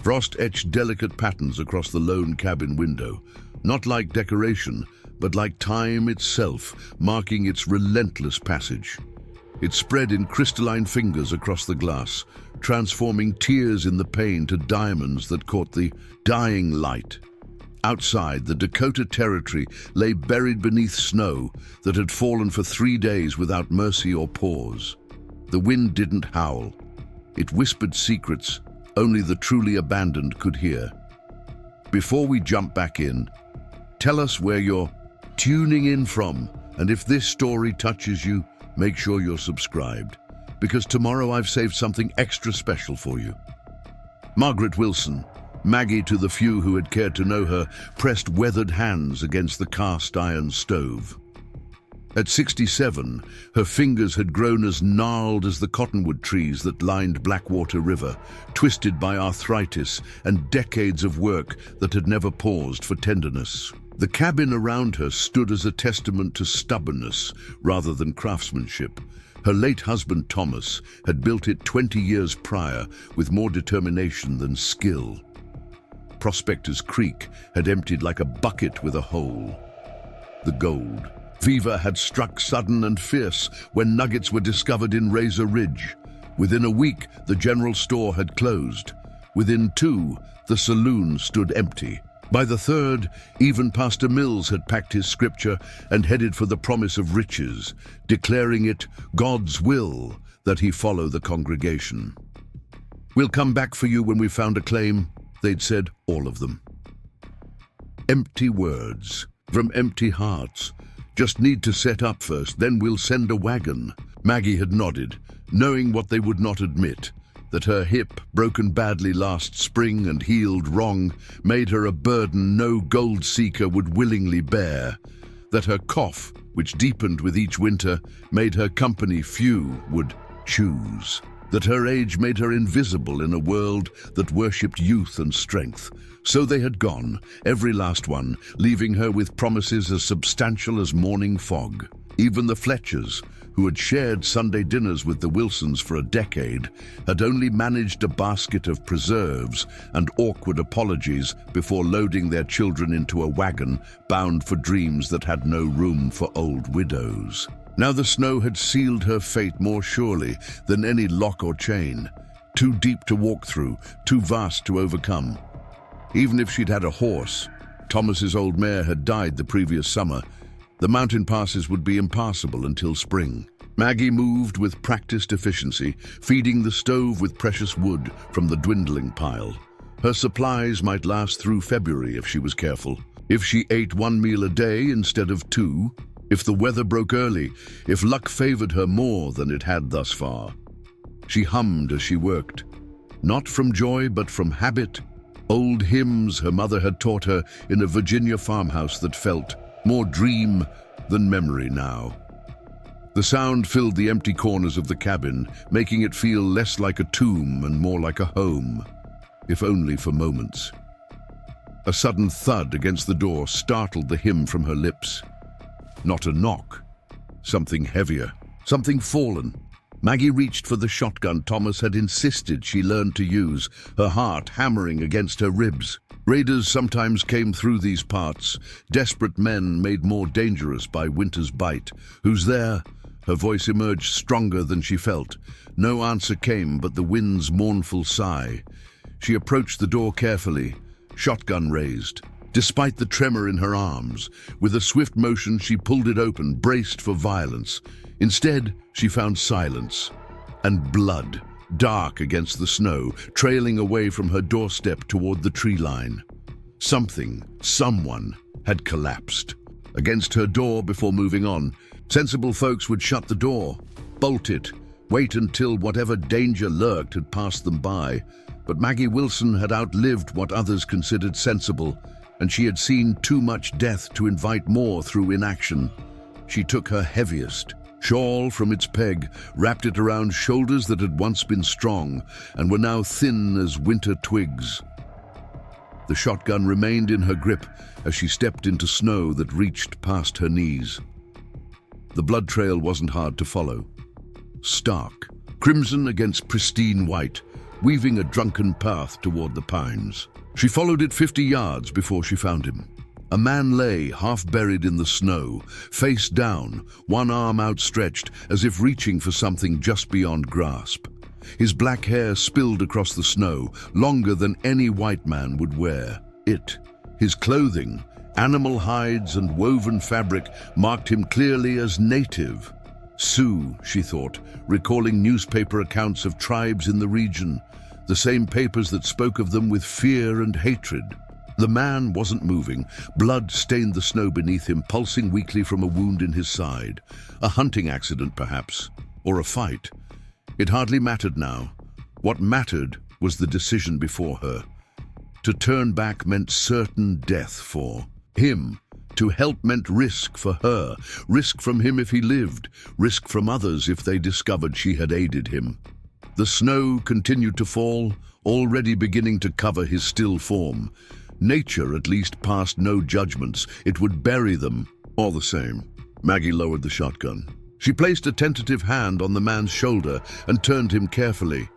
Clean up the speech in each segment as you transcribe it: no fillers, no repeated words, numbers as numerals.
Frost etched delicate patterns across the lone cabin window, not like decoration, but like time itself, marking its relentless passage. It spread in crystalline fingers across the glass, transforming tears in the pane to diamonds that caught the dying light. Outside, the Dakota Territory lay buried beneath snow that had fallen for 3 days without mercy or pause. The wind didn't howl. It whispered secrets only the truly abandoned could hear. Before we jump back in, tell us where you're tuning in from, and if this story touches you, make sure you're subscribed, because tomorrow I've saved something extra special for you. Margaret Wilson, Maggie to the few who had cared to know her, pressed weathered hands against the cast iron stove. At 67, her fingers had grown as gnarled as the cottonwood trees that lined Blackwater River, twisted by arthritis and decades of work that had never paused for tenderness. The cabin around her stood as a testament to stubbornness rather than craftsmanship. Her late husband, Thomas, had built it 20 years prior with more determination than skill. Prospector's Creek had emptied like a bucket with a hole. The gold. Fever had struck sudden and fierce when nuggets were discovered in Razor Ridge. Within a week, the general store had closed. Within 2, the saloon stood empty. By the 3rd, even Pastor Mills had packed his scripture and headed for the promise of riches, declaring it God's will that he follow the congregation. "We'll come back for you when we found a claim," they'd said, all of them. Empty words from empty hearts. "Just need to set up first, then we'll send a wagon." Maggie had nodded, knowing what they would not admit, that her hip, broken badly last spring and healed wrong, made her a burden no gold seeker would willingly bear, that her cough, which deepened with each winter, made her company few would choose, that her age made her invisible in a world that worshipped youth and strength. So they had gone, every last one, leaving her with promises as substantial as morning fog. Even the Fletchers, who had shared Sunday dinners with the Wilsons for a decade, had only managed a basket of preserves and awkward apologies before loading their children into a wagon bound for dreams that had no room for old widows. Now the snow had sealed her fate more surely than any lock or chain, too deep to walk through, too vast to overcome. Even if she'd had a horse, Thomas's old mare had died the previous summer, the mountain passes would be impassable until spring. Maggie moved with practiced efficiency, feeding the stove with precious wood from the dwindling pile. Her supplies might last through February if she was careful. If she ate 1 meal a day instead of 2, if the weather broke early, if luck favored her more than it had thus far. She hummed as she worked, not from joy but from habit. Old hymns her mother had taught her in a Virginia farmhouse that felt more dream than memory now. The sound filled the empty corners of the cabin, making it feel less like a tomb and more like a home, if only for moments. A sudden thud against the door startled the hymn from her lips. Not a knock, something heavier, something fallen. Maggie reached for the shotgun Thomas had insisted she learn to use, her heart hammering against her ribs. Raiders sometimes came through these parts, desperate men made more dangerous by winter's bite. "Who's there?" Her voice emerged stronger than she felt. No answer came but the wind's mournful sigh. She approached the door carefully, shotgun raised. Despite the tremor in her arms, with a swift motion she pulled it open, braced for violence. Instead, she found silence and blood, dark against the snow, trailing away from her doorstep toward the tree line. Someone had collapsed against her door before moving on. Sensible folks would shut the door, bolt it, wait until whatever danger lurked had passed them by. But Maggie Wilson had outlived what others considered sensible, and she had seen too much death to invite more through inaction. She took her heaviest shawl from its peg, wrapped it around shoulders that had once been strong and were now thin as winter twigs. The shotgun remained in her grip as she stepped into snow that reached past her knees. The blood trail wasn't hard to follow. Stark, crimson against pristine white, weaving a drunken path toward the pines. She followed it 50 yards before she found him. A man lay, half buried in the snow, face down, one arm outstretched, as if reaching for something just beyond grasp. His black hair spilled across the snow, longer than any white man would wear. His clothing, animal hides and woven fabric, marked him clearly as native. Sioux, she thought, recalling newspaper accounts of tribes in the region, the same papers that spoke of them with fear and hatred. The man wasn't moving. Blood stained the snow beneath him, pulsing weakly from a wound in his side. A hunting accident, perhaps, or a fight. It hardly mattered now. What mattered was the decision before her. To turn back meant certain death for him. To help meant risk for her, risk from him if he lived, risk from others if they discovered she had aided him. The snow continued to fall, already beginning to cover his still form. Nature at least passed no judgments. It would bury them, all the same. Maggie lowered the shotgun. She placed a tentative hand on the man's shoulder and turned him carefully.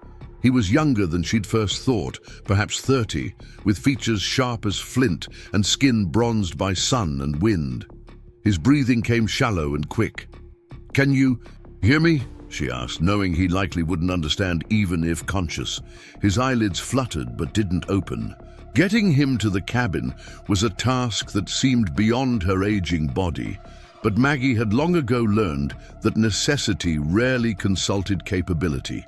He was younger than she'd first thought, perhaps 30, with features sharp as flint and skin bronzed by sun and wind. His breathing came shallow and quick. "Can you hear me?" she asked, knowing he likely wouldn't understand even if conscious. His eyelids fluttered but didn't open. Getting him to the cabin was a task that seemed beyond her aging body, but Maggie had long ago learned that necessity rarely consulted capability.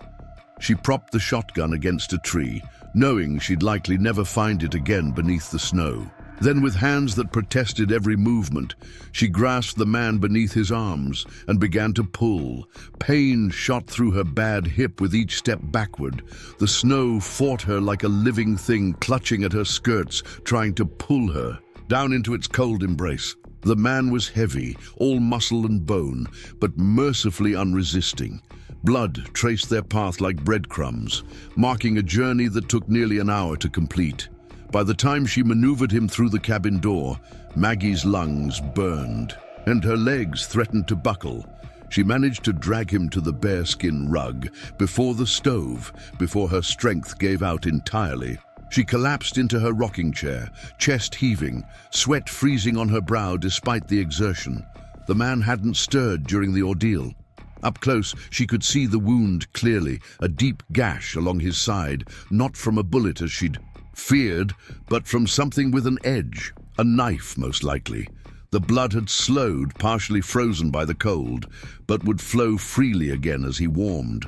She propped the shotgun against a tree, knowing she'd likely never find it again beneath the snow. Then, with hands that protested every movement, she grasped the man beneath his arms and began to pull. Pain shot through her bad hip with each step backward. The snow fought her like a living thing, clutching at her skirts, trying to pull her down into its cold embrace. The man was heavy, all muscle and bone, but mercifully unresisting. Blood traced their path like breadcrumbs, marking a journey that took nearly an hour to complete. By the time she maneuvered him through the cabin door, Maggie's lungs burned, and her legs threatened to buckle. She managed to drag him to the bearskin rug, before the stove, before her strength gave out entirely. She collapsed into her rocking chair, chest heaving, sweat freezing on her brow despite the exertion. The man hadn't stirred during the ordeal. Up close, she could see the wound clearly, a deep gash along his side, not from a bullet as she'd feared, but from something with an edge, a knife most likely. The blood had slowed, partially frozen by the cold, but would flow freely again as he warmed.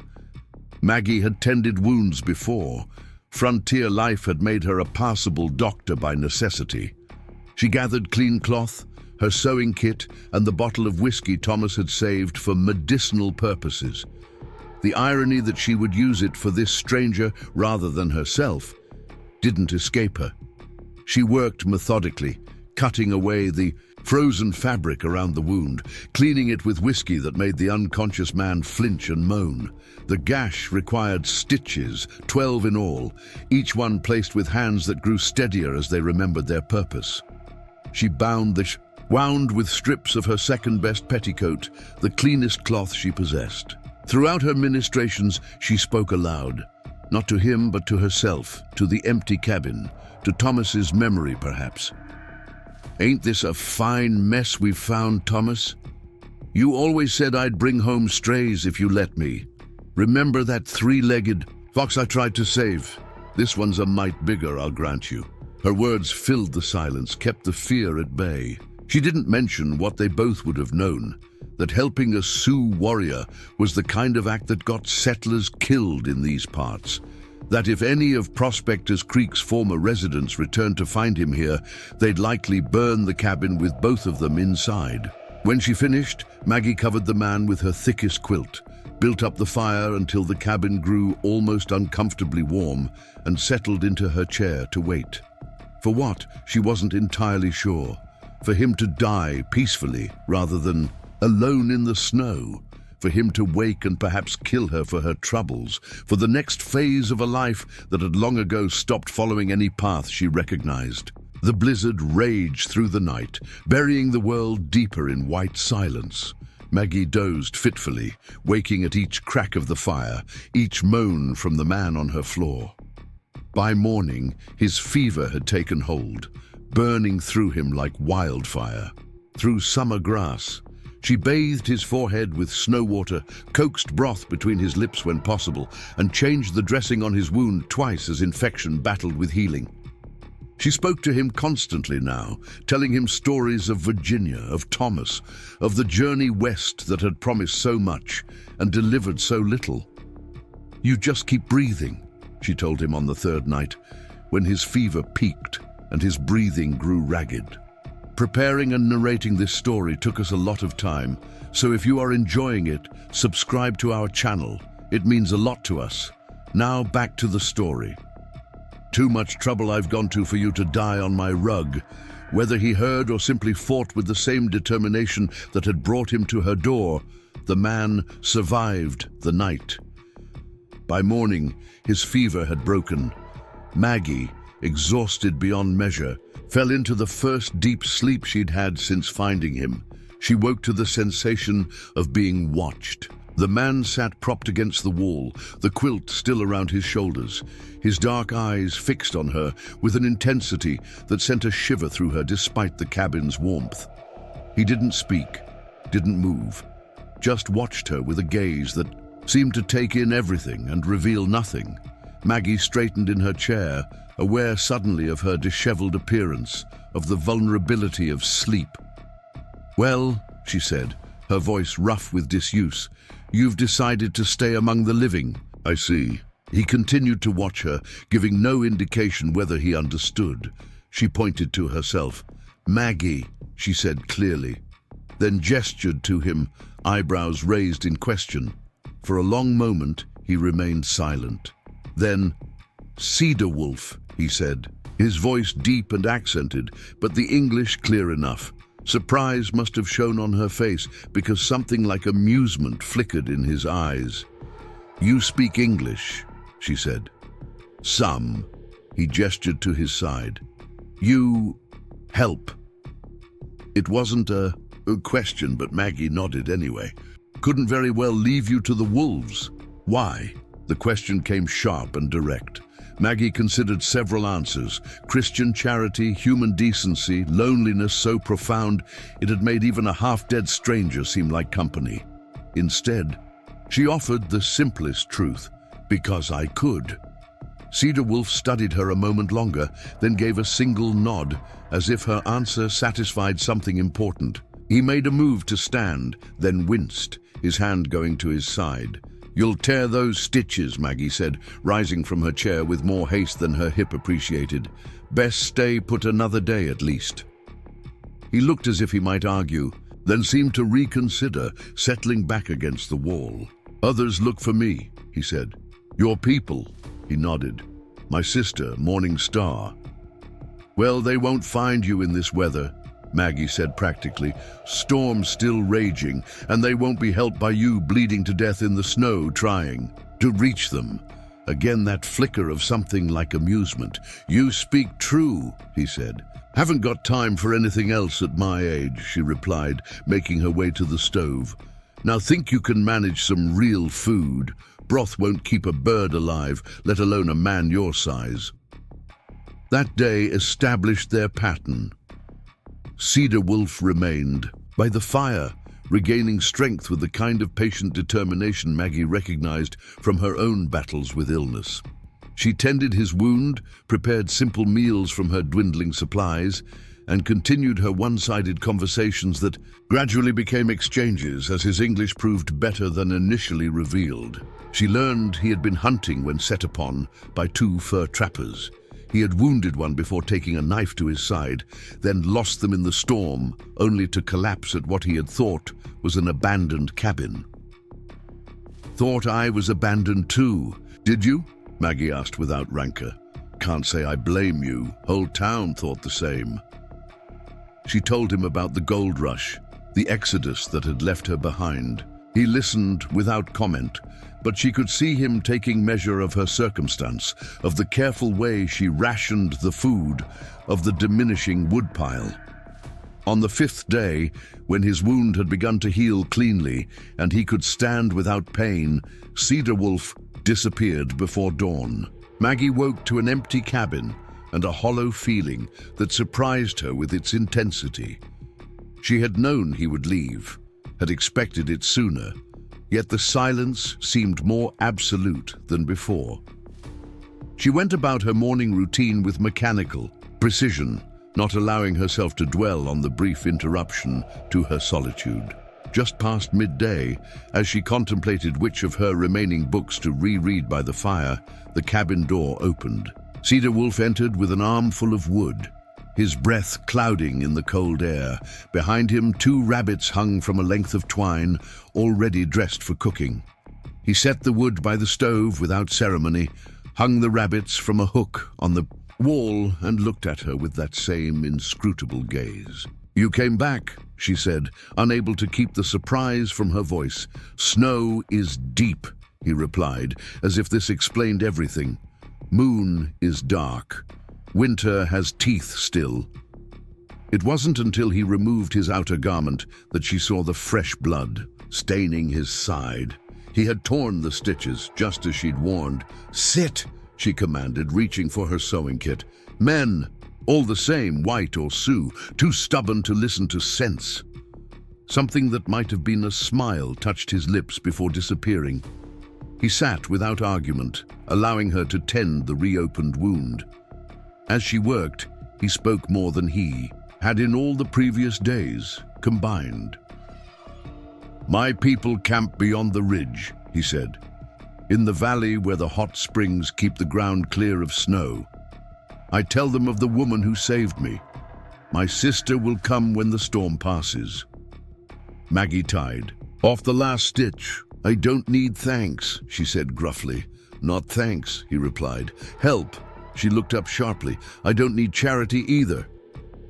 Maggie had tended wounds before. Frontier life had made her a passable doctor by necessity. She gathered clean cloth, her sewing kit, and the bottle of whiskey Thomas had saved for medicinal purposes. The irony that she would use it for this stranger rather than herself didn't escape her. She worked methodically, cutting away the frozen fabric around the wound, cleaning it with whiskey that made the unconscious man flinch and moan. The gash required stitches, 12 in all, each one placed with hands that grew steadier as they remembered their purpose. She wound with strips of her second-best petticoat, the cleanest cloth she possessed. Throughout her ministrations, she spoke aloud. Not to him, but to herself, to the empty cabin, to Thomas's memory, perhaps. "Ain't this a fine mess we've found, Thomas? You always said I'd bring home strays if you let me. Remember that three-legged fox I tried to save? This one's a mite bigger, I'll grant you." Her words filled the silence, kept the fear at bay. She didn't mention what they both would have known, that helping a Sioux warrior was the kind of act that got settlers killed in these parts. That if any of Prospectors Creek's former residents returned to find him here, they'd likely burn the cabin with both of them inside. When she finished, Maggie covered the man with her thickest quilt, built up the fire until the cabin grew almost uncomfortably warm, and settled into her chair to wait. For what, she wasn't entirely sure. For him to die peacefully rather than alone in the snow. For him to wake and perhaps kill her for her troubles, for the next phase of a life that had long ago stopped following any path she recognized. The blizzard raged through the night, burying the world deeper in white silence. Maggie dozed fitfully, waking at each crack of the fire, each moan from the man on her floor. By morning, his fever had taken hold, burning through him like wildfire. Through summer grass, she bathed his forehead with snow water, coaxed broth between his lips when possible, and changed the dressing on his wound twice as infection battled with healing. She spoke to him constantly now, telling him stories of Virginia, of Thomas, of the journey west that had promised so much and delivered so little. "You just keep breathing," she told him on the third night, when his fever peaked and his breathing grew ragged. Preparing and narrating this story took us a lot of time, so if you are enjoying it, subscribe to our channel. It means a lot to us. Now back to the story. "Too much trouble I've gone to for you to die on my rug." Whether he heard or simply fought with the same determination that had brought him to her door, the man survived the night. By morning, his fever had broken. Maggie, exhausted beyond measure, fell into the first deep sleep she'd had since finding him. She woke to the sensation of being watched. The man sat propped against the wall, the quilt still around his shoulders, his dark eyes fixed on her with an intensity that sent a shiver through her despite the cabin's warmth. He didn't speak, didn't move, just watched her with a gaze that seemed to take in everything and reveal nothing. Maggie straightened in her chair, aware suddenly of her disheveled appearance, of the vulnerability of sleep. "Well," she said, her voice rough with disuse, "you've decided to stay among the living." "I see." He continued to watch her, giving no indication whether he understood. She pointed to herself. "Maggie," she said clearly, then gestured to him, eyebrows raised in question. For a long moment, he remained silent. Then, "Cedar Wolf," he said, his voice deep and accented, but the English clear enough. Surprise must have shown on her face because something like amusement flickered in his eyes. "You speak English," she said. "Some." He gestured to his side. "You help." It wasn't a question, but Maggie nodded anyway. "Couldn't very well leave you to the wolves." "Why?" The question came sharp and direct. Maggie considered several answers: Christian charity, human decency, loneliness so profound it had made even a half-dead stranger seem like company. Instead, she offered the simplest truth: "Because I could." Cedar Wolf studied her a moment longer, then gave a single nod, as if her answer satisfied something important. He made a move to stand, then winced, his hand going to his side. "You'll tear those stitches," Maggie said, rising from her chair with more haste than her hip appreciated. "Best stay put another day at least." He looked as if he might argue, then seemed to reconsider, settling back against the wall. "Others look for me," he said. "Your people," he nodded. "My sister, Morning Star." "Well, they won't find you in this weather," Maggie said practically. "Storm's still raging, and they won't be helped by you bleeding to death in the snow trying to reach them." Again that flicker of something like amusement. "You speak true," he said. "Haven't got time for anything else at my age," she replied, making her way to the stove. "Now think you can manage some real food. Broth won't keep a bird alive, let alone a man your size." That day established their pattern. Cedar Wolf remained by the fire, regaining strength with the kind of patient determination Maggie recognized from her own battles with illness. She tended his wound, prepared simple meals from her dwindling supplies, and continued her one-sided conversations that gradually became exchanges as his English proved better than initially revealed. She learned he had been hunting when set upon by two fur trappers. He had wounded one before taking a knife to his side, then lost them in the storm, only to collapse at what he had thought was an abandoned cabin. "Thought I was abandoned too, did you?" Maggie asked without rancor. "Can't say I blame you. Whole town thought the same." She told him about the gold rush, the exodus that had left her behind. He listened without comment, but she could see him taking measure of her circumstance, of the careful way she rationed the food, of the diminishing woodpile. On the 5th day, when his wound had begun to heal cleanly and he could stand without pain, Cedar Wolf disappeared before dawn. Maggie woke to an empty cabin and a hollow feeling that surprised her with its intensity. She had known he would leave, had expected it sooner, yet the silence seemed more absolute than before. She went about her morning routine with mechanical precision, not allowing herself to dwell on the brief interruption to her solitude. Just past midday, as she contemplated which of her remaining books to reread by the fire, the cabin door opened. Cedar Wolf entered with an armful of wood, his breath clouding in the cold air. Behind him, 2 rabbits hung from a length of twine, already dressed for cooking. He set the wood by the stove without ceremony, hung the rabbits from a hook on the wall, and looked at her with that same inscrutable gaze. "You came back," she said, unable to keep the surprise from her voice. "Snow is deep," he replied, as if this explained everything. "Moon is dark. Winter has teeth still." It wasn't until he removed his outer garment that she saw the fresh blood staining his side. He had torn the stitches, just as she'd warned. "Sit," she commanded, reaching for her sewing kit. "Men, all the same, white or Sioux, too stubborn to listen to sense." Something that might have been a smile touched his lips before disappearing. He sat without argument, allowing her to tend the reopened wound. As she worked, he spoke more than he had in all the previous days combined. "My people camp beyond the ridge," he said, "in the valley where the hot springs keep the ground clear of snow. I tell them of the woman who saved me. My sister will come when the storm passes." Maggie tied. "Off the last stitch. I don't need thanks," she said gruffly. "Not thanks," he replied. "Help." She looked up sharply. "I don't need charity either."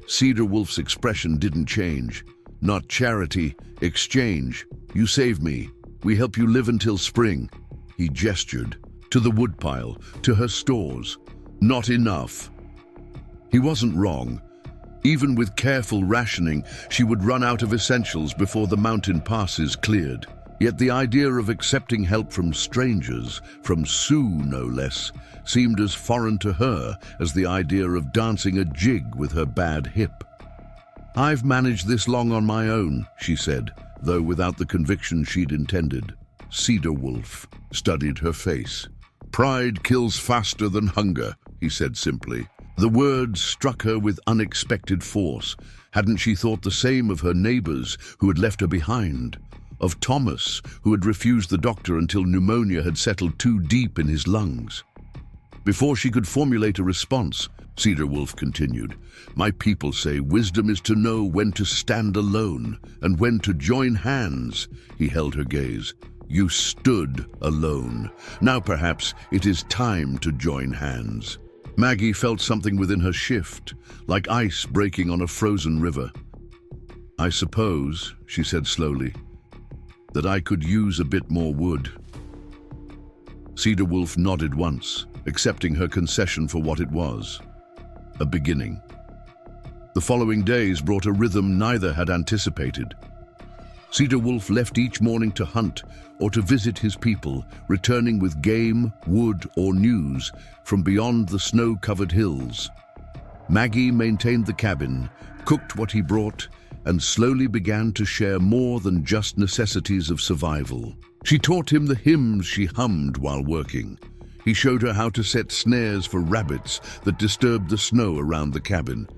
Cedar Wolf's expression didn't change. "Not charity, exchange. You save me. We help you live until spring." He gestured. "To the woodpile, to her stores. Not enough." He wasn't wrong. Even with careful rationing, she would run out of essentials before the mountain passes cleared. Yet the idea of accepting help from strangers, from Sioux no less, seemed as foreign to her as the idea of dancing a jig with her bad hip. "I've managed this long on my own," she said, though without the conviction she'd intended. Cedar Wolf studied her face. "Pride kills faster than hunger," he said simply. The words struck her with unexpected force. Hadn't she thought the same of her neighbors who had left her behind? Of Thomas, who had refused the doctor until pneumonia had settled too deep in his lungs? Before she could formulate a response, Cedar Wolf continued, "My people say wisdom is to know when to stand alone and when to join hands." He held her gaze. "You stood alone. Now perhaps it is time to join hands." Maggie felt something within her shift, like ice breaking on a frozen river. "I suppose," she said slowly, "that I could use a bit more wood." Cedar Wolf nodded once, accepting her concession for what it was, a beginning. The following days brought a rhythm neither had anticipated. Cedar Wolf left each morning to hunt or to visit his people, returning with game, wood, or news from beyond the snow-covered hills. Maggie maintained the cabin, cooked what he brought, and slowly began to share more than just necessities of survival. She taught him the hymns she hummed while working. He showed her how to set snares for rabbits that disturbed the snow around the cabin.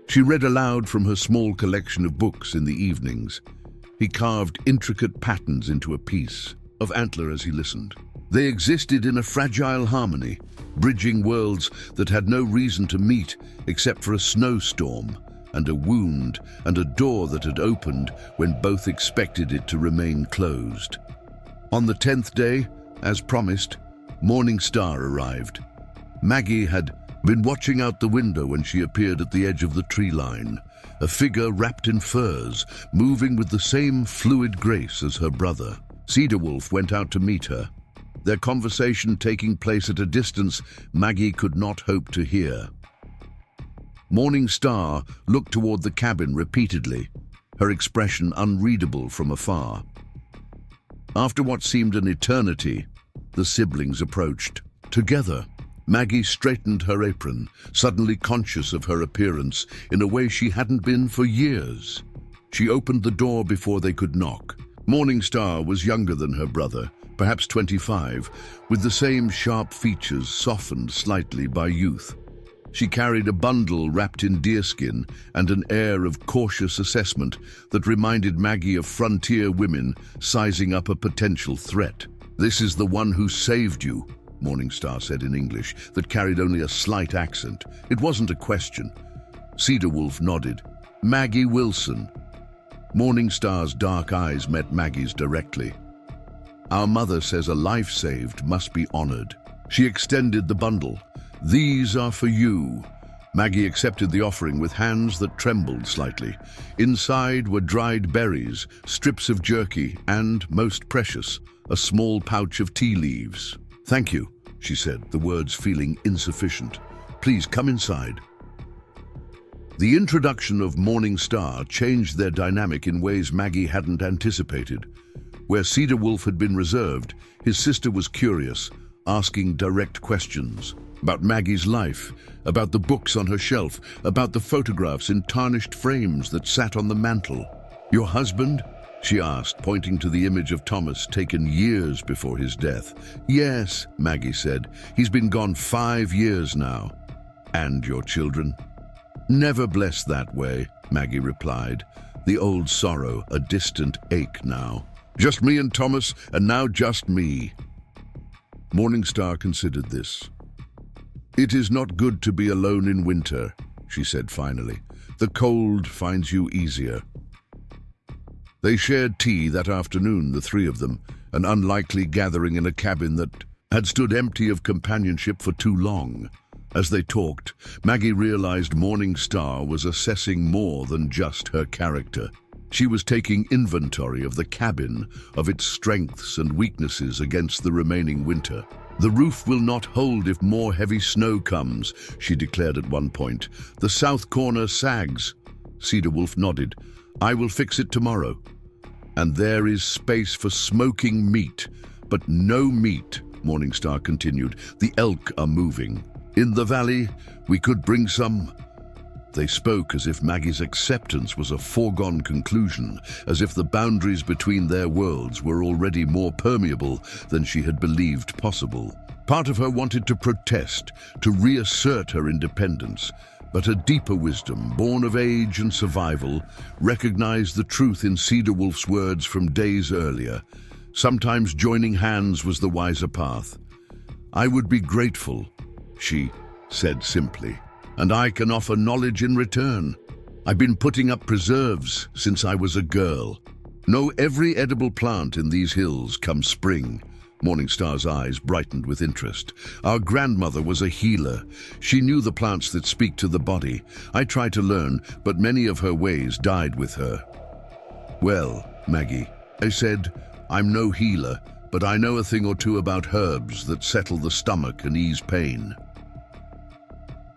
She read aloud from her small collection of books in the evenings. He carved intricate patterns into a piece of antler as he listened. They existed in a fragile harmony, bridging worlds that had no reason to meet except for a snowstorm and a wound and a door that had opened when both expected it to remain closed. On the 10th day, as promised, Morning Star arrived. Maggie had been watching out the window when she appeared at the edge of the tree line, a figure wrapped in furs, moving with the same fluid grace as her brother. Cedar Wolf went out to meet her, their conversation taking place at a distance Maggie could not hope to hear. Morning Star looked toward the cabin repeatedly, her expression unreadable from afar. After what seemed an eternity, the siblings approached. Together, Maggie straightened her apron, suddenly conscious of her appearance in a way she hadn't been for years. She opened the door before they could knock. Morning Star was younger than her brother, perhaps 25, with the same sharp features softened slightly by youth. She carried a bundle wrapped in deerskin and an air of cautious assessment that reminded Maggie of frontier women sizing up a potential threat. "This is the one who saved you," Morning Star said in English that carried only a slight accent. It wasn't a question. Cedar Wolf nodded. "Maggie Wilson." Morning Star's dark eyes met Maggie's directly. "Our mother says a life saved must be honored." She extended the bundle. "These are for you." Maggie accepted the offering with hands that trembled slightly. Inside were dried berries, strips of jerky, and, most precious, a small pouch of tea leaves. "Thank you," she said, the words feeling insufficient. "Please come inside." The introduction of Morning Star changed their dynamic in ways Maggie hadn't anticipated. Where Cedar Wolf had been reserved, his sister was curious, asking direct questions. About Maggie's life, about the books on her shelf, about the photographs in tarnished frames that sat on the mantel. "Your husband?" she asked, pointing to the image of Thomas taken years before his death. "Yes," Maggie said. "He's been gone 5 years now." "And your children?" "Never blessed that way," Maggie replied, the old sorrow a distant ache now. "Just me and Thomas, and now just me." Morning Star considered this. "It is not good to be alone in winter," she said finally. "The cold finds you easier." They shared tea that afternoon, the three of them, an unlikely gathering in a cabin that had stood empty of companionship for too long. As they talked, Maggie realized Morning Star was assessing more than just her character. She was taking inventory of the cabin, of its strengths and weaknesses against the remaining winter. "The roof will not hold if more heavy snow comes," she declared at one point. "The south corner sags." Cedar Wolf nodded. "I will fix it tomorrow." "And there is space for smoking meat, but no meat," Morning Star continued. "The elk are moving. In the valley, we could bring some." They spoke as if Maggie's acceptance was a foregone conclusion, as if the boundaries between their worlds were already more permeable than she had believed possible. Part of her wanted to protest, to reassert her independence, but a deeper wisdom, born of age and survival, recognized the truth in Cedar Wolf's words from days earlier. Sometimes joining hands was the wiser path. "I would be grateful," she said simply, "and I can offer knowledge in return. I've been putting up preserves since I was a girl. Know every edible plant in these hills come spring." Morning Star's eyes brightened with interest. "Our grandmother was a healer. She knew the plants that speak to the body. I tried to learn, but many of her ways died with her." "Well, Maggie," I said, "I'm no healer, but I know a thing or two about herbs that settle the stomach and ease pain."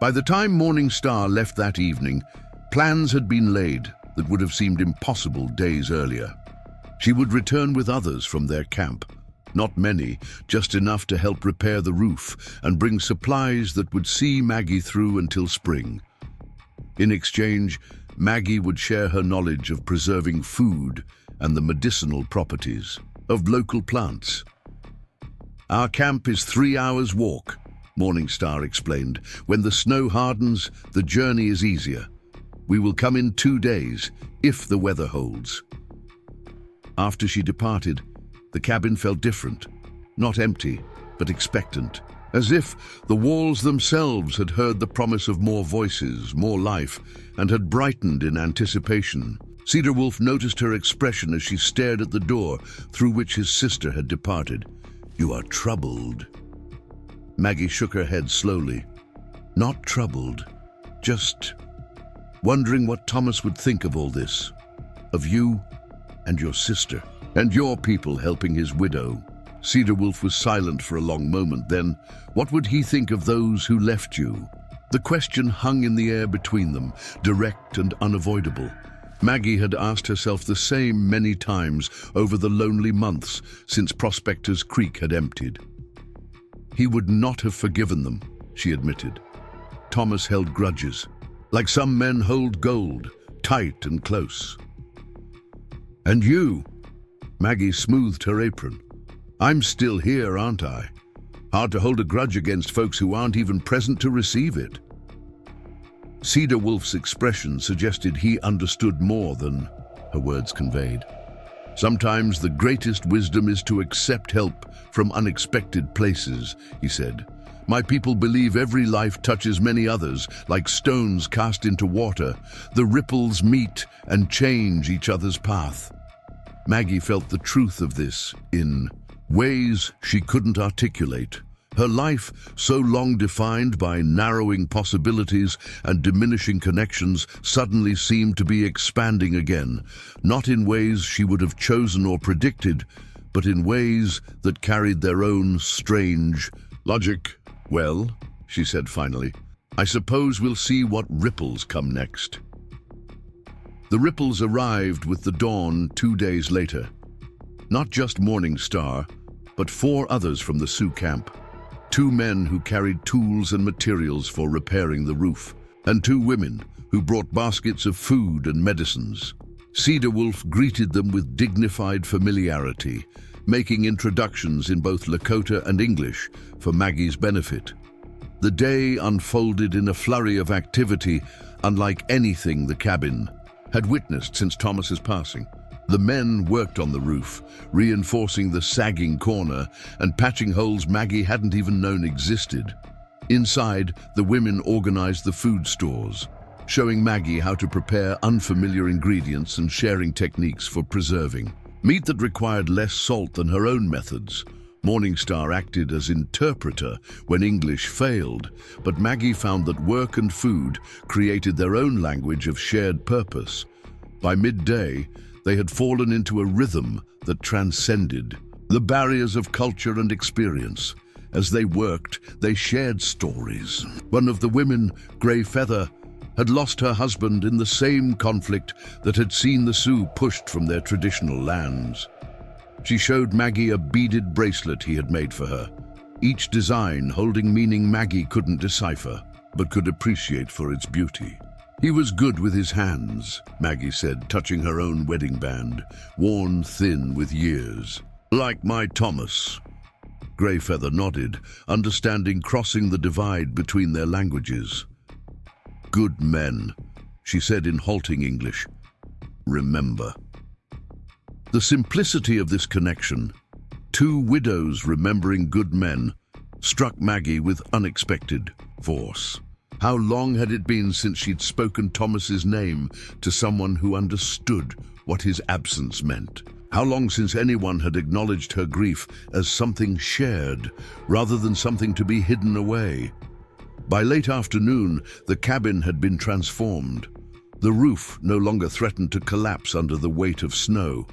By the time Morning Star left that evening, plans had been laid that would have seemed impossible days earlier. She would return with others from their camp. Not many, just enough to help repair the roof and bring supplies that would see Maggie through until spring. In exchange, Maggie would share her knowledge of preserving food and the medicinal properties of local plants. "Our camp is 3 hours' walk," Morning Star explained. "When the snow hardens, the journey is easier. We will come in 2 days, if the weather holds." After she departed, the cabin felt different, not empty, but expectant, as if the walls themselves had heard the promise of more voices, more life, and had brightened in anticipation. Cedar Wolf noticed her expression as she stared at the door through which his sister had departed. "You are troubled." Maggie shook her head slowly. "Not troubled, just wondering what Thomas would think of all this, of you and your sister, and your people helping his widow." Cedar Wolf was silent for a long moment. Then, "What would he think of those who left you?" The question hung in the air between them, direct and unavoidable. Maggie had asked herself the same many times over the lonely months since Prospector's Creek had emptied. He would not have forgiven them, she admitted. Thomas held grudges, like some men hold gold, tight and close. "And you?" Maggie smoothed her apron. "I'm still here, aren't I? Hard to hold a grudge against folks who aren't even present to receive it." Cedar Wolf's expression suggested he understood more than her words conveyed. "Sometimes the greatest wisdom is to accept help from unexpected places," he said. "My people believe every life touches many others, like stones cast into water. The ripples meet and change each other's path." Maggie felt the truth of this in ways she couldn't articulate. Her life, so long defined by narrowing possibilities and diminishing connections, suddenly seemed to be expanding again, not in ways she would have chosen or predicted, but in ways that carried their own strange logic. "Well," she said finally, "I suppose we'll see what ripples come next." The ripples arrived with the dawn 2 days later. Not just Morning Star, but 4 others from the Sioux camp. 2 men who carried tools and materials for repairing the roof, and 2 women who brought baskets of food and medicines. Cedar Wolf greeted them with dignified familiarity, making introductions in both Lakota and English for Maggie's benefit. The day unfolded in a flurry of activity unlike anything the cabin had witnessed since Thomas's passing. The men worked on the roof, reinforcing the sagging corner and patching holes Maggie hadn't even known existed. Inside, the women organized the food stores, showing Maggie how to prepare unfamiliar ingredients and sharing techniques for preserving. Meat that required less salt than her own methods. Morning Star acted as interpreter when English failed, but Maggie found that work and food created their own language of shared purpose. By midday, they had fallen into a rhythm that transcended the barriers of culture and experience. As they worked, they shared stories. One of the women, Gray Feather, had lost her husband in the same conflict that had seen the Sioux pushed from their traditional lands. She showed Maggie a beaded bracelet he had made for her, each design holding meaning Maggie couldn't decipher, but could appreciate for its beauty. "He was good with his hands," Maggie said, touching her own wedding band, worn thin with years. "Like my Thomas." Gray Feather nodded, understanding crossing the divide between their languages. "Good men," she said in halting English. "Remember." The simplicity of this connection, 2 widows remembering good men, struck Maggie with unexpected force. How long had it been since she'd spoken Thomas's name to someone who understood what his absence meant? How long since anyone had acknowledged her grief as something shared, rather than something to be hidden away? By late afternoon, the cabin had been transformed. The roof no longer threatened to collapse under the weight of snow.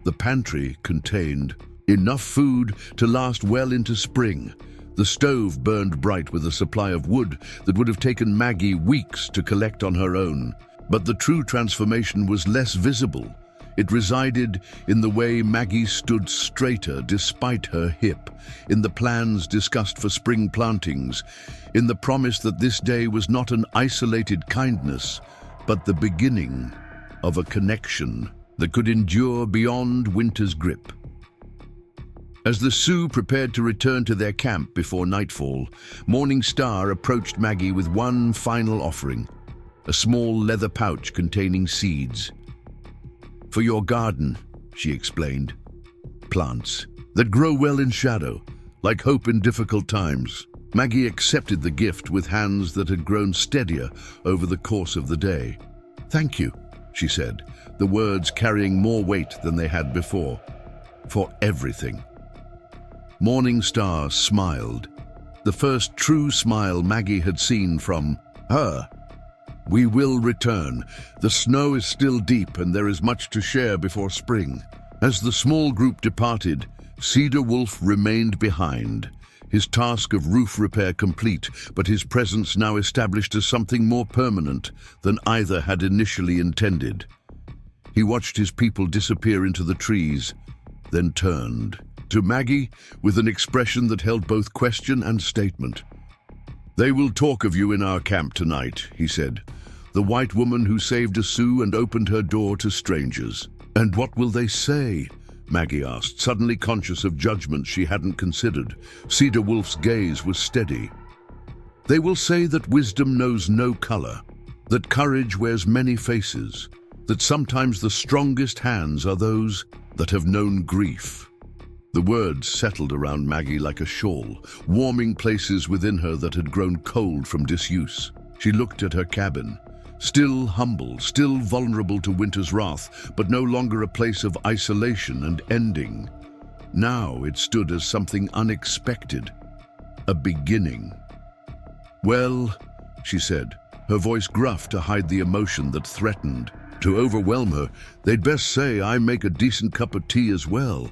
The pantry contained enough food to last well into spring. The stove burned bright with a supply of wood that would have taken Maggie weeks to collect on her own. But the true transformation was less visible. It resided in the way Maggie stood straighter despite her hip, in the plans discussed for spring plantings, in the promise that this day was not an isolated kindness, but the beginning of a connection that could endure beyond winter's grip. As the Sioux prepared to return to their camp before nightfall, Morning Star approached Maggie with one final offering, a small leather pouch containing seeds. "For your garden," she explained. "Plants that grow well in shadow, like hope in difficult times." Maggie accepted the gift with hands that had grown steadier over the course of the day. "Thank you," she said, the words carrying more weight than they had before. "For everything." Morning Star smiled, the first true smile Maggie had seen from her. "We will return. The snow is still deep and there is much to share before spring." As the small group departed, Cedar Wolf remained behind, his task of roof repair complete, but his presence now established as something more permanent than either had initially intended. He watched his people disappear into the trees, then turned to Maggie with an expression that held both question and statement. "They will talk of you in our camp tonight," he said. "The white woman who saved a Sioux and opened her door to strangers." "And what will they say?" Maggie asked, suddenly conscious of judgment she hadn't considered. Cedar Wolf's gaze was steady. "They will say that wisdom knows no color, that courage wears many faces, that sometimes the strongest hands are those that have known grief." The words settled around Maggie like a shawl, warming places within her that had grown cold from disuse. She looked at her cabin, still humble, still vulnerable to winter's wrath, but no longer a place of isolation and ending. Now it stood as something unexpected, a beginning. "Well," she said, her voice gruff to hide the emotion that threatened to overwhelm her, "they'd best say I make a decent cup of tea as well."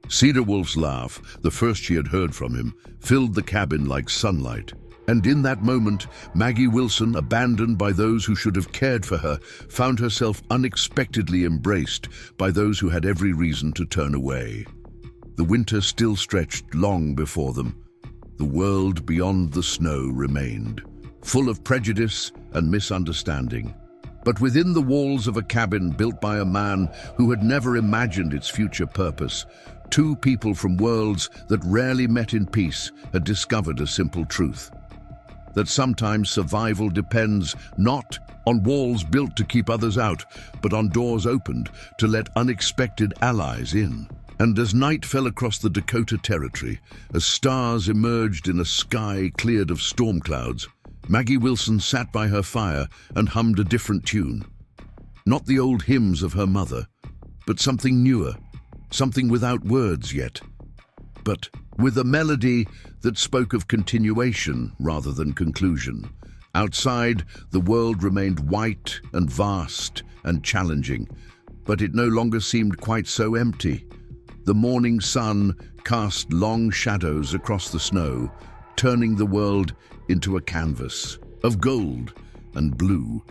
Cedar Wolf's laugh, the first she had heard from him, filled the cabin like sunlight. And in that moment, Maggie Wilson, abandoned by those who should have cared for her, found herself unexpectedly embraced by those who had every reason to turn away. The winter still stretched long before them. The world beyond the snow remained, full of prejudice and misunderstanding. But within the walls of a cabin built by a man who had never imagined its future purpose, two people from worlds that rarely met in peace had discovered a simple truth: that sometimes survival depends not on walls built to keep others out, but on doors opened to let unexpected allies in. And as night fell across the Dakota Territory, as stars emerged in a sky cleared of storm clouds, Maggie Wilson sat by her fire and hummed a different tune. Not the old hymns of her mother, but something newer, something without words yet, but with a melody that spoke of continuation rather than conclusion. Outside, the world remained white and vast and challenging, but it no longer seemed quite so empty. The morning sun cast long shadows across the snow, turning the world into a canvas of gold and blue.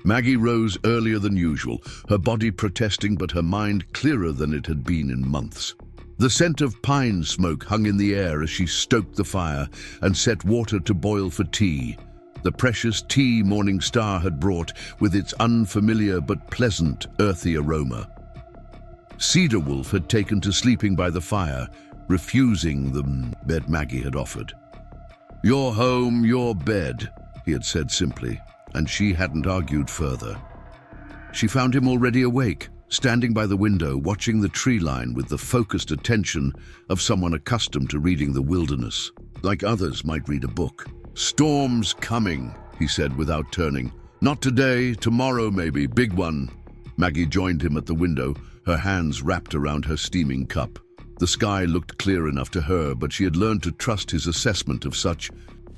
Maggie rose earlier than usual, her body protesting but her mind clearer than it had been in months. The scent of pine smoke hung in the air as she stoked the fire and set water to boil for tea. The precious tea Morning Star had brought with its unfamiliar but pleasant earthy aroma. Cedar Wolf had taken to sleeping by the fire, refusing the bed Maggie had offered. "Your home, your bed," he had said simply, and she hadn't argued further. She found him already awake, standing by the window, watching the tree line with the focused attention of someone accustomed to reading the wilderness, like others might read a book. "Storm's coming," he said without turning. "Not today, tomorrow maybe, big one." Maggie joined him at the window, her hands wrapped around her steaming cup. The sky looked clear enough to her, but she had learned to trust his assessment of such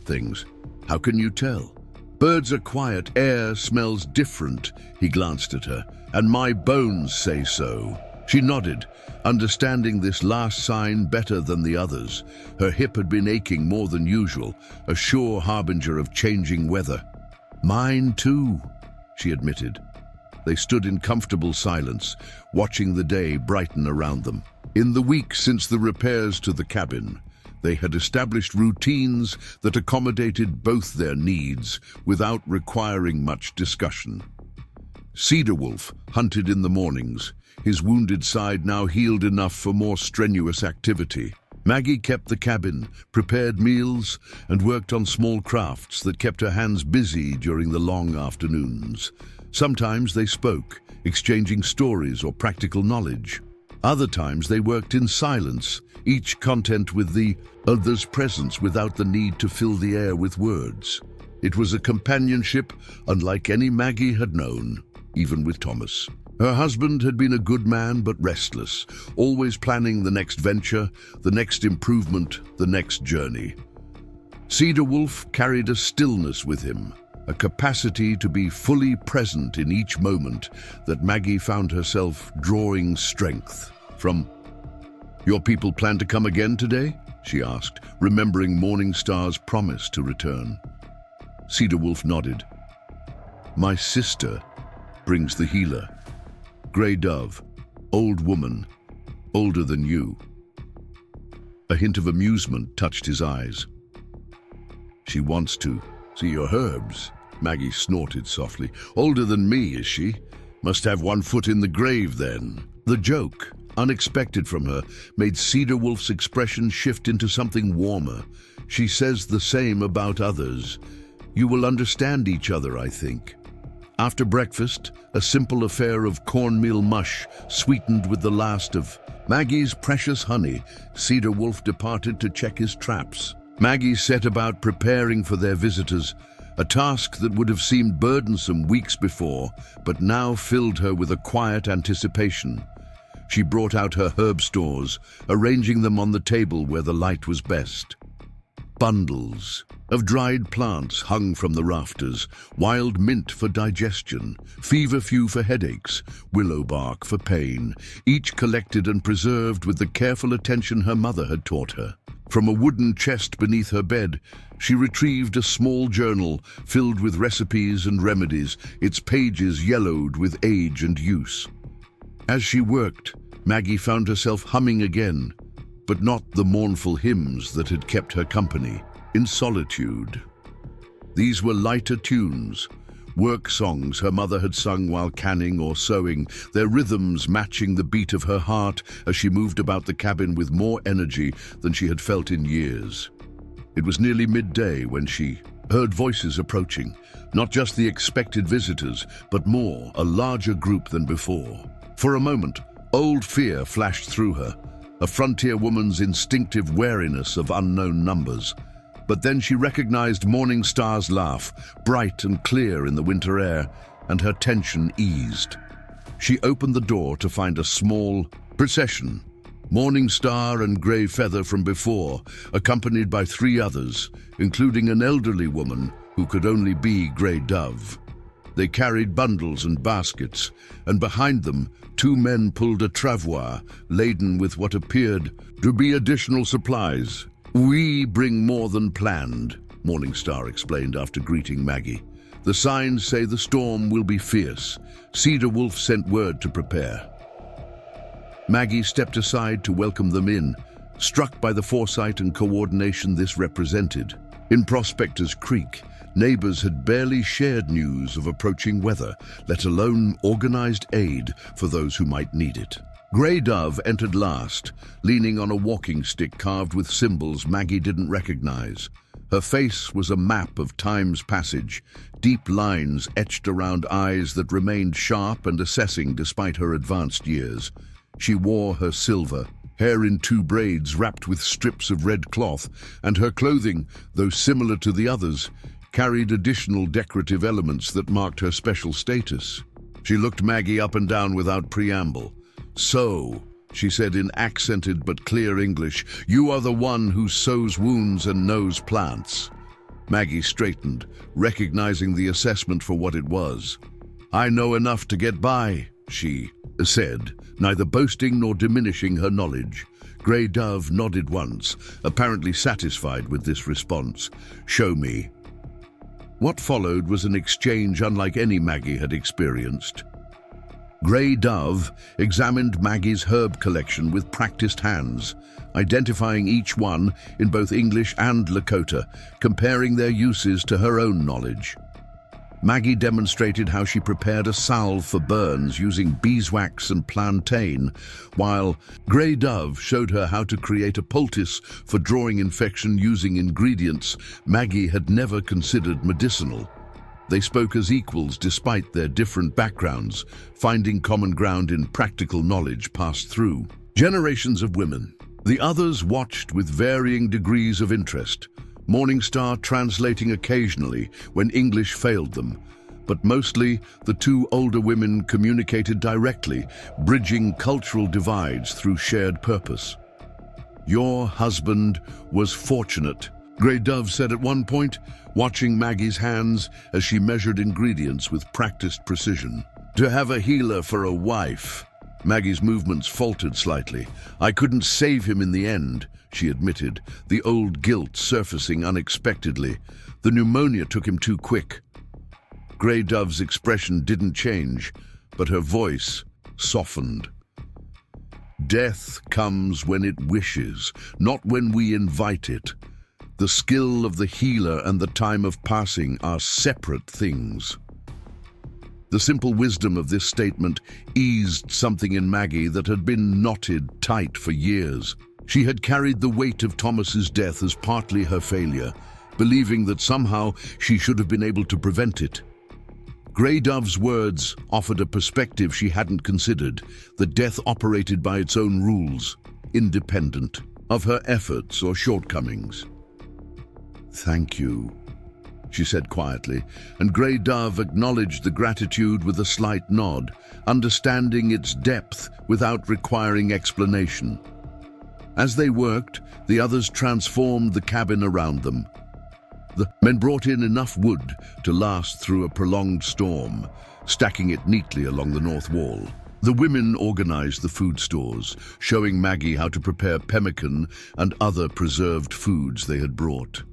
things. "How can you tell?" "Birds are quiet, air smells different," he glanced at her, "and my bones say so." She nodded, understanding this last sign better than the others. Her hip had been aching more than usual, a sure harbinger of changing weather. "Mine too," she admitted. They stood in comfortable silence, watching the day brighten around them. In the week since the repairs to the cabin, they had established routines that accommodated both their needs without requiring much discussion. Cedar Wolf hunted in the mornings, his wounded side now healed enough for more strenuous activity. Maggie kept the cabin, prepared meals, and worked on small crafts that kept her hands busy during the long afternoons. Sometimes they spoke, exchanging stories or practical knowledge. Other times they worked in silence, each content with the other's presence without the need to fill the air with words. It was a companionship unlike any Maggie had known, even with Thomas. Her husband had been a good man but restless, always planning the next venture, the next improvement, the next journey. Cedar Wolf carried a stillness with him, a capacity to be fully present in each moment that Maggie found herself drawing strength from. "Your people plan to come again today?" she asked, remembering Morningstar's promise to return. Cedar Wolf nodded. My sister brings the healer. Grey Dove, old woman, older than you. A hint of amusement touched his eyes. She wants to see your herbs, Maggie snorted softly. Older than me, is she? Must have one foot in the grave, then. The joke, unexpected from her, made Cedar Wolf's expression shift into something warmer. She says the same about others. You will understand each other, I think. After breakfast, a simple affair of cornmeal mush, sweetened with the last of Maggie's precious honey, Cedar Wolf departed to check his traps. Maggie set about preparing for their visitors, a task that would have seemed burdensome weeks before, but now filled her with a quiet anticipation. She brought out her herb stores, arranging them on the table where the light was best. Bundles of dried plants hung from the rafters, wild mint for digestion, feverfew for headaches, willow bark for pain, each collected and preserved with the careful attention her mother had taught her. From a wooden chest beneath her bed, she retrieved a small journal filled with recipes and remedies, its pages yellowed with age and use. As she worked, Maggie found herself humming again, but not the mournful hymns that had kept her company, in solitude. These were lighter tunes, work songs her mother had sung while canning or sewing, their rhythms matching the beat of her heart as she moved about the cabin with more energy than she had felt in years. It was nearly midday when she heard voices approaching, not just the expected visitors, but more, a larger group than before. For a moment, old fear flashed through her, a frontier woman's instinctive wariness of unknown numbers. But then she recognized Morningstar's laugh, bright and clear in the winter air, and her tension eased. She opened the door to find a small procession, Morningstar and Grey Feather from before, accompanied by 3 others, including an elderly woman who could only be Grey Dove. They carried bundles and baskets, and behind them, 2 men pulled a travois laden with what appeared to be additional supplies. We bring more than planned, Morningstar explained after greeting Maggie. The signs say the storm will be fierce. Cedar Wolf sent word to prepare. Maggie stepped aside to welcome them in, struck by the foresight and coordination this represented. In Prospector's Creek, neighbors had barely shared news of approaching weather, let alone organized aid for those who might need it. Grey Dove entered last, leaning on a walking stick carved with symbols Maggie didn't recognize. Her face was a map of time's passage, deep lines etched around eyes that remained sharp and assessing despite her advanced years. She wore her silver, hair in 2 braids wrapped with strips of red cloth, and her clothing, though similar to the others, carried additional decorative elements that marked her special status. She looked Maggie up and down without preamble. So, she said in accented but clear English, you are the one who sews wounds and knows plants. Maggie straightened, recognizing the assessment for what it was. I know enough to get by, she said, neither boasting nor diminishing her knowledge. Grey Dove nodded once, apparently satisfied with this response. Show me. What followed was an exchange unlike any Maggie had experienced. Grey Dove examined Maggie's herb collection with practiced hands, identifying each one in both English and Lakota, comparing their uses to her own knowledge. Maggie demonstrated how she prepared a salve for burns using beeswax and plantain, while Grey Dove showed her how to create a poultice for drawing infection using ingredients Maggie had never considered medicinal. They spoke as equals despite their different backgrounds, finding common ground in practical knowledge passed through generations of women. The others watched with varying degrees of interest, Morningstar translating occasionally when English failed them, but mostly the 2 older women communicated directly, bridging cultural divides through shared purpose. Your husband was fortunate, Grey Dove said at one point, watching Maggie's hands as she measured ingredients with practiced precision. To have a healer for a wife. Maggie's movements faltered slightly. I couldn't save him in the end, she admitted, the old guilt surfacing unexpectedly. The pneumonia took him too quick. Grey Dove's expression didn't change, but her voice softened. Death comes when it wishes, not when we invite it. The skill of the healer and the time of passing are separate things. The simple wisdom of this statement eased something in Maggie that had been knotted tight for years. She had carried the weight of Thomas's death as partly her failure, believing that somehow she should have been able to prevent it. Grey Dove's words offered a perspective she hadn't considered, that death operated by its own rules, independent of her efforts or shortcomings. "Thank you," she said quietly, and Grey Dove acknowledged the gratitude with a slight nod, understanding its depth without requiring explanation. As they worked, the others transformed the cabin around them. The men brought in enough wood to last through a prolonged storm, stacking it neatly along the north wall. The women organized the food stores, showing Maggie how to prepare pemmican and other preserved foods they had brought.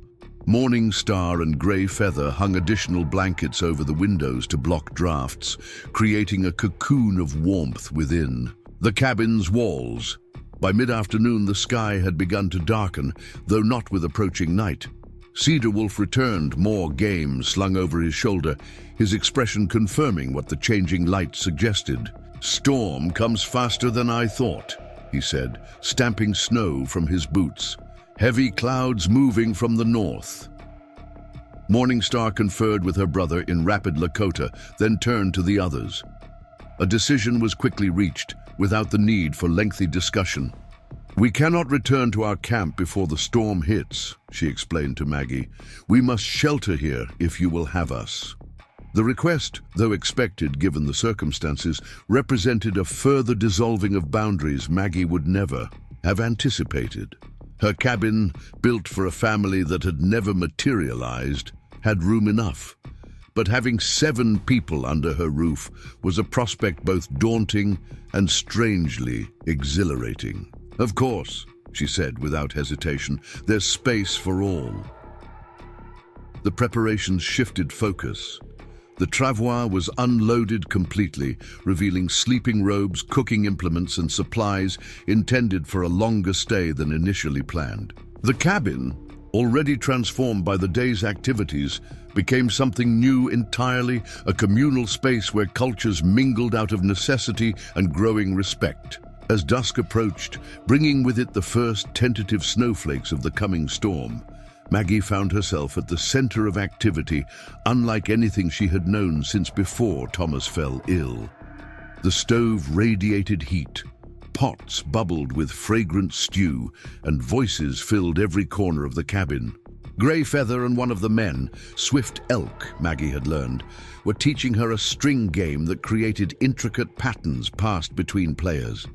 Morning Star and Grey Feather hung additional blankets over the windows to block drafts, creating a cocoon of warmth within. The cabin's walls. By mid-afternoon, the sky had begun to darken, though not with approaching night. Cedar Wolf returned, more game slung over his shoulder, his expression confirming what the changing light suggested. "Storm comes faster than I thought," he said, stamping snow from his boots. "Heavy clouds moving from the north." Morningstar conferred with her brother in rapid Lakota, then turned to the others. A decision was quickly reached, without the need for lengthy discussion. "We cannot return to our camp before the storm hits," she explained to Maggie. "We must shelter here if you will have us." The request, though expected given the circumstances, represented a further dissolving of boundaries Maggie would never have anticipated. Her cabin, built for a family that had never materialized, had room enough. But having 7 people under her roof was a prospect both daunting and strangely exhilarating. "Of course," she said without hesitation, "there's space for all." The preparations shifted focus. The travois was unloaded completely, revealing sleeping robes, cooking implements, and supplies intended for a longer stay than initially planned. The cabin, already transformed by the day's activities, became something new entirely, a communal space where cultures mingled out of necessity and growing respect. As dusk approached, bringing with it the first tentative snowflakes of the coming storm, Maggie found herself at the center of activity, unlike anything she had known since before Thomas fell ill. The stove radiated heat, pots bubbled with fragrant stew, and voices filled every corner of the cabin. Grey Feather and one of the men, Swift Elk, Maggie had learned, were teaching her a string game that created intricate patterns passed between players.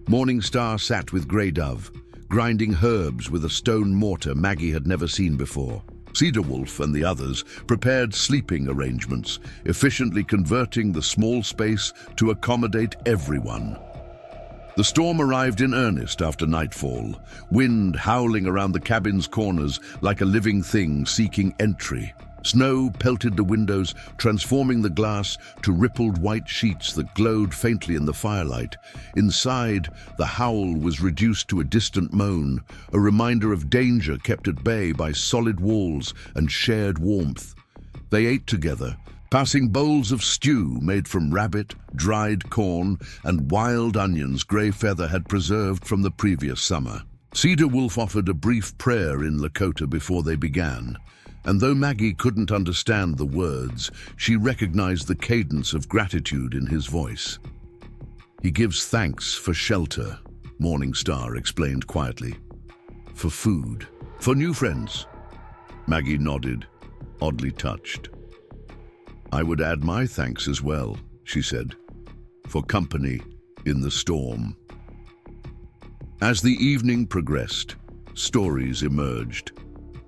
Morningstar sat with Grey Dove, grinding herbs with a stone mortar Maggie had never seen before. Cedar Wolf and the others prepared sleeping arrangements, efficiently converting the small space to accommodate everyone. The storm arrived in earnest after nightfall, wind howling around the cabin's corners like a living thing seeking entry. Snow pelted the windows, transforming the glass to rippled white sheets that glowed faintly in the firelight. Inside, the howl was reduced to a distant moan, a reminder of danger kept at bay by solid walls and shared warmth. They ate together, passing bowls of stew made from rabbit, dried corn, and wild onions Grey Feather had preserved from the previous summer. Cedar Wolf offered a brief prayer in Lakota before they began, and though Maggie couldn't understand the words, she recognized the cadence of gratitude in his voice. "He gives thanks for shelter," Morningstar explained quietly. "For food. For new friends." Maggie nodded, oddly touched. "I would add my thanks as well," she said, "for company in the storm." As the evening progressed, stories emerged.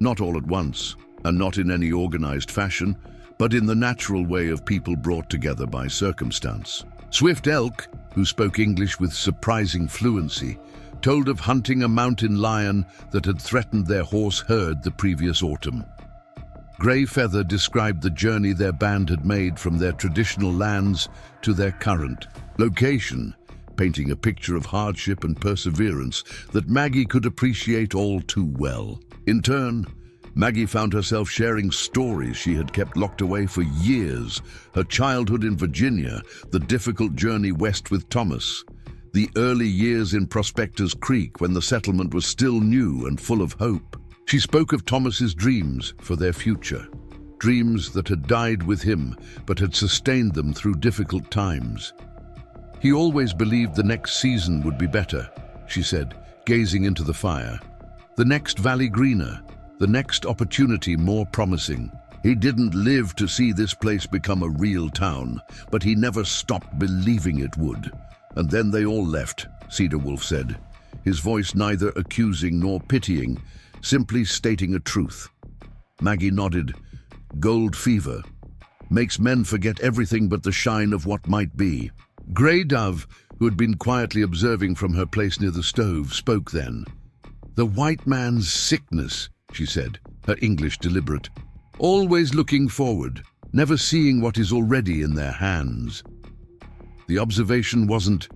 Not all at once, and not in any organized fashion, but in the natural way of people brought together by circumstance. Swift Elk, who spoke English with surprising fluency, told of hunting a mountain lion that had threatened their horse herd the previous autumn. Grey Feather described the journey their band had made from their traditional lands to their current location, painting a picture of hardship and perseverance that Maggie could appreciate all too well. In turn, Maggie found herself sharing stories she had kept locked away for years: her childhood in Virginia, the difficult journey west with Thomas, the early years in Prospector's Creek when the settlement was still new and full of hope. She spoke of Thomas's dreams for their future, dreams that had died with him but had sustained them through difficult times. He always believed the next season would be better, she said, gazing into the fire. The next valley greener, the next opportunity more promising. He didn't live to see this place become a real town, but he never stopped believing it would. And then they all left, Cedar Wolf said, his voice neither accusing nor pitying, simply stating a truth. Maggie nodded. Gold fever makes men forget everything but the shine of what might be. Grey Dove, who had been quietly observing from her place near the stove, spoke then. The white man's sickness, she said, her English deliberate. Always looking forward, never seeing what is already in their hands. The observation wasn't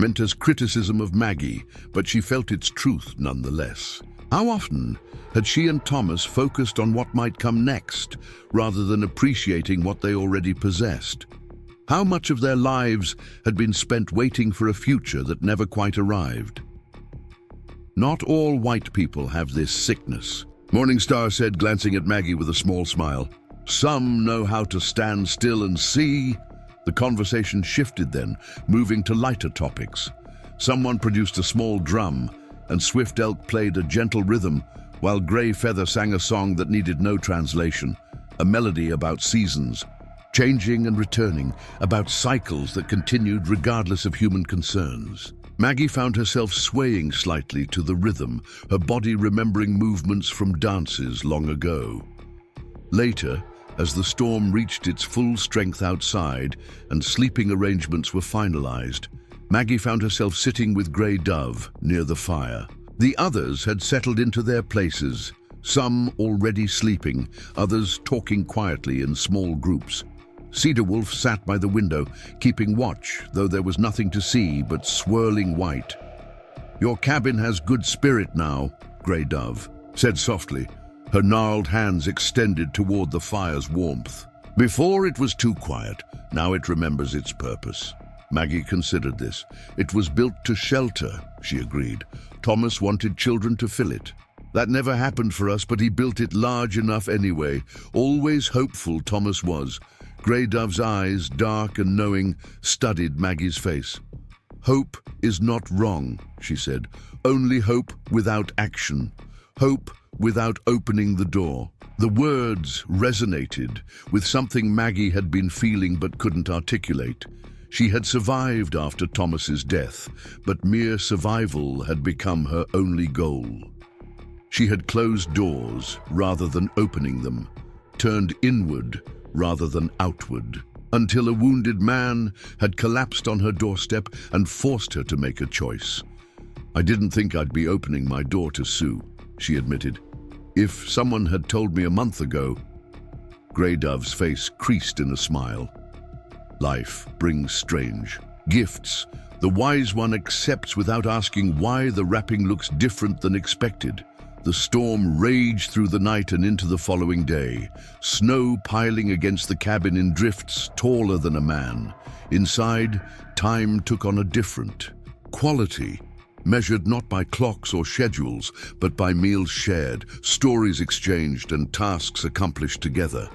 meant as criticism of Maggie, but she felt its truth nonetheless. How often had she and Thomas focused on what might come next, rather than appreciating what they already possessed? How much of their lives had been spent waiting for a future that never quite arrived? Not all white people have this sickness, Morningstar said, glancing at Maggie with a small smile. Some know how to stand still and see. The conversation shifted then, moving to lighter topics. Someone produced a small drum, and Swift Elk played a gentle rhythm, while Grey Feather sang a song that needed no translation, a melody about seasons, changing and returning, about cycles that continued regardless of human concerns. Maggie found herself swaying slightly to the rhythm, her body remembering movements from dances long ago. Later, as the storm reached its full strength outside and sleeping arrangements were finalized, Maggie found herself sitting with Grey Dove near the fire. The others had settled into their places, some already sleeping, others talking quietly in small groups. Cedar Wolf sat by the window, keeping watch, though there was nothing to see but swirling white. Your cabin has good spirit now, Grey Dove said softly, her gnarled hands extended toward the fire's warmth. Before it was too quiet, now it remembers its purpose. Maggie considered this. It was built to shelter, she agreed. Thomas wanted children to fill it. That never happened for us, but he built it large enough anyway. Always hopeful, Thomas was. Grey Dove's eyes, dark and knowing, studied Maggie's face. Hope is not wrong, she said. Only hope without action. Hope without opening the door. The words resonated with something Maggie had been feeling but couldn't articulate. She had survived after Thomas's death, but mere survival had become her only goal. She had closed doors rather than opening them, turned inward rather than outward, until a wounded man had collapsed on her doorstep and forced her to make a choice. I didn't think I'd be opening my door to Sioux, she admitted. If someone had told me a month ago. Grey Dove's face creased in a smile. Life brings strange gifts. The wise one accepts without asking why the wrapping looks different than expected. The storm raged through the night and into the following day, snow piling against the cabin in drifts taller than a man. Inside, time took on a different quality, measured not by clocks or schedules, but by meals shared, stories exchanged, and tasks accomplished together.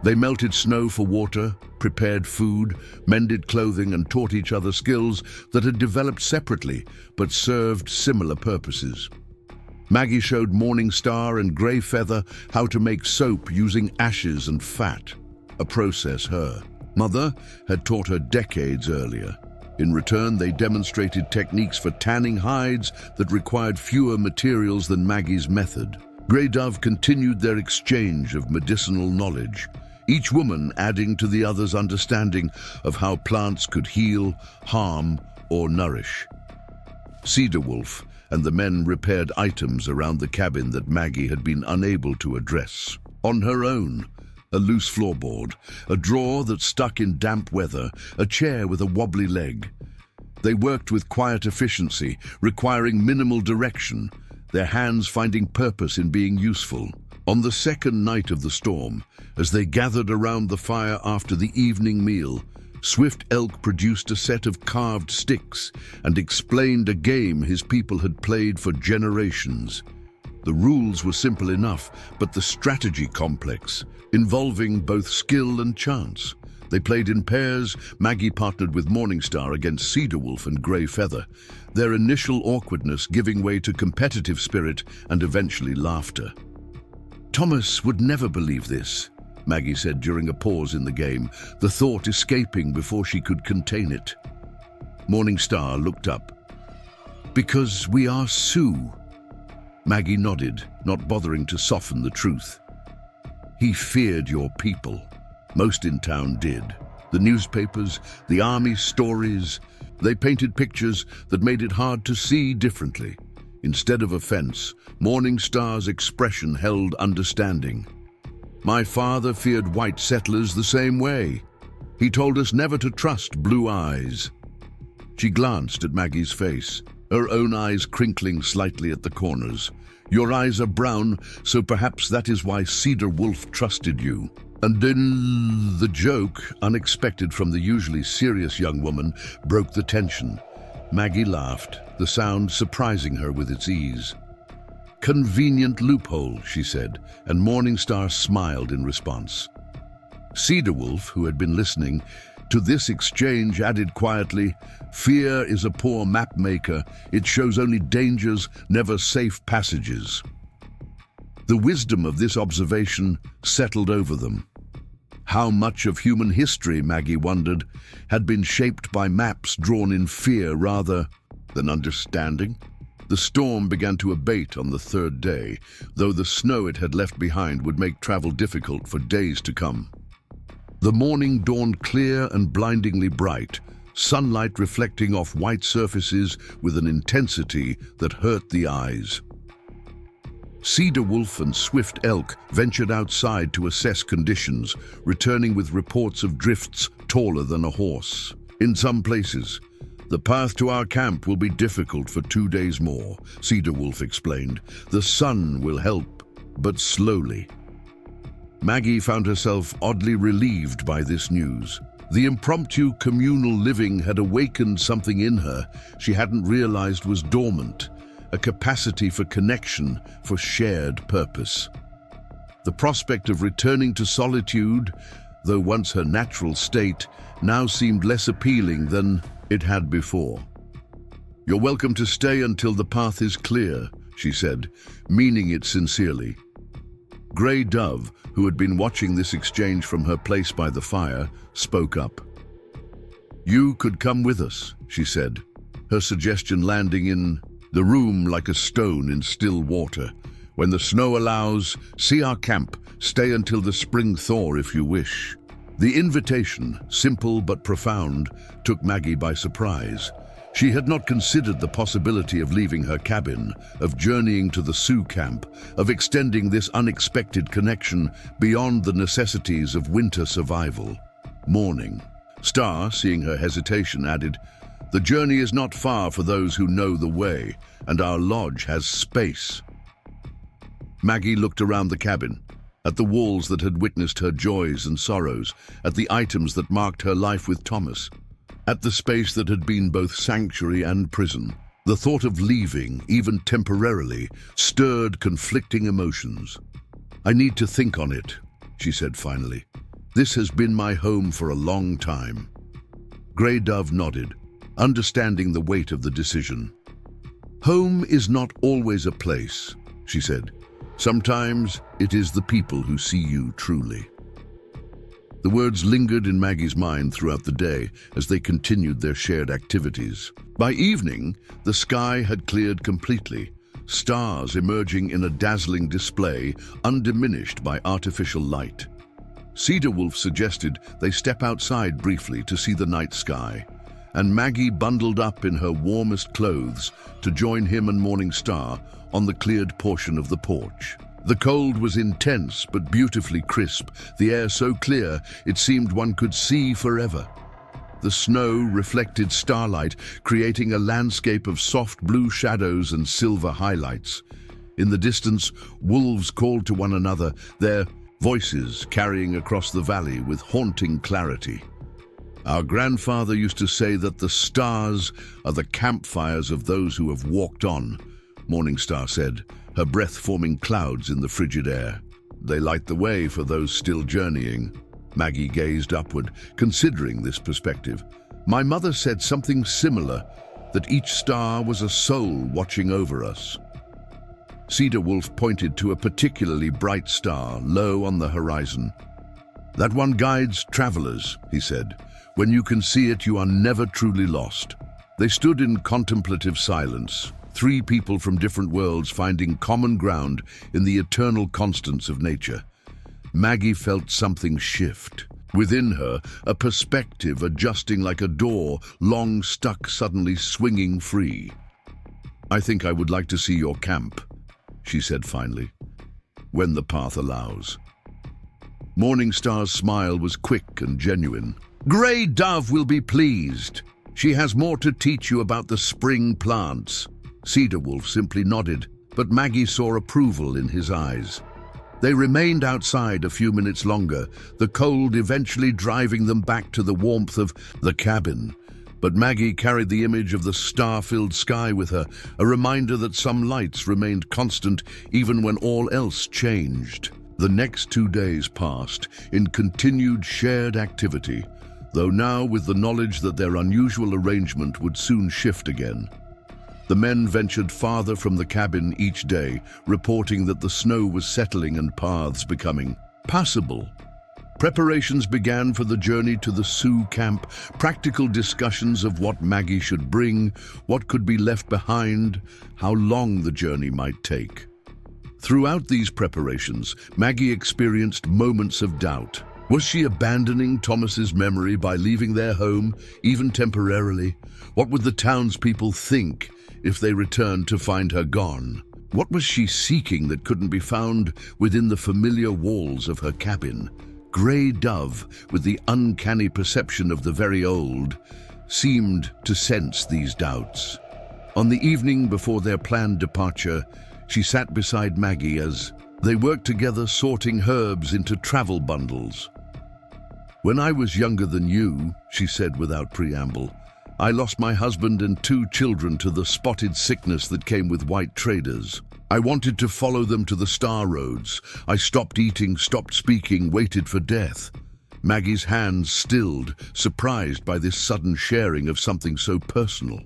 They melted snow for water, prepared food, mended clothing, and taught each other skills that had developed separately, but served similar purposes. Maggie showed Morningstar and Grey Feather how to make soap using ashes and fat, a process her mother had taught her decades earlier. In return, they demonstrated techniques for tanning hides that required fewer materials than Maggie's method. Grey Dove continued their exchange of medicinal knowledge, each woman adding to the other's understanding of how plants could heal, harm, or nourish. Cedar Wolf and the men repaired items around the cabin that Maggie had been unable to address. On her own, a loose floorboard, a drawer that stuck in damp weather, a chair with a wobbly leg. They worked with quiet efficiency, requiring minimal direction, their hands finding purpose in being useful. On the second night of the storm, as they gathered around the fire after the evening meal, Swift Elk produced a set of carved sticks and explained a game his people had played for generations. The rules were simple enough, but the strategy complex, involving both skill and chance. They played in pairs. Maggie partnered with Morningstar against Cedar Wolf and Grey Feather, their initial awkwardness giving way to competitive spirit and eventually laughter. "Thomas would never believe this," Maggie said during a pause in the game, the thought escaping before she could contain it. Morningstar looked up. "Because we are Sioux." Maggie nodded, not bothering to soften the truth. "He feared your people. Most in town did. The newspapers, the army stories, they painted pictures that made it hard to see differently. Instead of offense, Morningstar's expression held understanding. My father feared white settlers the same way. He told us never to trust blue eyes." She glanced at Maggie's face, her own eyes crinkling slightly at the corners. "Your eyes are brown, so perhaps that is why Cedar Wolf trusted you." And then the joke, unexpected from the usually serious young woman, broke the tension. Maggie laughed, the sound surprising her with its ease. "Convenient loophole," she said, and Morningstar smiled in response. Cedar Wolf, who had been listening to this exchange, added quietly, "Fear is a poor map maker. It shows only dangers, never safe passages." The wisdom of this observation settled over them. How much of human history, Maggie wondered, had been shaped by maps drawn in fear rather than understanding? The storm began to abate on the third day, though the snow it had left behind would make travel difficult for days to come. The morning dawned clear and blindingly bright, sunlight reflecting off white surfaces with an intensity that hurt the eyes. Cedar Wolf and Swift Elk ventured outside to assess conditions, returning with reports of drifts taller than a horse. In some places, "The path to our camp will be difficult for 2 days more," Cedar Wolf explained. "The sun will help, but slowly." Maggie found herself oddly relieved by this news. The impromptu communal living had awakened something in her she hadn't realized was dormant, a capacity for connection, for shared purpose. The prospect of returning to solitude, though once her natural state, now seemed less appealing than it had before. "You're welcome to stay until the path is clear," she said, meaning it sincerely. Grey Dove, who had been watching this exchange from her place by the fire, spoke up. "You could come with us," she said, her suggestion landing in the room like a stone in still water. "When the snow allows, see our camp. Stay until the spring thaw if you wish." The invitation, simple but profound, took Maggie by surprise. She had not considered the possibility of leaving her cabin, of journeying to the Sioux camp, of extending this unexpected connection beyond the necessities of winter survival. Morning. Star, seeing her hesitation, added, "The journey is not far for those who know the way, and our lodge has space." Maggie looked around the cabin, at the walls that had witnessed her joys and sorrows, at the items that marked her life with Thomas, at the space that had been both sanctuary and prison. The thought of leaving, even temporarily, stirred conflicting emotions. "I need to think on it," she said finally. "This has been my home for a long time." Grey Dove nodded, understanding the weight of the decision. "Home is not always a place," she said. "Sometimes it is the people who see you truly." The words lingered in Maggie's mind throughout the day as they continued their shared activities. By evening, the sky had cleared completely, stars emerging in a dazzling display, undiminished by artificial light. Cedar Wolf suggested they step outside briefly to see the night sky, and Maggie bundled up in her warmest clothes to join him and Morning Star on the cleared portion of the porch. The cold was intense but beautifully crisp, the air so clear it seemed one could see forever. The snow reflected starlight, creating a landscape of soft blue shadows and silver highlights. In the distance, wolves called to one another, their voices carrying across the valley with haunting clarity. Our grandfather used to say that the stars are the campfires of those who have walked on, Morning Star said, her breath forming clouds in the frigid air. They light the way for those still journeying. Maggie gazed upward, considering this perspective. My mother said something similar, that each star was a soul watching over us. Cedar Wolf pointed to a particularly bright star, low on the horizon. That one guides travelers, he said. When you can see it, you are never truly lost. They stood in contemplative silence, three people from different worlds finding common ground in the eternal constants of nature. Maggie felt something shift. Within her, a perspective adjusting like a door, long stuck suddenly swinging free. I think I would like to see your camp, she said finally, when the path allows. Morning Star's smile was quick and genuine. Grey Dove will be pleased. She has more to teach you about the spring plants. Cedar Wolf simply nodded, but Maggie saw approval in his eyes. They remained outside a few minutes longer, the cold eventually driving them back to the warmth of the cabin. But Maggie carried the image of the star-filled sky with her, a reminder that some lights remained constant even when all else changed. The next 2 days passed in continued shared activity, though now with the knowledge that their unusual arrangement would soon shift again. The men ventured farther from the cabin each day, reporting that the snow was settling and paths becoming passable. Preparations began for the journey to the Sioux camp, practical discussions of what Maggie should bring, what could be left behind, how long the journey might take. Throughout these preparations, Maggie experienced moments of doubt. Was she abandoning Thomas's memory by leaving their home, even temporarily? What would the townspeople think if they returned to find her gone? What was she seeking that couldn't be found within the familiar walls of her cabin? Grey Dove, with the uncanny perception of the very old, seemed to sense these doubts. On the evening before their planned departure, she sat beside Maggie as they worked together sorting herbs into travel bundles. When I was younger than you, she said without preamble, I lost my husband and 2 children to the spotted sickness that came with white traders. I wanted to follow them to the star roads. I stopped eating, stopped speaking, waited for death. Maggie's hands stilled, surprised by this sudden sharing of something so personal.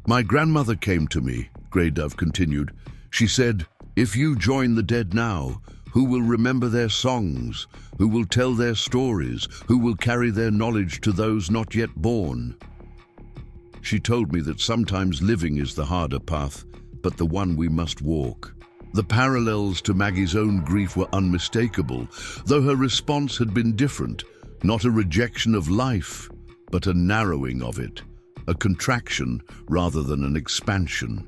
My grandmother came to me, Grey Dove continued. She said, if you join the dead now, who will remember their songs? Who will tell their stories? Who will carry their knowledge to those not yet born? She told me that sometimes living is the harder path, but the one we must walk. The parallels to Maggie's own grief were unmistakable, though her response had been different, not a rejection of life, but a narrowing of it, a contraction rather than an expansion.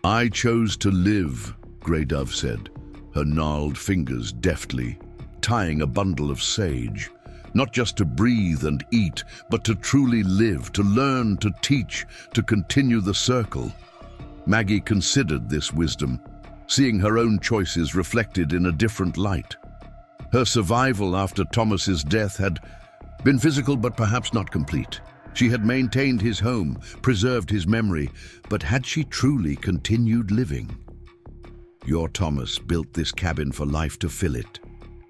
I chose to live, Grey Dove said, her gnarled fingers deftly tying a bundle of sage. Not just to breathe and eat, but to truly live, to learn, to teach, to continue the circle. Maggie considered this wisdom, seeing her own choices reflected in a different light. Her survival after Thomas's death had been physical but perhaps not complete. She had maintained his home, preserved his memory, but had she truly continued living? Your Thomas built this cabin for life to fill it,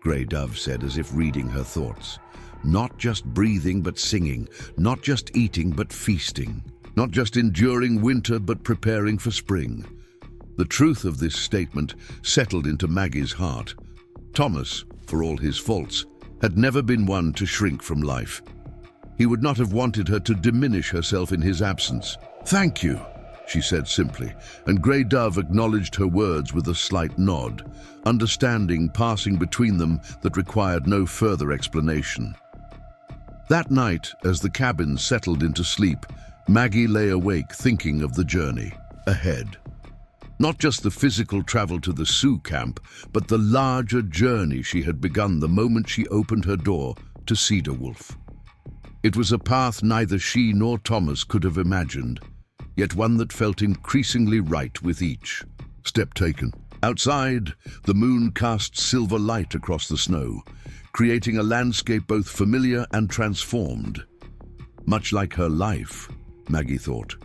Grey Dove said as if reading her thoughts. Not just breathing but singing, not just eating but feasting, not just enduring winter but preparing for spring. The truth of this statement settled into Maggie's heart. Thomas, for all his faults, had never been one to shrink from life. He would not have wanted her to diminish herself in his absence. Thank you, she said simply, and Grey Dove acknowledged her words with a slight nod, understanding passing between them that required no further explanation. That night, as the cabin settled into sleep, Maggie lay awake thinking of the journey ahead. Not just the physical travel to the Sioux camp, but the larger journey she had begun the moment she opened her door to Cedar Wolf. It was a path neither she nor Thomas could have imagined, yet one that felt increasingly right with each step taken. Outside, the moon cast silver light across the snow, creating a landscape both familiar and transformed. Much like her life, Maggie thought.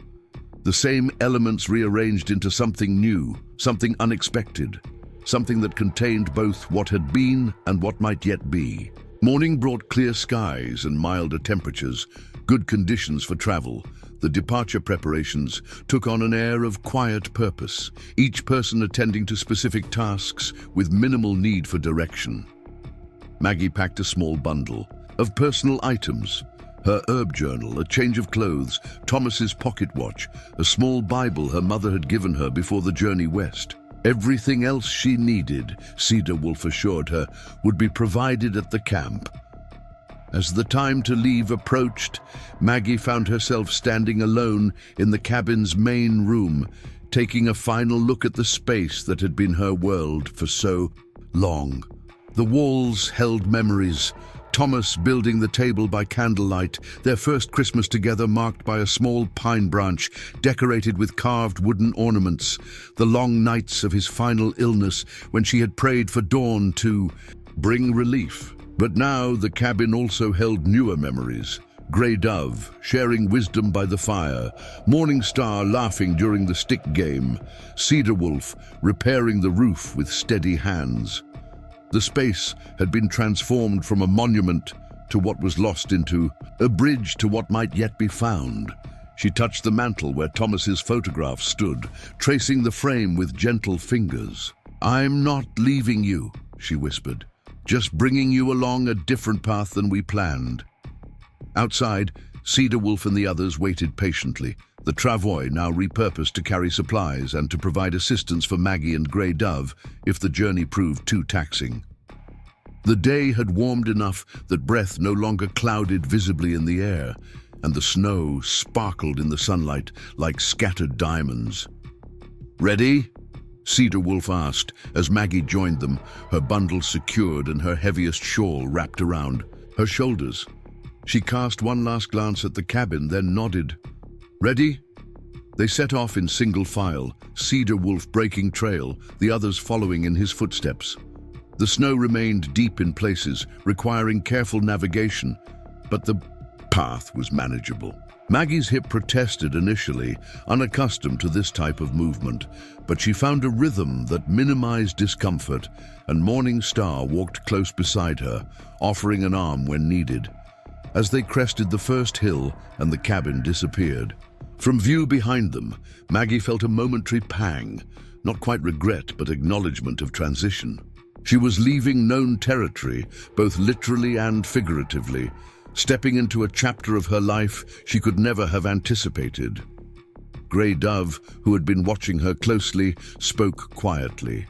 The same elements rearranged into something new, something unexpected, something that contained both what had been and what might yet be. Morning brought clear skies and milder temperatures, good conditions for travel. The departure preparations took on an air of quiet purpose, each person attending to specific tasks with minimal need for direction. Maggie packed a small bundle of personal items, her herb journal, a change of clothes, Thomas's pocket watch, a small Bible her mother had given her before the journey west. Everything else she needed, Cedar Wolf assured her, would be provided at the camp. As the time to leave approached, Maggie found herself standing alone in the cabin's main room, taking a final look at the space that had been her world for so long. The walls held memories. Thomas building the table by candlelight, their first Christmas together marked by a small pine branch decorated with carved wooden ornaments, the long nights of his final illness when she had prayed for dawn to bring relief. But now the cabin also held newer memories. Grey Dove, sharing wisdom by the fire, Morning Star laughing during the stick game, Cedar Wolf repairing the roof with steady hands. The space had been transformed from a monument to what was lost into a bridge to what might yet be found. She touched the mantel where Thomas's photograph stood, tracing the frame with gentle fingers. "I'm not leaving you," she whispered, "just bringing you along a different path than we planned." Outside, Cedar Wolf and the others waited patiently, the travois now repurposed to carry supplies and to provide assistance for Maggie and Grey Dove if the journey proved too taxing. The day had warmed enough that breath no longer clouded visibly in the air, and the snow sparkled in the sunlight like scattered diamonds. "Ready?" Cedar Wolf asked as Maggie joined them, her bundle secured and her heaviest shawl wrapped around her shoulders. She cast one last glance at the cabin, then nodded. "Ready?" They set off in single file, Cedar Wolf breaking trail, the others following in his footsteps. The snow remained deep in places, requiring careful navigation, but the path was manageable. Maggie's hip protested initially, unaccustomed to this type of movement, but she found a rhythm that minimized discomfort, and Morning Star walked close beside her, offering an arm when needed. As they crested the first hill and the cabin disappeared. From view behind them, Maggie felt a momentary pang, not quite regret but acknowledgement of transition. She was leaving known territory, both literally and figuratively, stepping into a chapter of her life she could never have anticipated. Grey Dove, who had been watching her closely, spoke quietly.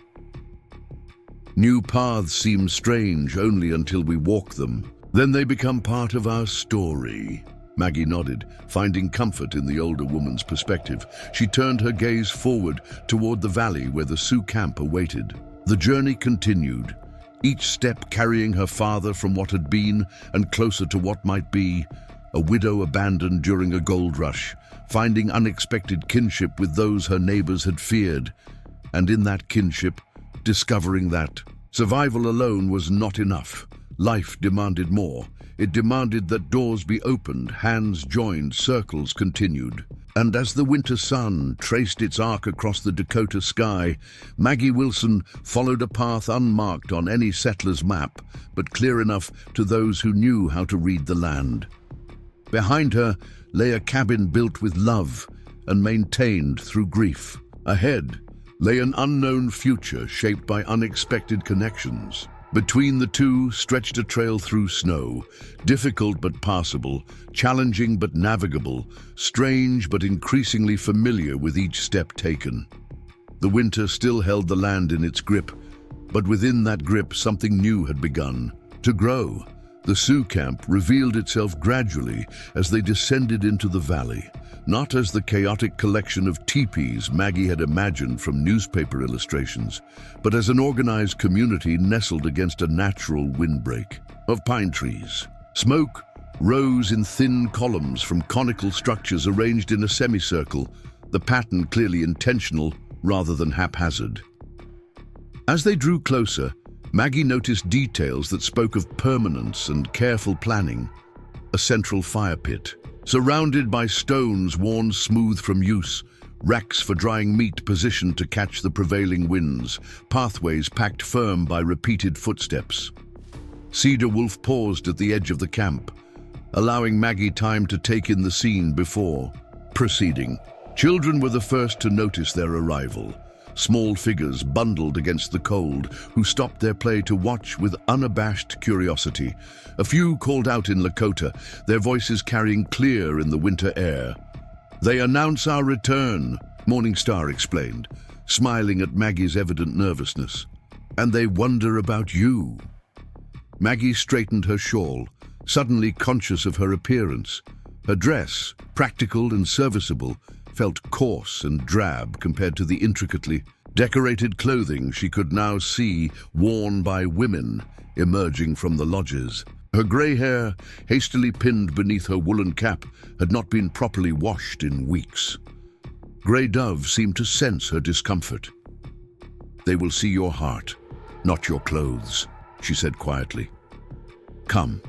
"New paths seem strange only until we walk them. Then they become part of our story." Maggie nodded, finding comfort in the older woman's perspective. She turned her gaze forward toward the valley where the Sioux camp awaited. The journey continued, each step carrying her farther from what had been and closer to what might be, a widow abandoned during a gold rush, finding unexpected kinship with those her neighbors had feared, and in that kinship, discovering that survival alone was not enough. Life demanded more. It demanded that doors be opened, hands joined, circles continued. And as the winter sun traced its arc across the Dakota sky, Maggie Wilson followed a path unmarked on any settler's map, but clear enough to those who knew how to read the land. Behind her lay a cabin built with love and maintained through grief. Ahead lay an unknown future shaped by unexpected connections. Between the two stretched a trail through snow, difficult but passable, challenging but navigable, strange but increasingly familiar with each step taken. The winter still held the land in its grip, but within that grip something new had begun to grow. The Sioux camp revealed itself gradually as they descended into the valley, not as the chaotic collection of teepees Maggie had imagined from newspaper illustrations, but as an organized community nestled against a natural windbreak of pine trees. Smoke rose in thin columns from conical structures arranged in a semicircle, the pattern clearly intentional rather than haphazard. As they drew closer, Maggie noticed details that spoke of permanence and careful planning. A central fire pit, surrounded by stones worn smooth from use, racks for drying meat positioned to catch the prevailing winds, pathways packed firm by repeated footsteps. Cedar Wolf paused at the edge of the camp, allowing Maggie time to take in the scene before proceeding. Children were the first to notice their arrival. Small figures bundled against the cold, who stopped their play to watch with unabashed curiosity. A few called out in Lakota, their voices carrying clear in the winter air. "They announce our return," Morning Star explained, smiling at Maggie's evident nervousness. "And they wonder about you." Maggie straightened her shawl, suddenly conscious of her appearance. Her dress, practical and serviceable, felt coarse and drab compared to the intricately decorated clothing she could now see worn by women emerging from the lodges. Her grey hair, hastily pinned beneath her woolen cap, had not been properly washed in weeks. Grey Dove seemed to sense her discomfort. "They will see your heart, not your clothes," she said quietly. "Come."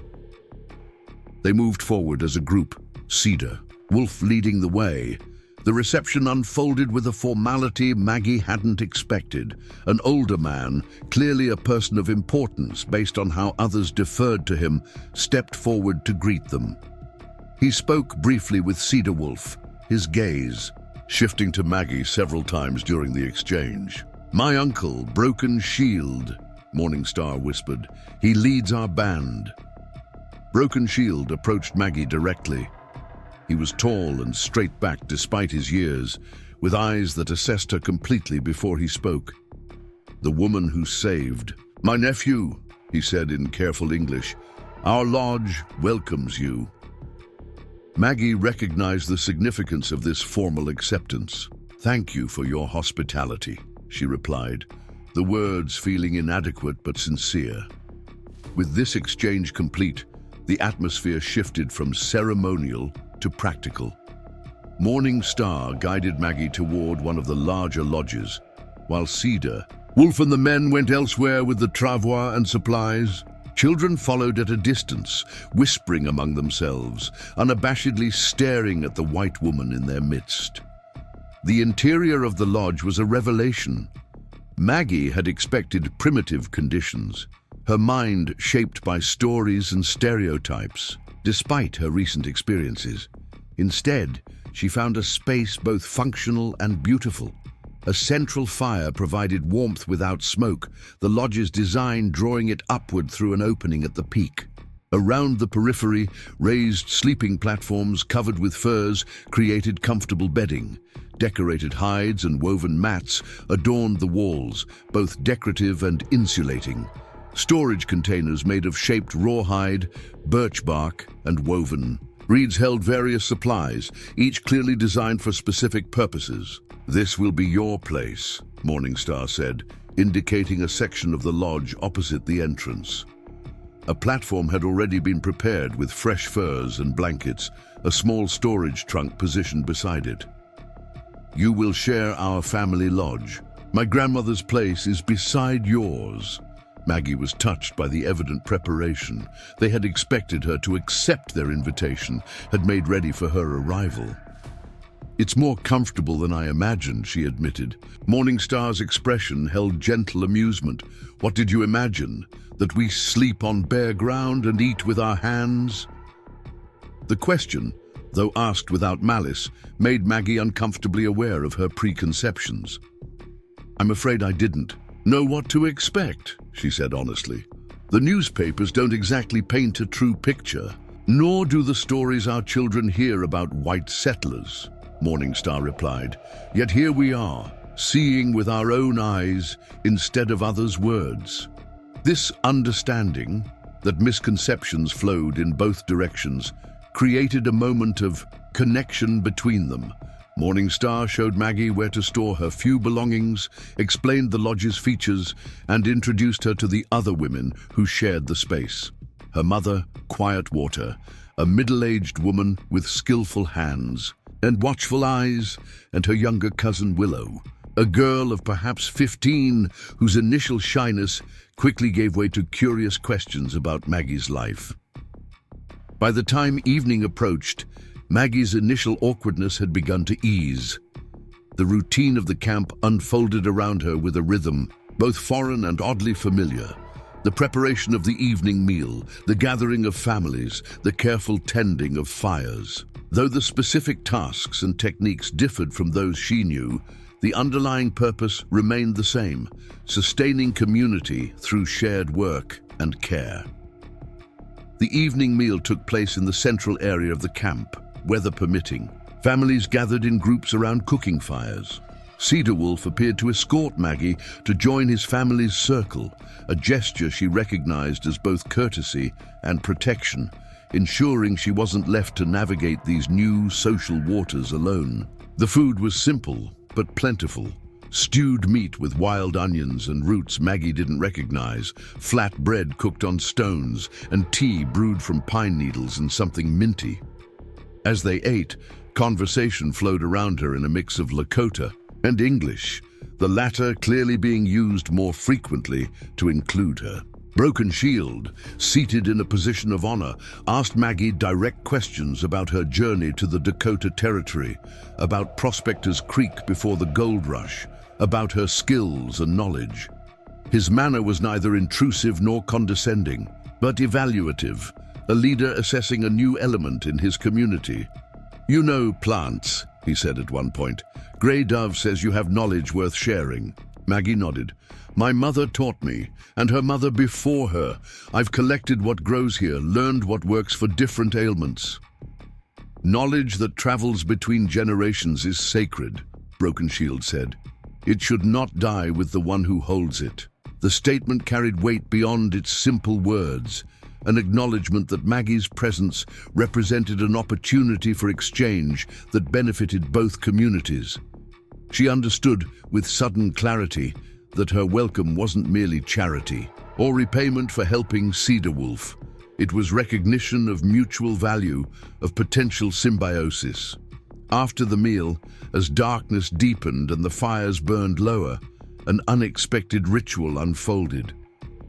They moved forward as a group, Cedar Wolf leading the way. The reception unfolded with a formality Maggie hadn't expected. An older man, clearly a person of importance based on how others deferred to him, stepped forward to greet them. He spoke briefly with Cedar Wolf, his gaze shifting to Maggie several times during the exchange. "My uncle, Broken Shield," Morning Star whispered. "He leads our band." Broken Shield approached Maggie directly. He was tall and straight-backed despite his years, with eyes that assessed her completely before he spoke. "The woman who saved." "My nephew," he said in careful English. "Our lodge welcomes you." Maggie recognized the significance of this formal acceptance. "Thank you for your hospitality," she replied, the words feeling inadequate but sincere. With this exchange complete, the atmosphere shifted from ceremonial to practical. Morning Star guided Maggie toward one of the larger lodges, while Cedar Wolf and the men went elsewhere with the travois and supplies. Children followed at a distance, whispering among themselves, unabashedly staring at the white woman in their midst. The interior of the lodge was a revelation. Maggie had expected primitive conditions, her mind shaped by stories and stereotypes, despite her recent experiences. Instead, she found a space both functional and beautiful. A central fire provided warmth without smoke, the lodge's design drawing it upward through an opening at the peak. Around the periphery, raised sleeping platforms covered with furs created comfortable bedding. Decorated hides and woven mats adorned the walls, both decorative and insulating. Storage containers made of shaped rawhide, birch bark, and woven reeds held various supplies, each clearly designed for specific purposes. "This will be your place," Morning Star said, indicating a section of the lodge opposite the entrance. A platform had already been prepared with fresh furs and blankets, a small storage trunk positioned beside it. "You will share our family lodge. My grandmother's place is beside yours." Maggie was touched by the evident preparation. They had expected her to accept their invitation, had made ready for her arrival. "It's more comfortable than I imagined," she admitted. Morning Star's expression held gentle amusement. "What did you imagine? That we sleep on bare ground and eat with our hands?" The question, though asked without malice, made Maggie uncomfortably aware of her preconceptions. "I'm afraid I didn't know what to expect," she said honestly. "The newspapers don't exactly paint a true picture, nor do the stories our children hear about white settlers," Morning Star replied. "Yet here we are, seeing with our own eyes instead of others' words. This understanding, that misconceptions flowed in both directions, created a moment of connection between them. Morning Star showed Maggie where to store her few belongings, explained the lodge's features, and introduced her to the other women who shared the space. Her mother, Quiet Water, a middle-aged woman with skillful hands and watchful eyes, and her younger cousin Willow, a girl of perhaps 15 whose initial shyness quickly gave way to curious questions about Maggie's life. By the time evening approached, Maggie's initial awkwardness had begun to ease. The routine of the camp unfolded around her with a rhythm, both foreign and oddly familiar. The preparation of the evening meal, the gathering of families, the careful tending of fires. Though the specific tasks and techniques differed from those she knew, the underlying purpose remained the same: sustaining community through shared work and care. The evening meal took place in the central area of the camp, weather permitting. Families gathered in groups around cooking fires. Cedar Wolf appeared to escort Maggie to join his family's circle, a gesture she recognized as both courtesy and protection, ensuring she wasn't left to navigate these new social waters alone. The food was simple but plentiful. Stewed meat with wild onions and roots Maggie didn't recognize, flat bread cooked on stones, and tea brewed from pine needles and something minty. As they ate, conversation flowed around her in a mix of Lakota and English, the latter clearly being used more frequently to include her. Broken Shield, seated in a position of honor, asked Maggie direct questions about her journey to the Dakota Territory, about Prospector's Creek before the gold rush, about her skills and knowledge. His manner was neither intrusive nor condescending, but evaluative, a leader assessing a new element in his community. "You know plants," he said at one point. "Grey Dove says you have knowledge worth sharing." Maggie nodded. "My mother taught me, and her mother before her. I've collected what grows here, learned what works for different ailments." "Knowledge that travels between generations is sacred," Broken Shield said. "It should not die with the one who holds it." The statement carried weight beyond its simple words, an acknowledgement that Maggie's presence represented an opportunity for exchange that benefited both communities. She understood with sudden clarity that her welcome wasn't merely charity or repayment for helping Cedar Wolf. It was recognition of mutual value, of potential symbiosis. After the meal, as darkness deepened and the fires burned lower, an unexpected ritual unfolded.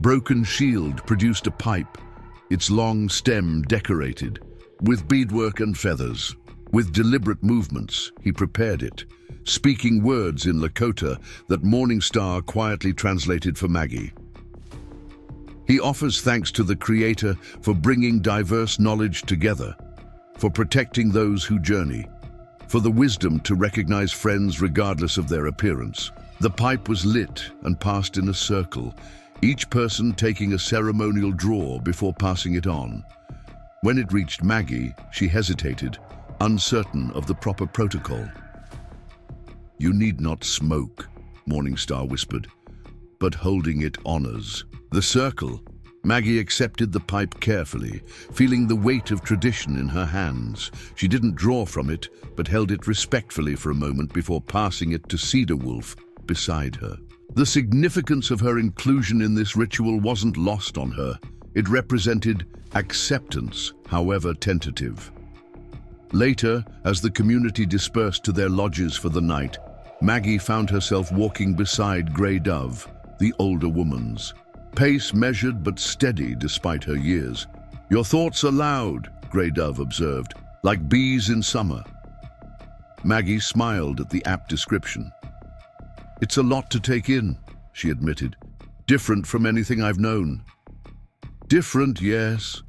Broken Shield produced a pipe, its long stem decorated, with beadwork and feathers. With deliberate movements, he prepared it, speaking words in Lakota that Morning Star quietly translated for Maggie. He offers thanks to the Creator for bringing diverse knowledge together, for protecting those who journey, for the wisdom to recognize friends regardless of their appearance. The pipe was lit and passed in a circle, each person taking a ceremonial draw before passing it on. When it reached Maggie, she hesitated, uncertain of the proper protocol. "You need not smoke," Morningstar whispered, "but holding it honors the circle." Maggie accepted the pipe carefully, feeling the weight of tradition in her hands. She didn't draw from it, but held it respectfully for a moment before passing it to Cedar Wolf beside her. The significance of her inclusion in this ritual wasn't lost on her. It represented acceptance, however tentative. Later, as the community dispersed to their lodges for the night, Maggie found herself walking beside Grey Dove, the older woman's. Pace measured but steady despite her years. "Your thoughts are loud," Grey Dove observed, "like bees in summer." Maggie smiled at the apt description. "It's a lot to take in," she admitted. "Different from anything I've known." "Different, yes.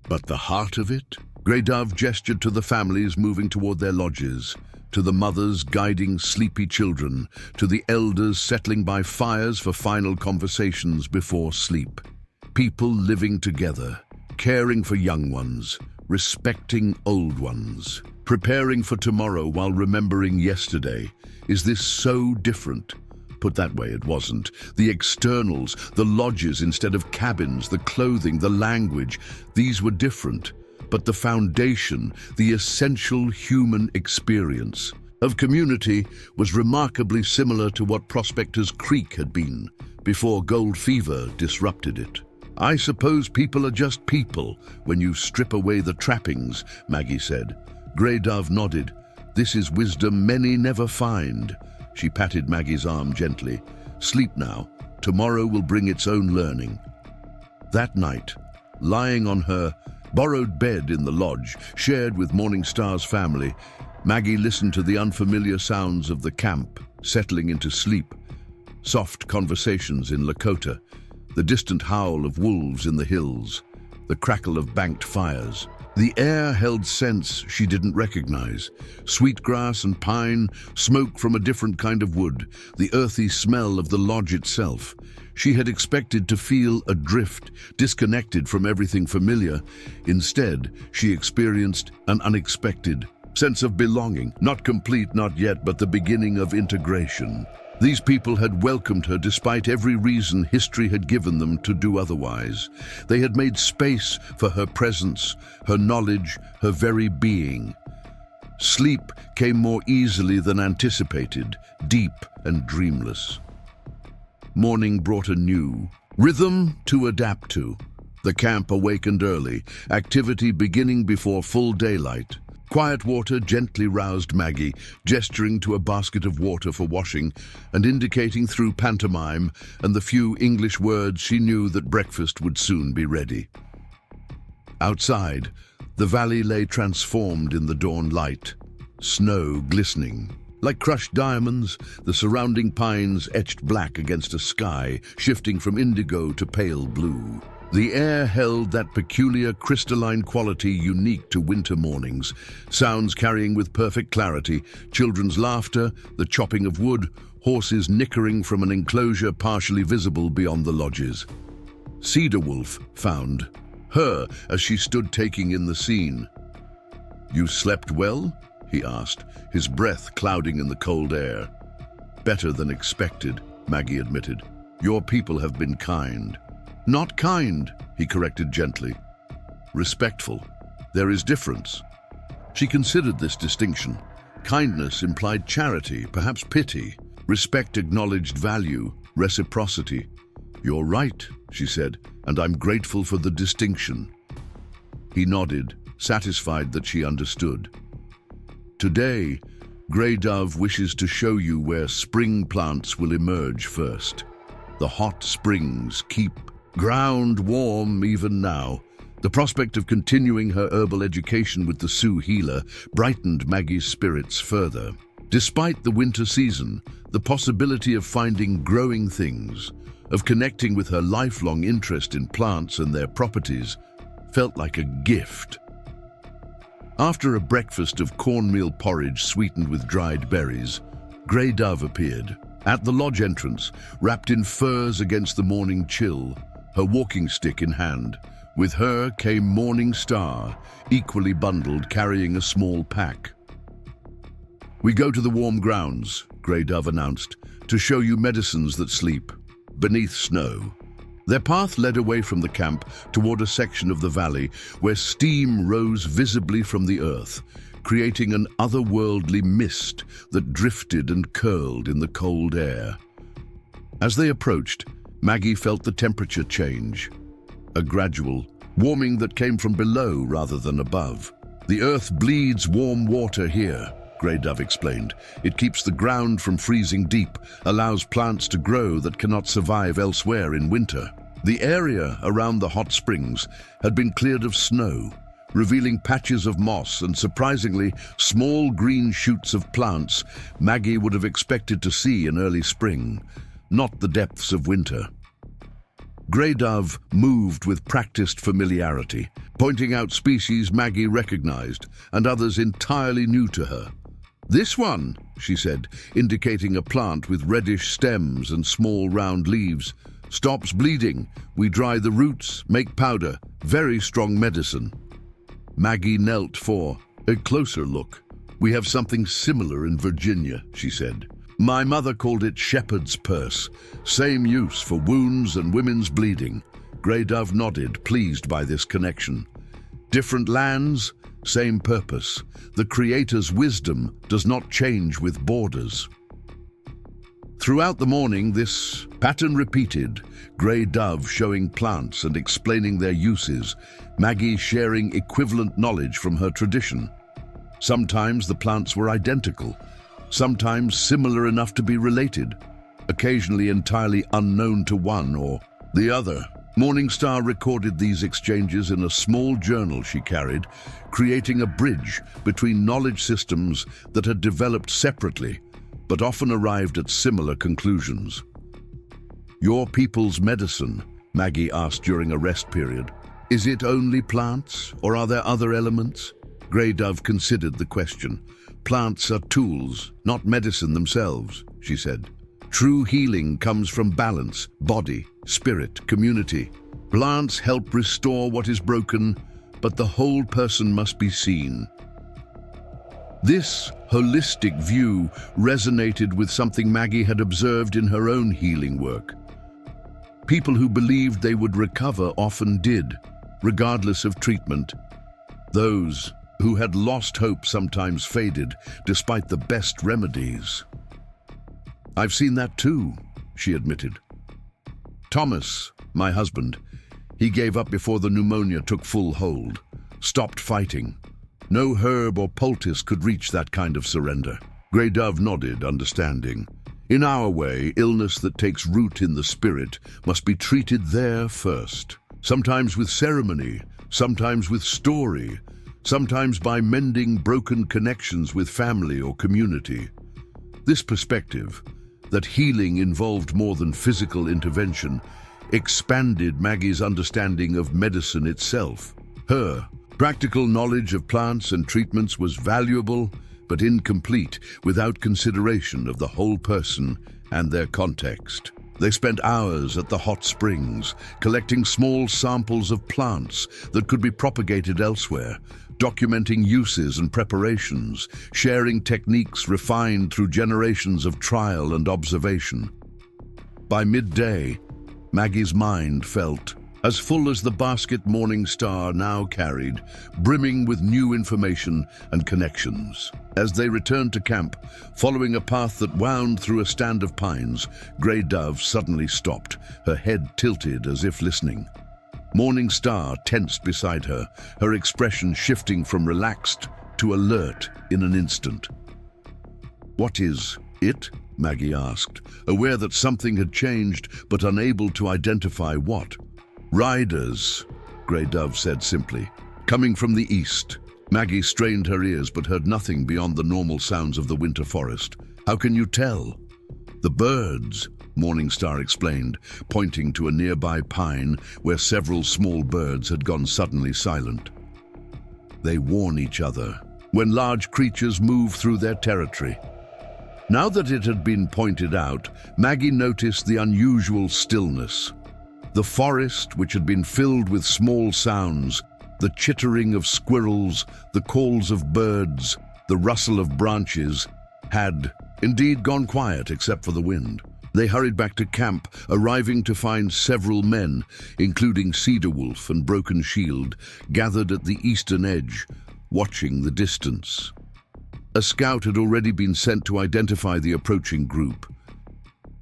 But the heart of it?" Grey Dove gestured to the families moving toward their lodges, to the mothers guiding sleepy children, to the elders settling by fires for final conversations before sleep. People living together, caring for young ones, respecting old ones, preparing for tomorrow while remembering yesterday. Is this so different? Put that way, it wasn't. The externals, the lodges instead of cabins, the clothing, the language, these were different. But the foundation, the essential human experience of community was remarkably similar to what Prospector's Creek had been before gold fever disrupted it. I suppose people are just people when you strip away the trappings, Maggie said. Grey Dove nodded. This is wisdom many never find. She patted Maggie's arm gently. Sleep now. Tomorrow will bring its own learning. That night, lying on her borrowed bed in the lodge, shared with Morningstar's family, Maggie listened to the unfamiliar sounds of the camp, settling into sleep. Soft conversations in Lakota, the distant howl of wolves in the hills, the crackle of banked fires. The air held scents she didn't recognize. Sweetgrass and pine, smoke from a different kind of wood, the earthy smell of the lodge itself. She had expected to feel adrift, disconnected from everything familiar. Instead, she experienced an unexpected sense of belonging, not complete, not yet, but the beginning of integration. These people had welcomed her despite every reason history had given them to do otherwise. They had made space for her presence, her knowledge, her very being. Sleep came more easily than anticipated, deep and dreamless. Morning brought a new rhythm to adapt to. The camp awakened early, activity beginning before full daylight. Quiet water gently roused Maggie, gesturing to a basket of water for washing and indicating through pantomime and the few English words she knew that breakfast would soon be ready. Outside, the valley lay transformed in the dawn light, snow glistening. Like crushed diamonds, the surrounding pines etched black against a sky, shifting from indigo to pale blue. The air held that peculiar crystalline quality unique to winter mornings, sounds carrying with perfect clarity, children's laughter, the chopping of wood, horses nickering from an enclosure partially visible beyond the lodges. Cedar Wolf found her as she stood taking in the scene. "You slept well?" he asked, his breath clouding in the cold air. "Better than expected," Maggie admitted. "Your people have been kind." "Not kind," he corrected gently. "Respectful. There is difference." She considered this distinction. Kindness implied charity, perhaps pity. Respect acknowledged value, reciprocity. "You're right," she said, "and I'm grateful for the distinction." He nodded, satisfied that she understood. "Today, Grey Dove wishes to show you where spring plants will emerge first. The hot springs keep ground warm even now." The prospect of continuing her herbal education with the Sioux healer brightened Maggie's spirits further. Despite the winter season, the possibility of finding growing things, of connecting with her lifelong interest in plants and their properties, felt like a gift. After a breakfast of cornmeal porridge sweetened with dried berries, Grey Dove appeared. At the lodge entrance, wrapped in furs against the morning chill, her walking stick in hand. With her came Morningstar, equally bundled, carrying a small pack. "We go to the warm grounds," Grey Dove announced, "to show you medicines that sleep beneath snow." Their path led away from the camp toward a section of the valley where steam rose visibly from the earth, creating an otherworldly mist that drifted and curled in the cold air. As they approached, Maggie felt the temperature change, a gradual warming that came from below rather than above. "The earth bleeds warm water here," Grey Dove explained. "It keeps the ground from freezing deep, allows plants to grow that cannot survive elsewhere in winter." The area around the hot springs had been cleared of snow, revealing patches of moss and, surprisingly, small green shoots of plants Maggie would have expected to see in early spring, not the depths of winter. Grey Dove moved with practiced familiarity, pointing out species Maggie recognized and others entirely new to her. "This one," she said, indicating a plant with reddish stems and small round leaves, "stops bleeding. We dry the roots, make powder, very strong medicine." Maggie knelt for a closer look. "We have something similar in Virginia," she said. My mother called it shepherd's purse, same use for wounds and women's bleeding. Grey Dove nodded, pleased by this connection. Different lands, same purpose. The Creator's wisdom does not change with borders. Throughout the morning, this pattern repeated, Grey Dove showing plants and explaining their uses, Maggie sharing equivalent knowledge from her tradition. Sometimes the plants were identical, sometimes similar enough to be related, occasionally entirely unknown to one or the other. Morningstar recorded these exchanges in a small journal she carried, creating a bridge between knowledge systems that had developed separately, but often arrived at similar conclusions. Your people's medicine, Maggie asked during a rest period. Is it only plants, or are there other elements? Grey Dove considered the question. Plants are tools, not medicine themselves, she said. True healing comes from balance, body, spirit, community. Plants help restore what is broken, but the whole person must be seen. This holistic view resonated with something Maggie had observed in her own healing work. People who believed they would recover often did, regardless of treatment. Those who had lost hope sometimes faded, despite the best remedies. I've seen that too, she admitted. Thomas, my husband, he gave up before the pneumonia took full hold, stopped fighting. No herb or poultice could reach that kind of surrender. Grey Dove nodded, understanding. In our way, illness that takes root in the spirit must be treated there first. Sometimes with ceremony, sometimes with story, sometimes by mending broken connections with family or community. This perspective, that healing involved more than physical intervention, expanded Maggie's understanding of medicine itself. Her practical knowledge of plants and treatments was valuable, but incomplete without consideration of the whole person and their context. They spent hours at the hot springs, collecting small samples of plants that could be propagated elsewhere, documenting uses and preparations, sharing techniques refined through generations of trial and observation. By midday, Maggie's mind felt as full as the basket Morningstar now carried, brimming with new information and connections. As they returned to camp, following a path that wound through a stand of pines, Grey Dove suddenly stopped, her head tilted as if listening. Morningstar tensed beside her, her expression shifting from relaxed to alert in an instant. What is it? Maggie asked, aware that something had changed but unable to identify what. Riders, Grey Dove said simply, coming from the east. Maggie strained her ears but heard nothing beyond the normal sounds of the winter forest. How can you tell? The birds, Morningstar explained, pointing to a nearby pine where several small birds had gone suddenly silent. They warn each other when large creatures move through their territory. Now that it had been pointed out, Maggie noticed the unusual stillness. The forest, which had been filled with small sounds, the chittering of squirrels, the calls of birds, the rustle of branches, had indeed gone quiet except for the wind. They hurried back to camp, arriving to find several men, including Cedar Wolf and Broken Shield, gathered at the eastern edge, watching the distance. A scout had already been sent to identify the approaching group.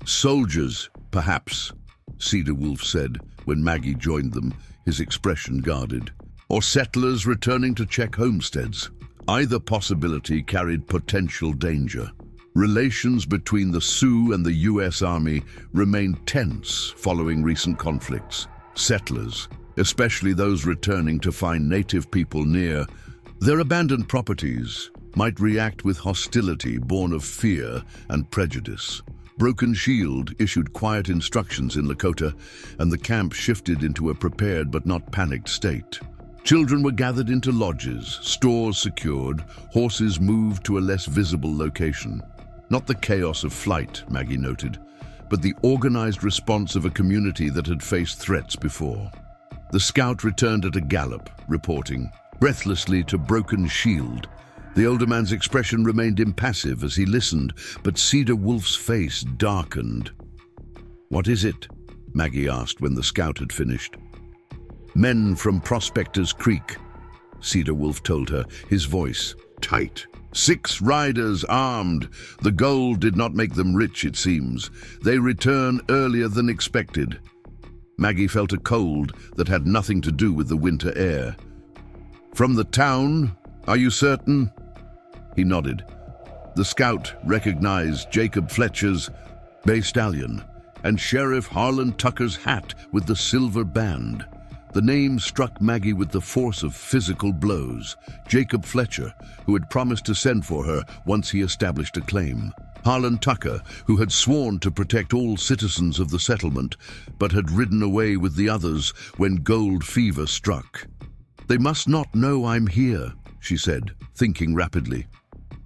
Soldiers, perhaps, Cedar Wolf said when Maggie joined them, his expression guarded. Or settlers returning to check homesteads. Either possibility carried potential danger. Relations between the Sioux and the U.S. Army remained tense following recent conflicts. Settlers, especially those returning to find native people near their abandoned properties, might react with hostility born of fear and prejudice. Broken Shield issued quiet instructions in Dakota, and the camp shifted into a prepared but not panicked state. Children were gathered into lodges, stores secured, horses moved to a less visible location. Not the chaos of flight, Maggie noted, but the organized response of a community that had faced threats before. The scout returned at a gallop, reporting breathlessly to Broken Shield, The older man's expression remained impassive as he listened, but Cedar Wolf's face darkened. "What is it?" Maggie asked when the scout had finished. "Men from Prospector's Creek," Cedar Wolf told her, his voice tight. "6 riders armed. The gold did not make them rich, it seems. They return earlier than expected." Maggie felt a cold that had nothing to do with the winter air. "From the town? Are you certain?" He nodded. The scout recognized Jacob Fletcher's bay stallion and Sheriff Harlan Tucker's hat with the silver band. The name struck Maggie with the force of physical blows. Jacob Fletcher, who had promised to send for her once he established a claim. Harlan Tucker, who had sworn to protect all citizens of the settlement, but had ridden away with the others when gold fever struck. "They must not know I'm here," she said, thinking rapidly.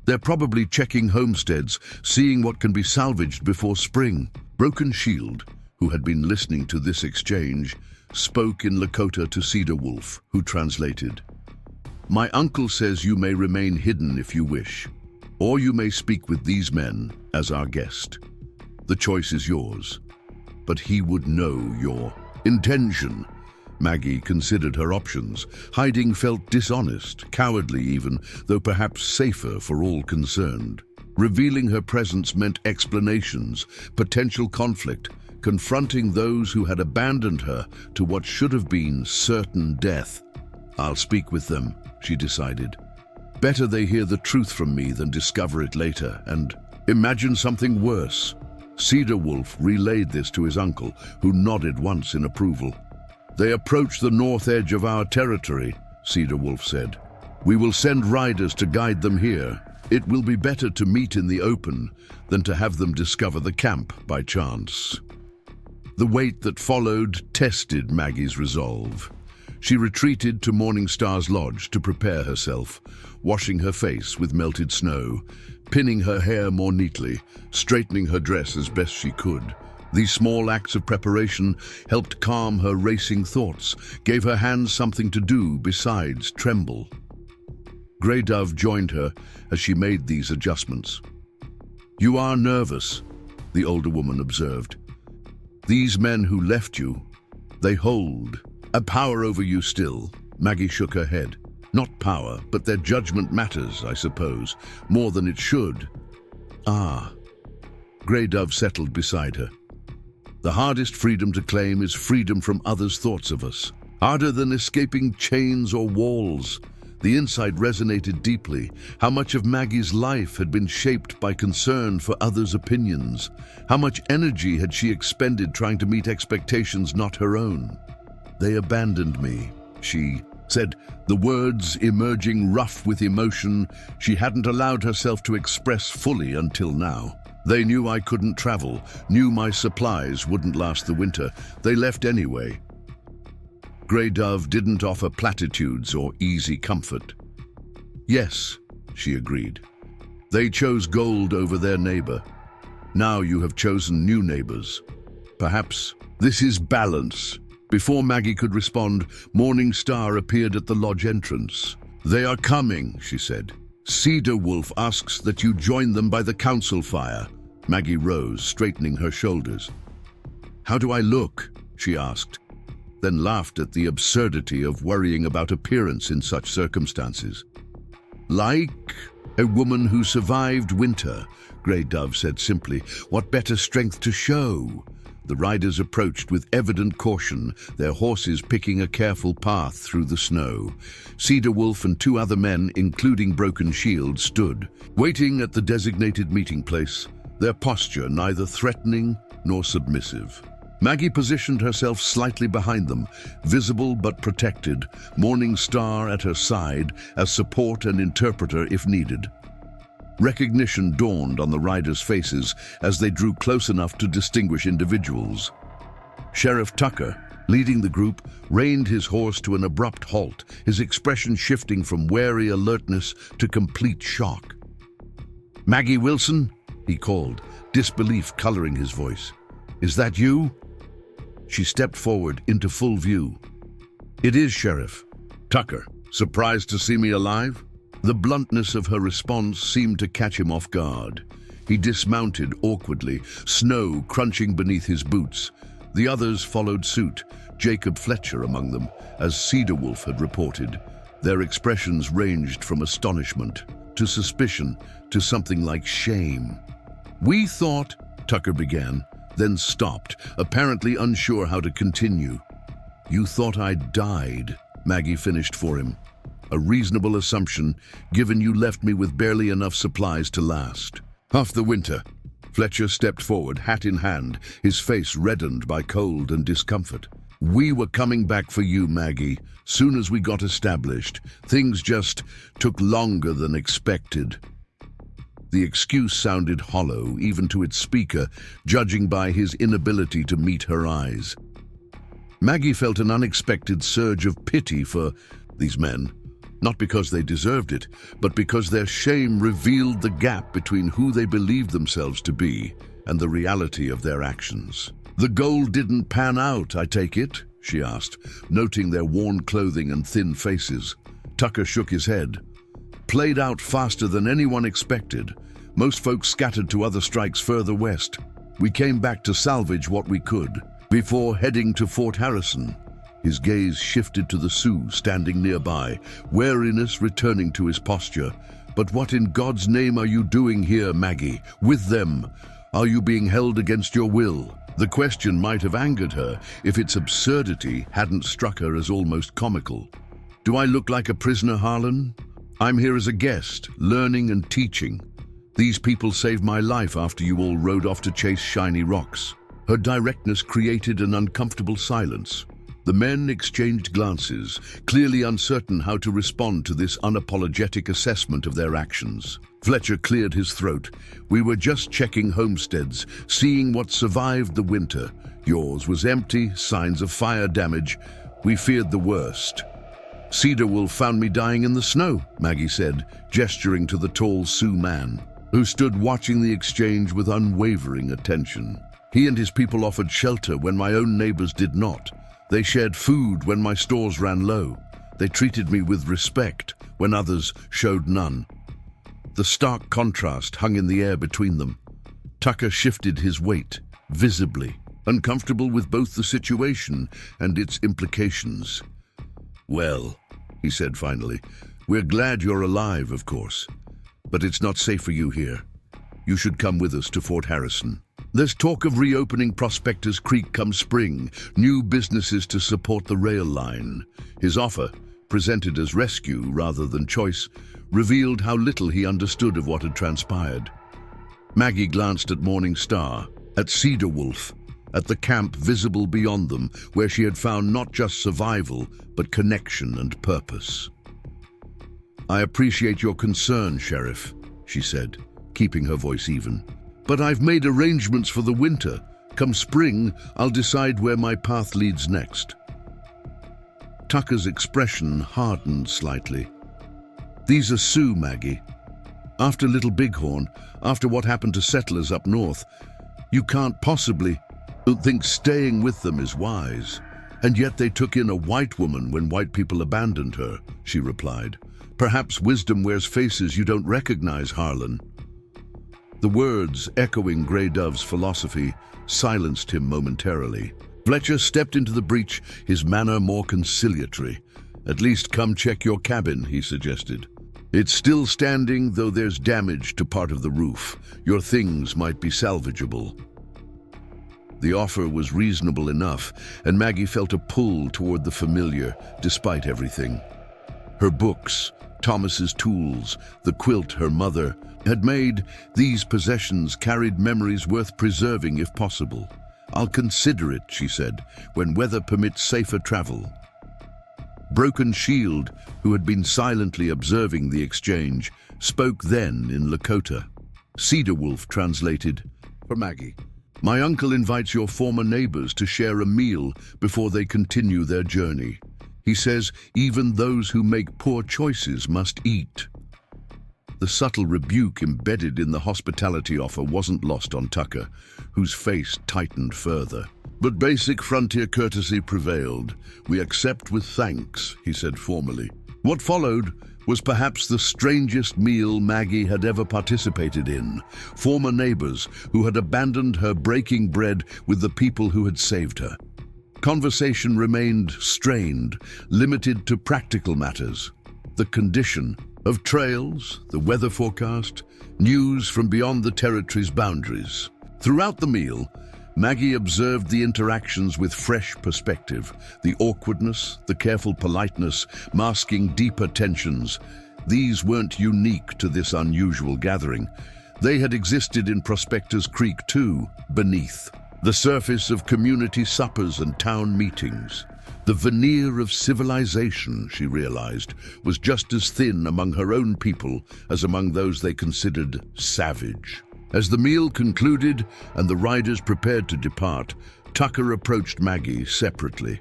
"They're probably checking homesteads, seeing what can be salvaged before spring." Broken Shield, who had been listening to this exchange, spoke in Lakota to Cedar Wolf, who translated. "My uncle says you may remain hidden if you wish, or you may speak with these men as our guest. The choice is yours, but he would know your intention." Maggie considered her options. Hiding felt dishonest, cowardly even, though perhaps safer for all concerned. Revealing her presence meant explanations, potential conflict, confronting those who had abandoned her to what should have been certain death. "I'll speak with them," she decided. "Better they hear the truth from me than discover it later, and imagine something worse." Cedar Wolf relayed this to his uncle, who nodded once in approval. "They approach the north edge of our territory," Cedar Wolf said. "We will send riders to guide them here. It will be better to meet in the open than to have them discover the camp by chance." The wait that followed tested Maggie's resolve. She retreated to Morning Star's lodge to prepare herself, washing her face with melted snow, pinning her hair more neatly, straightening her dress as best she could. These small acts of preparation helped calm her racing thoughts, gave her hands something to do besides tremble. Grey Dove joined her as she made these adjustments. "You are nervous," the older woman observed. "These men who left you, they hold a power over you still." Maggie shook her head. "Not power, but their judgment matters, I suppose, more than it should." "Ah." Grey Dove settled beside her. "The hardest freedom to claim is freedom from others' thoughts of us. Harder than escaping chains or walls." The insight resonated deeply. How much of Maggie's life had been shaped by concern for others' opinions? How much energy had she expended trying to meet expectations not her own? "They abandoned me," she said, the words emerging rough with emotion she hadn't allowed herself to express fully until now. "They knew I couldn't travel, knew my supplies wouldn't last the winter. They left anyway." Grey Dove didn't offer platitudes or easy comfort. "Yes," she agreed. "They chose gold over their neighbor. Now you have chosen new neighbors. Perhaps this is balance." Before Maggie could respond, Morning Star appeared at the lodge entrance. "They are coming," she said. "Cedar Wolf asks that you join them by the council fire." Maggie rose, straightening her shoulders. "How do I look?" she asked, then laughed at the absurdity of worrying about appearance in such circumstances. "Like a woman who survived winter," Grey Dove said simply. "What better strength to show?" The riders approached with evident caution, their horses picking a careful path through the snow. Cedar Wolf and 2 other men, including Broken Shield, stood, waiting at the designated meeting place, their posture neither threatening nor submissive. Maggie positioned herself slightly behind them, visible but protected, Morning Star at her side as support and interpreter if needed. Recognition dawned on the riders' faces as they drew close enough to distinguish individuals. Sheriff Tucker, leading the group, reined his horse to an abrupt halt, his expression shifting from wary alertness to complete shock. "Maggie Wilson?" he called, disbelief coloring his voice. "Is that you?" She stepped forward into full view. "It is, Sheriff." "Tucker, surprised to see me alive?" The bluntness of her response seemed to catch him off guard. He dismounted awkwardly, snow crunching beneath his boots. The others followed suit, Jacob Fletcher among them, as Cedar Wolf had reported. Their expressions ranged from astonishment to suspicion to something like shame. "We thought," Tucker began, then stopped, apparently unsure how to continue. "You thought I'd died," Maggie finished for him. "A reasonable assumption, given you left me with barely enough supplies to last." "Half the winter." Fletcher stepped forward, hat in hand, his face reddened by cold and discomfort. "We were coming back for you, Maggie. Soon as we got established, things just took longer than expected." The excuse sounded hollow, even to its speaker, judging by his inability to meet her eyes. Maggie felt an unexpected surge of pity for these men, not because they deserved it, but because their shame revealed the gap between who they believed themselves to be and the reality of their actions. "The goal didn't pan out, I take it?" she asked, noting their worn clothing and thin faces. Tucker shook his head. "Played out faster than anyone expected. Most folks scattered to other strikes further west. We came back to salvage what we could, before heading to Fort Harrison." His gaze shifted to the Sioux standing nearby, wariness returning to his posture. "But what in God's name are you doing here, Maggie? With them? Are you being held against your will?" The question might have angered her if its absurdity hadn't struck her as almost comical. "Do I look like a prisoner, Harlan? I'm here as a guest, learning and teaching. These people saved my life after you all rode off to chase shiny rocks." Her directness created an uncomfortable silence. The men exchanged glances, clearly uncertain how to respond to this unapologetic assessment of their actions. Fletcher cleared his throat. "We were just checking homesteads, seeing what survived the winter. Yours was empty, signs of fire damage. We feared the worst." "Cedar Wolf found me dying in the snow," Maggie said, gesturing to the tall Sioux man, who stood watching the exchange with unwavering attention. "He and his people offered shelter when my own neighbors did not. They shared food when my stores ran low. They treated me with respect when others showed none." The stark contrast hung in the air between them. Tucker shifted his weight, visibly, uncomfortable with both the situation and its implications. "Well," he said finally, "we're glad you're alive, of course. But it's not safe for you here. You should come with us to Fort Harrison. There's talk of reopening Prospectors Creek come spring, new businesses to support the rail line." His offer, presented as rescue rather than choice, revealed how little he understood of what had transpired. Maggie glanced at Morning Star, at Cedar Wolf, at the camp visible beyond them, where she had found not just survival, but connection and purpose. "I appreciate your concern, Sheriff," she said, keeping her voice even. "But I've made arrangements for the winter. Come spring, I'll decide where my path leads next." Tucker's expression hardened slightly. "These are Sioux, Maggie. After Little Bighorn, after what happened to settlers up north, you can't possibly think staying with them is wise. And yet they took in a white woman when white people abandoned her," she replied. "Perhaps wisdom wears faces you don't recognize, Harlan." The words, echoing Grey Dove's philosophy, silenced him momentarily. Fletcher stepped into the breach, his manner more conciliatory. "At least come check your cabin," he suggested. "It's still standing, though there's damage to part of the roof. Your things might be salvageable." The offer was reasonable enough, and Maggie felt a pull toward the familiar, despite everything. Her books, Thomas's tools, the quilt her mother had made, these possessions carried memories worth preserving if possible. "I'll consider it," she said, "when weather permits safer travel." Broken Shield, who had been silently observing the exchange, spoke then in Lakota. Cedar Wolf translated for Maggie. "My uncle invites your former neighbors to share a meal before they continue their journey. He says even those who make poor choices must eat." The subtle rebuke embedded in the hospitality offer wasn't lost on Tucker, whose face tightened further. "But basic frontier courtesy prevailed. We accept with thanks," he said formally. What followed was perhaps the strangest meal Maggie had ever participated in. Former neighbors who had abandoned her breaking bread with the people who had saved her. Conversation remained strained, limited to practical matters. The condition of trails, the weather forecast, news from beyond the territory's boundaries. Throughout the meal, Maggie observed the interactions with fresh perspective, the awkwardness, the careful politeness, masking deeper tensions. These weren't unique to this unusual gathering. They had existed in Prospector's Creek too, beneath the surface of community suppers and town meetings. The veneer of civilization, she realized, was just as thin among her own people as among those they considered savage. As the meal concluded and the riders prepared to depart, Tucker approached Maggie separately.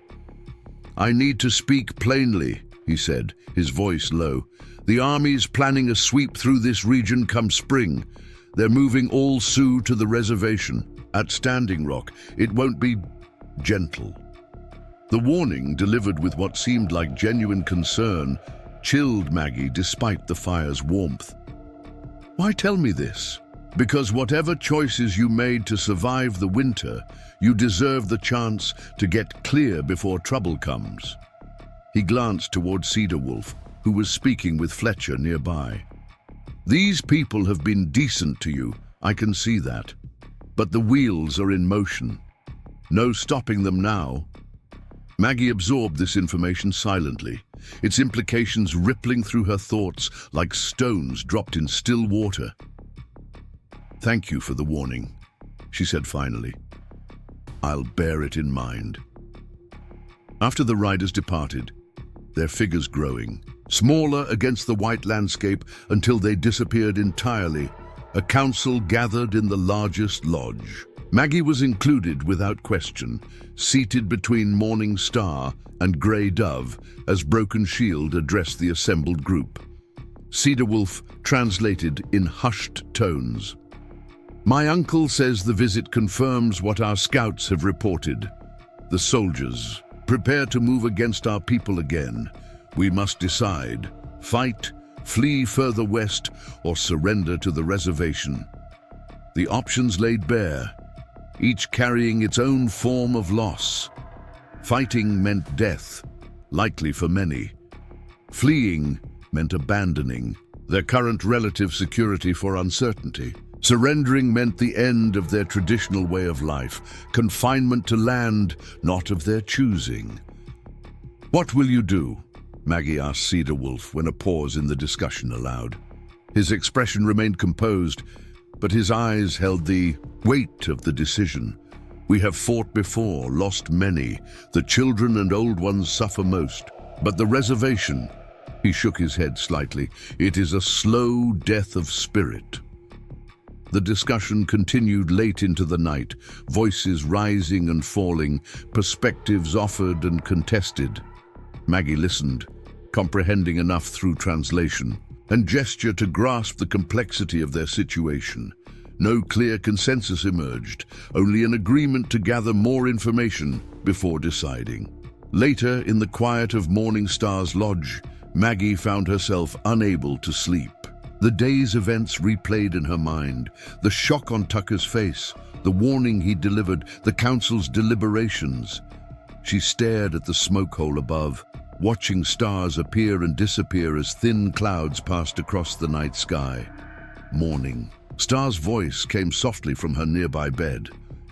"I need to speak plainly," he said, his voice low. "The army's planning a sweep through this region come spring. They're moving all Sioux to the reservation at Standing Rock. It won't be gentle." The warning, delivered with what seemed like genuine concern, chilled Maggie despite the fire's warmth. "Why tell me this?" "Because whatever choices you made to survive the winter, you deserve the chance to get clear before trouble comes." He glanced toward Cedar Wolf, who was speaking with Fletcher nearby. "These people have been decent to you, I can see that. But the wheels are in motion. No stopping them now." Maggie absorbed this information silently, its implications rippling through her thoughts like stones dropped in still water. "Thank you for the warning," she said finally. "I'll bear it in mind." After the riders departed, their figures growing, smaller against the white landscape until they disappeared entirely, a council gathered in the largest lodge. Maggie was included without question, seated between Morning Star and Grey Dove as Broken Shield addressed the assembled group. Cedar Wolf translated in hushed tones. "My uncle says the visit confirms what our scouts have reported. The soldiers prepare to move against our people again. We must decide, fight, flee further west, or surrender to the reservation." The options laid bare, each carrying its own form of loss. Fighting meant death, likely for many. Fleeing meant abandoning their current relative security for uncertainty. Surrendering meant the end of their traditional way of life, confinement to land not of their choosing. "What will you do?" Maggie asked Cedar Wolf when a pause in the discussion allowed. His expression remained composed, but his eyes held the weight of the decision. "We have fought before, lost many. The children and old ones suffer most. But the reservation," he shook his head slightly, "it is a slow death of spirit." The discussion continued late into the night, voices rising and falling, perspectives offered and contested. Maggie listened, comprehending enough through translation, and gesture to grasp the complexity of their situation. No clear consensus emerged, only an agreement to gather more information before deciding. Later, in the quiet of Morning Star's lodge, Maggie found herself unable to sleep. The day's events replayed in her mind, the shock on Tucker's face, the warning he delivered, the council's deliberations. She stared at the smoke hole above, watching stars appear and disappear as thin clouds passed across the night sky. Morning. Star's voice came softly from her nearby bed.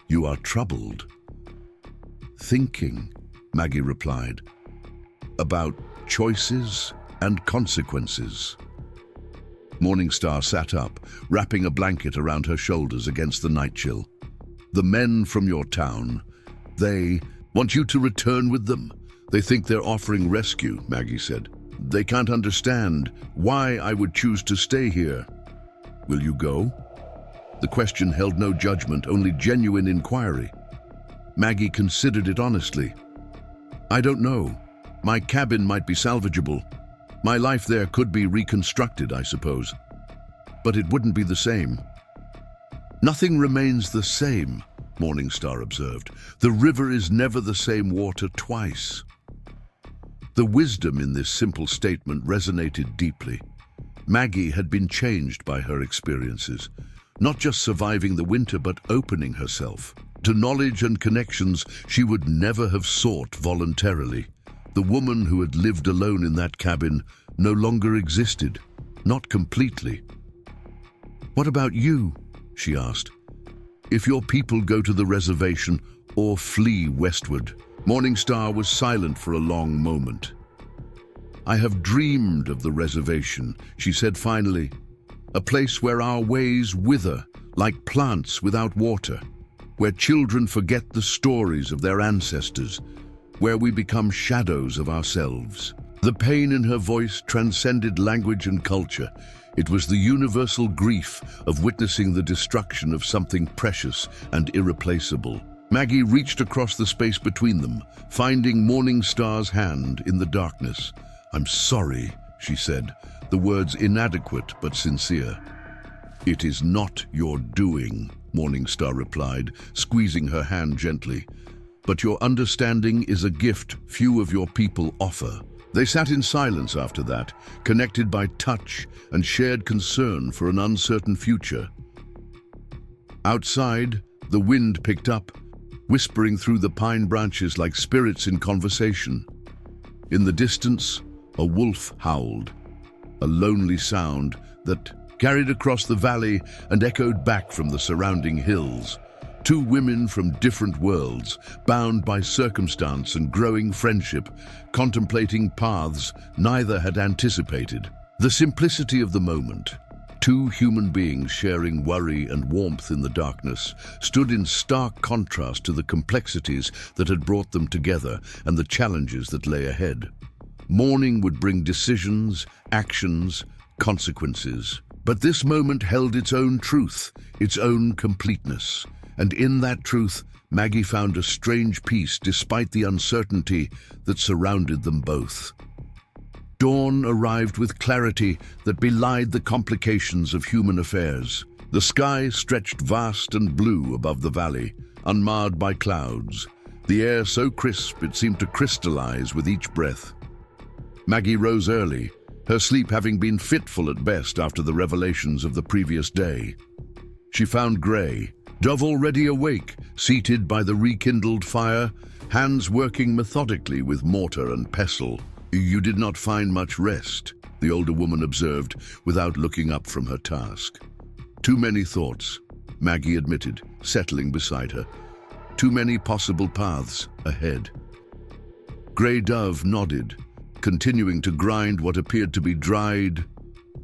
"You are troubled." "Thinking," Maggie replied, "about choices and consequences." Morning Star sat up, wrapping a blanket around her shoulders against the night chill. "The men from your town, they want you to return with them. They think they're offering rescue," Maggie said. "They can't understand why I would choose to stay here. Will you go?" The question held no judgment, only genuine inquiry. Maggie considered it honestly. "I don't know. My cabin might be salvageable. My life there could be reconstructed, I suppose. But it wouldn't be the same." "Nothing remains the same," Morning Star observed. "The river is never the same water twice." The wisdom in this simple statement resonated deeply. Maggie had been changed by her experiences, not just surviving the winter but opening herself to knowledge and connections she would never have sought voluntarily. The woman who had lived alone in that cabin no longer existed, not completely. "What about you?" she asked. "If your people go to the reservation or flee westward?" Morningstar was silent for a long moment. "I have dreamed of the reservation," she said finally, "a place where our ways wither like plants without water, where children forget the stories of their ancestors, where we become shadows of ourselves." The pain in her voice transcended language and culture. It was the universal grief of witnessing the destruction of something precious and irreplaceable. Maggie reached across the space between them, finding Morningstar's hand in the darkness. "I'm sorry," she said, the words inadequate but sincere. "It is not your doing," Morningstar replied, squeezing her hand gently. "But your understanding is a gift few of your people offer." They sat in silence after that, connected by touch and shared concern for an uncertain future. Outside, the wind picked up, whispering through the pine branches like spirits in conversation. In the distance, a wolf howled, a lonely sound that carried across the valley and echoed back from the surrounding hills. Two women from different worlds, bound by circumstance and growing friendship, contemplating paths neither had anticipated. The simplicity of the moment, two human beings sharing worry and warmth in the darkness, stood in stark contrast to the complexities that had brought them together and the challenges that lay ahead. Morning would bring decisions, actions, consequences. But this moment held its own truth, its own completeness. And in that truth, Maggie found a strange peace despite the uncertainty that surrounded them both. Dawn arrived with clarity that belied the complications of human affairs. The sky stretched vast and blue above the valley, unmarred by clouds, the air so crisp it seemed to crystallize with each breath. Maggie rose early, her sleep having been fitful at best after the revelations of the previous day. She found Gray, Dove already awake, seated by the rekindled fire, hands working methodically with mortar and pestle. "You did not find much rest," the older woman observed without looking up from her task. "Too many thoughts," Maggie admitted, settling beside her. "Too many possible paths ahead." Grey Dove nodded, continuing to grind what appeared to be dried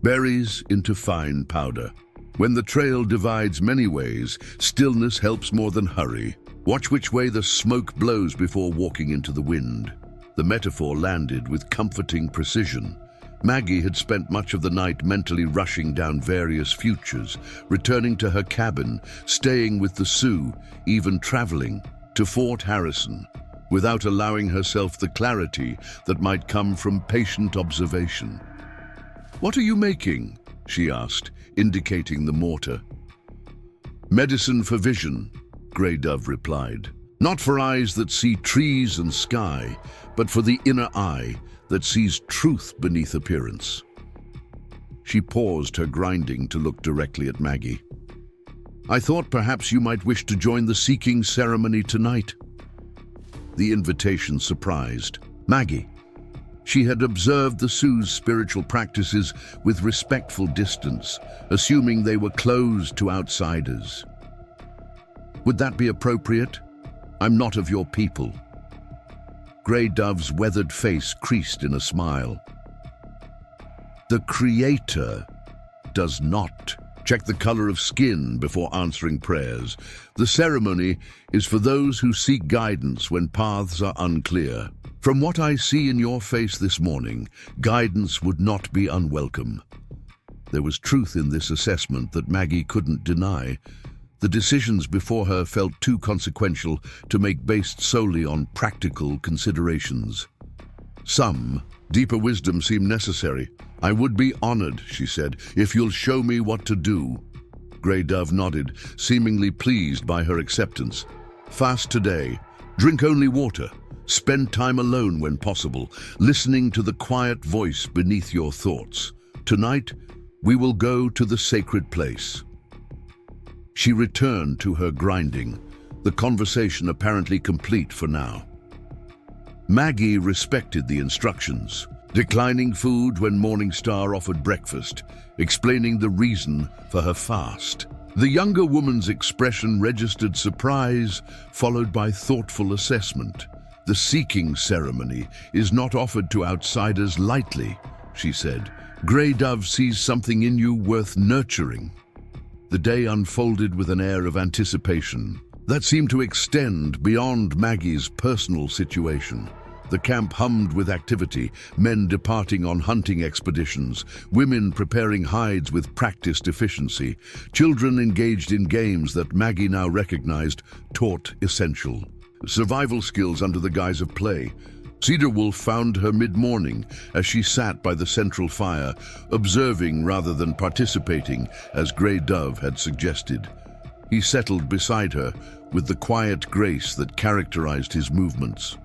berries into fine powder. When the trail divides many ways, stillness helps more than hurry. Watch which way the smoke blows before walking into the wind. The metaphor landed with comforting precision. Maggie had spent much of the night mentally rushing down various futures, returning to her cabin, staying with the Sioux, even traveling to Fort Harrison, without allowing herself the clarity that might come from patient observation. "What are you making?" she asked, indicating the mortar. "Medicine for vision," Grey Dove replied. "Not for eyes that see trees and sky, but for the inner eye that sees truth beneath appearance." She paused her grinding to look directly at Maggie. "I thought perhaps you might wish to join the seeking ceremony tonight." The invitation surprised Maggie. She had observed the Sioux's spiritual practices with respectful distance, assuming they were closed to outsiders. "Would that be appropriate? I'm not of your people." Grey Dove's weathered face creased in a smile. "The Creator does not check the color of skin before answering prayers. The ceremony is for those who seek guidance when paths are unclear. From what I see in your face this morning, guidance would not be unwelcome." There was truth in this assessment that Maggie couldn't deny. The decisions before her felt too consequential to make based solely on practical considerations. Some deeper wisdom seemed necessary. "I would be honored," she said, "if you'll show me what to do." Grey Dove nodded, seemingly pleased by her acceptance. "Fast today. Drink only water. Spend time alone when possible, listening to the quiet voice beneath your thoughts. Tonight, we will go to the sacred place. She returned to her grinding, the conversation apparently complete for now. Maggie respected the instructions, declining food when Morningstar offered breakfast, explaining the reason for her fast. The younger woman's expression registered surprise, followed by thoughtful assessment. The seeking ceremony is not offered to outsiders lightly, she said. Grey Dove sees something in you worth nurturing. The day unfolded with an air of anticipation that seemed to extend beyond Maggie's personal situation. The camp hummed with activity, men departing on hunting expeditions, women preparing hides with practiced efficiency, children engaged in games that Maggie now recognized taught essential survival skills under the guise of play. Cedar Wolf found her mid-morning as she sat by the central fire, observing rather than participating, as Grey Dove had suggested. He settled beside her with the quiet grace that characterized his movements.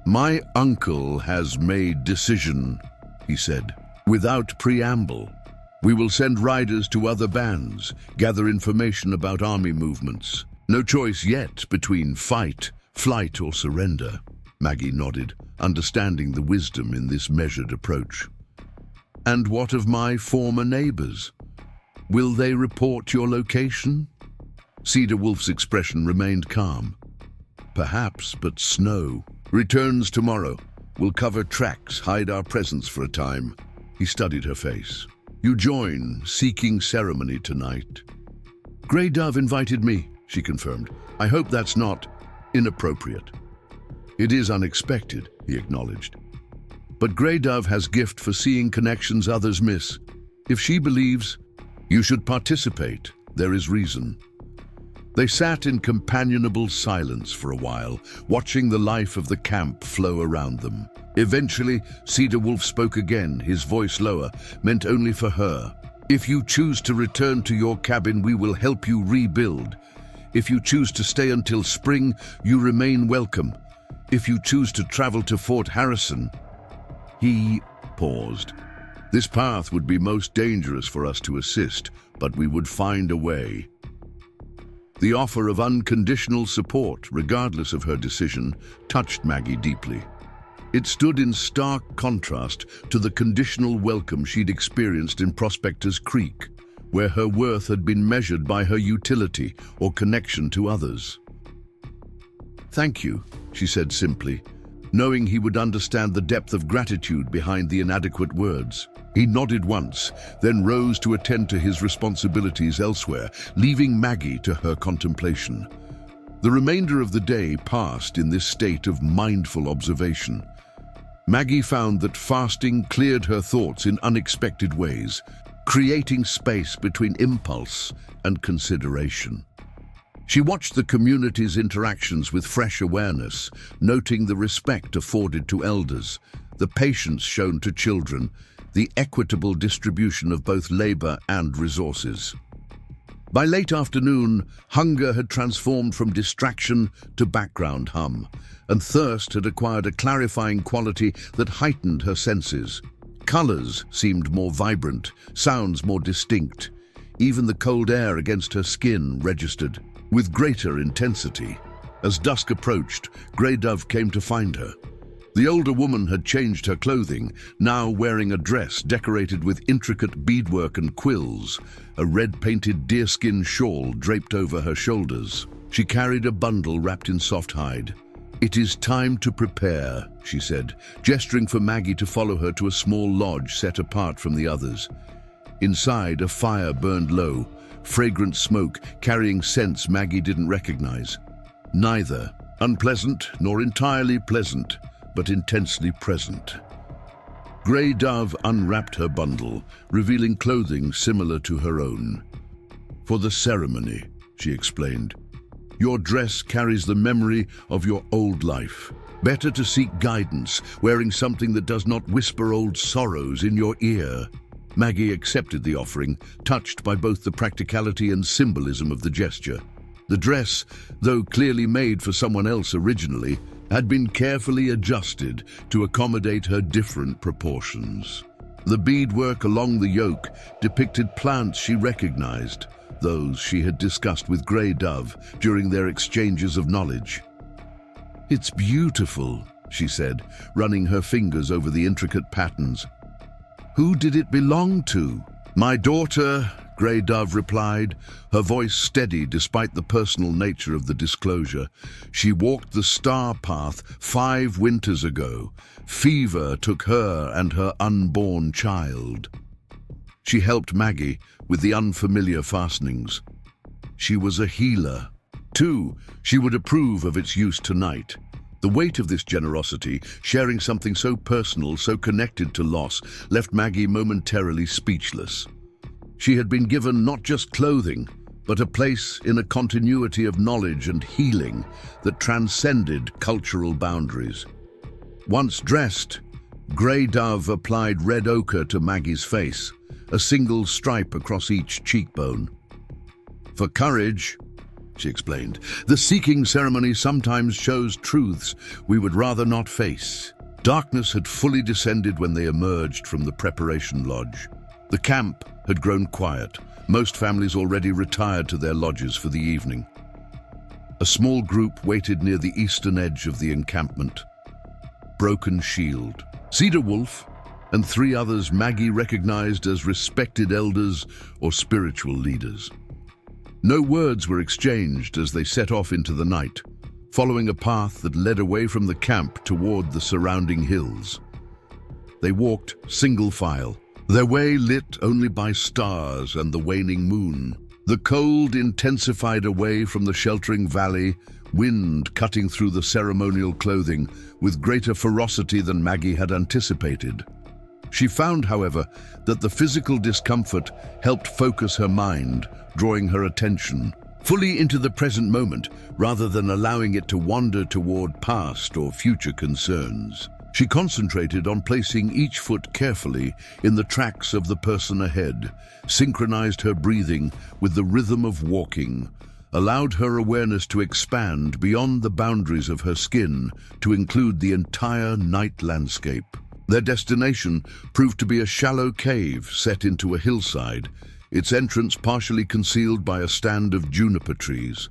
"My uncle has made decision," he said, without preamble. "We will send riders to other bands, gather information about army movements. No choice yet between fight, flight, or surrender." Maggie nodded, understanding the wisdom in this measured approach. "And what of my former neighbors? Will they report your location?" Cedar Wolf's expression remained calm. "Perhaps, but snow returns tomorrow. We'll cover tracks, hide our presence for a time." He studied her face. "You join seeking ceremony tonight." "Grey Dove invited me," she confirmed. "I hope that's not inappropriate." "It is unexpected," he acknowledged. "But Grey Dove has gift for seeing connections others miss. If she believes you should participate, there is reason." They sat in companionable silence for a while, watching the life of the camp flow around them. Eventually, Cedar Wolf spoke again, his voice lower, meant only for her. "If you choose to return to your cabin, we will help you rebuild. If you choose to stay until spring, you remain welcome. If you choose to travel to Fort Harrison..." He paused. "This path would be most dangerous for us to assist, but we would find a way." The offer of unconditional support, regardless of her decision, touched Maggie deeply. It stood in stark contrast to the conditional welcome she'd experienced in Prospector's Creek, where her worth had been measured by her utility or connection to others. "Thank you," she said simply, knowing he would understand the depth of gratitude behind the inadequate words. He nodded once, then rose to attend to his responsibilities elsewhere, leaving Maggie to her contemplation. The remainder of the day passed in this state of mindful observation. Maggie found that fasting cleared her thoughts in unexpected ways, creating space between impulse and consideration. She watched the community's interactions with fresh awareness, noting the respect afforded to elders, the patience shown to children, the equitable distribution of both labor and resources. By late afternoon, hunger had transformed from distraction to background hum, and thirst had acquired a clarifying quality that heightened her senses. Colors seemed more vibrant, sounds more distinct. Even the cold air against her skin registered with greater intensity. As dusk approached, Grey Dove came to find her. The older woman had changed her clothing, now wearing a dress decorated with intricate beadwork and quills, a red-painted deerskin shawl draped over her shoulders. She carried a bundle wrapped in soft hide. "It is time to prepare," she said, gesturing for Maggie to follow her to a small lodge set apart from the others. Inside, a fire burned low, fragrant smoke carrying scents Maggie didn't recognize. Neither unpleasant nor entirely pleasant, but intensely present. Grey Dove unwrapped her bundle, revealing clothing similar to her own. "For the ceremony," she explained. "Your dress carries the memory of your old life. Better to seek guidance, wearing something that does not whisper old sorrows in your ear." Maggie accepted the offering, touched by both the practicality and symbolism of the gesture. The dress, though clearly made for someone else originally, had been carefully adjusted to accommodate her different proportions. The beadwork along the yoke depicted plants she recognized, those she had discussed with Grey Dove during their exchanges of knowledge. "It's beautiful," she said, running her fingers over the intricate patterns. "Who did it belong to?" "My daughter," Grey Dove replied, her voice steady despite the personal nature of the disclosure. "She walked the star path 5 winters ago. Fever took her and her unborn child." She helped Maggie with the unfamiliar fastenings. She was a healer. Too, she would approve of its use tonight. The weight of this generosity, sharing something so personal, so connected to loss, left Maggie momentarily speechless. She had been given not just clothing, but a place in a continuity of knowledge and healing that transcended cultural boundaries. Once dressed, Grey Dove applied red ochre to Maggie's face, a single stripe across each cheekbone. "For courage," she explained, "the seeking ceremony sometimes shows truths we would rather not face." Darkness had fully descended when they emerged from the preparation lodge. The camp had grown quiet, most families already retired to their lodges for the evening. A small group waited near the eastern edge of the encampment. Broken Shield, Cedar Wolf, and 3 others Maggie recognized as respected elders or spiritual leaders. No words were exchanged as they set off into the night, following a path that led away from the camp toward the surrounding hills. They walked single file, their way lit only by stars and the waning moon. The cold intensified away from the sheltering valley, wind cutting through the ceremonial clothing with greater ferocity than Maggie had anticipated. She found, however, that the physical discomfort helped focus her mind, drawing her attention fully into the present moment rather than allowing it to wander toward past or future concerns. She concentrated on placing each foot carefully in the tracks of the person ahead, synchronized her breathing with the rhythm of walking, allowed her awareness to expand beyond the boundaries of her skin to include the entire night landscape. Their destination proved to be a shallow cave set into a hillside, its entrance partially concealed by a stand of juniper trees.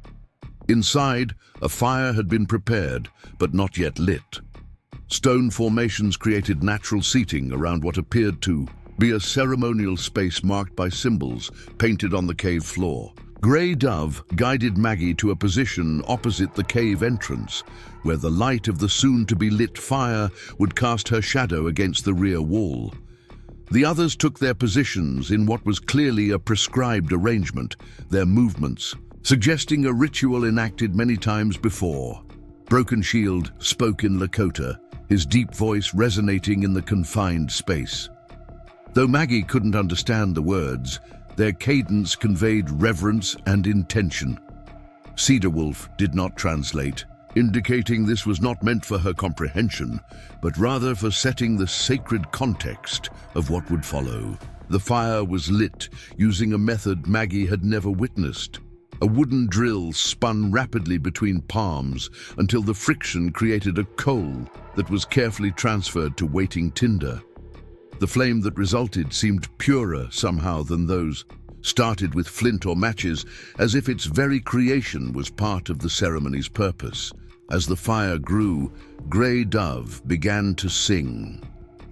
Inside, a fire had been prepared, but not yet lit. Stone formations created natural seating around what appeared to be a ceremonial space marked by symbols painted on the cave floor. Grey Dove guided Maggie to a position opposite the cave entrance, where the light of the soon-to-be-lit fire would cast her shadow against the rear wall. The others took their positions in what was clearly a prescribed arrangement, their movements, suggesting a ritual enacted many times before. Broken Shield spoke in Lakota, his deep voice resonating in the confined space. Though Maggie couldn't understand the words, their cadence conveyed reverence and intention. Cedar Wolf did not translate, indicating this was not meant for her comprehension, but rather for setting the sacred context of what would follow. The fire was lit using a method Maggie had never witnessed. A wooden drill spun rapidly between palms until the friction created a coal that was carefully transferred to waiting tinder. The flame that resulted seemed purer somehow than those started with flint or matches, as if its very creation was part of the ceremony's purpose. As the fire grew, Grey Dove began to sing,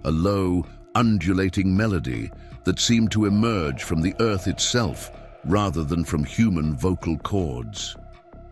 a low, undulating melody that seemed to emerge from the earth itself rather than from human vocal cords.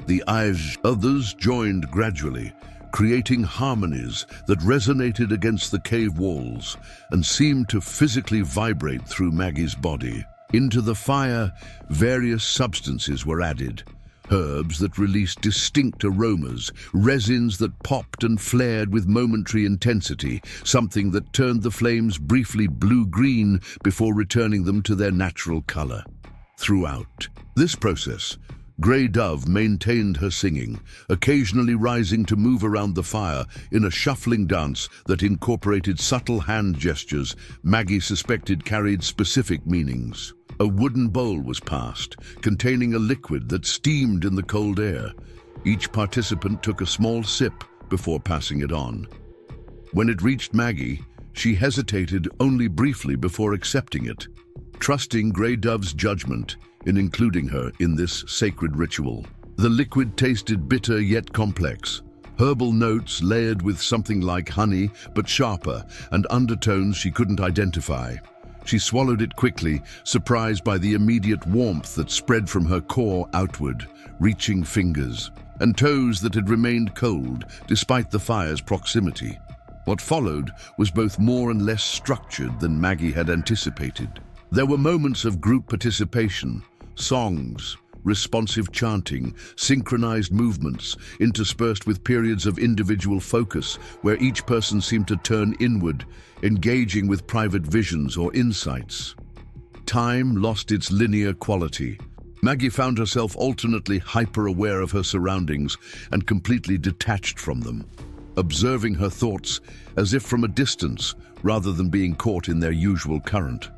The others joined gradually, creating harmonies that resonated against the cave walls and seemed to physically vibrate through Maggie's body. Into the fire, various substances were added. Herbs that released distinct aromas, resins that popped and flared with momentary intensity, something that turned the flames briefly blue-green before returning them to their natural color. Throughout this process, Grey Dove maintained her singing, occasionally rising to move around the fire in a shuffling dance that incorporated subtle hand gestures Maggie suspected carried specific meanings. A wooden bowl was passed, containing a liquid that steamed in the cold air. Each participant took a small sip, before passing it on. When it reached Maggie, she hesitated only briefly before accepting it, trusting Grey Dove's judgment in including her in this sacred ritual. The liquid tasted bitter yet complex, herbal notes layered with something like honey but sharper, and undertones she couldn't identify. She swallowed it quickly, surprised by the immediate warmth that spread from her core outward, reaching fingers, and toes that had remained cold despite the fire's proximity. What followed was both more and less structured than Maggie had anticipated. There were moments of group participation, songs, responsive chanting, synchronized movements, interspersed with periods of individual focus where each person seemed to turn inward, engaging with private visions or insights. Time lost its linear quality. Maggie found herself alternately hyper-aware of her surroundings and completely detached from them, observing her thoughts as if from a distance rather than being caught in their usual current.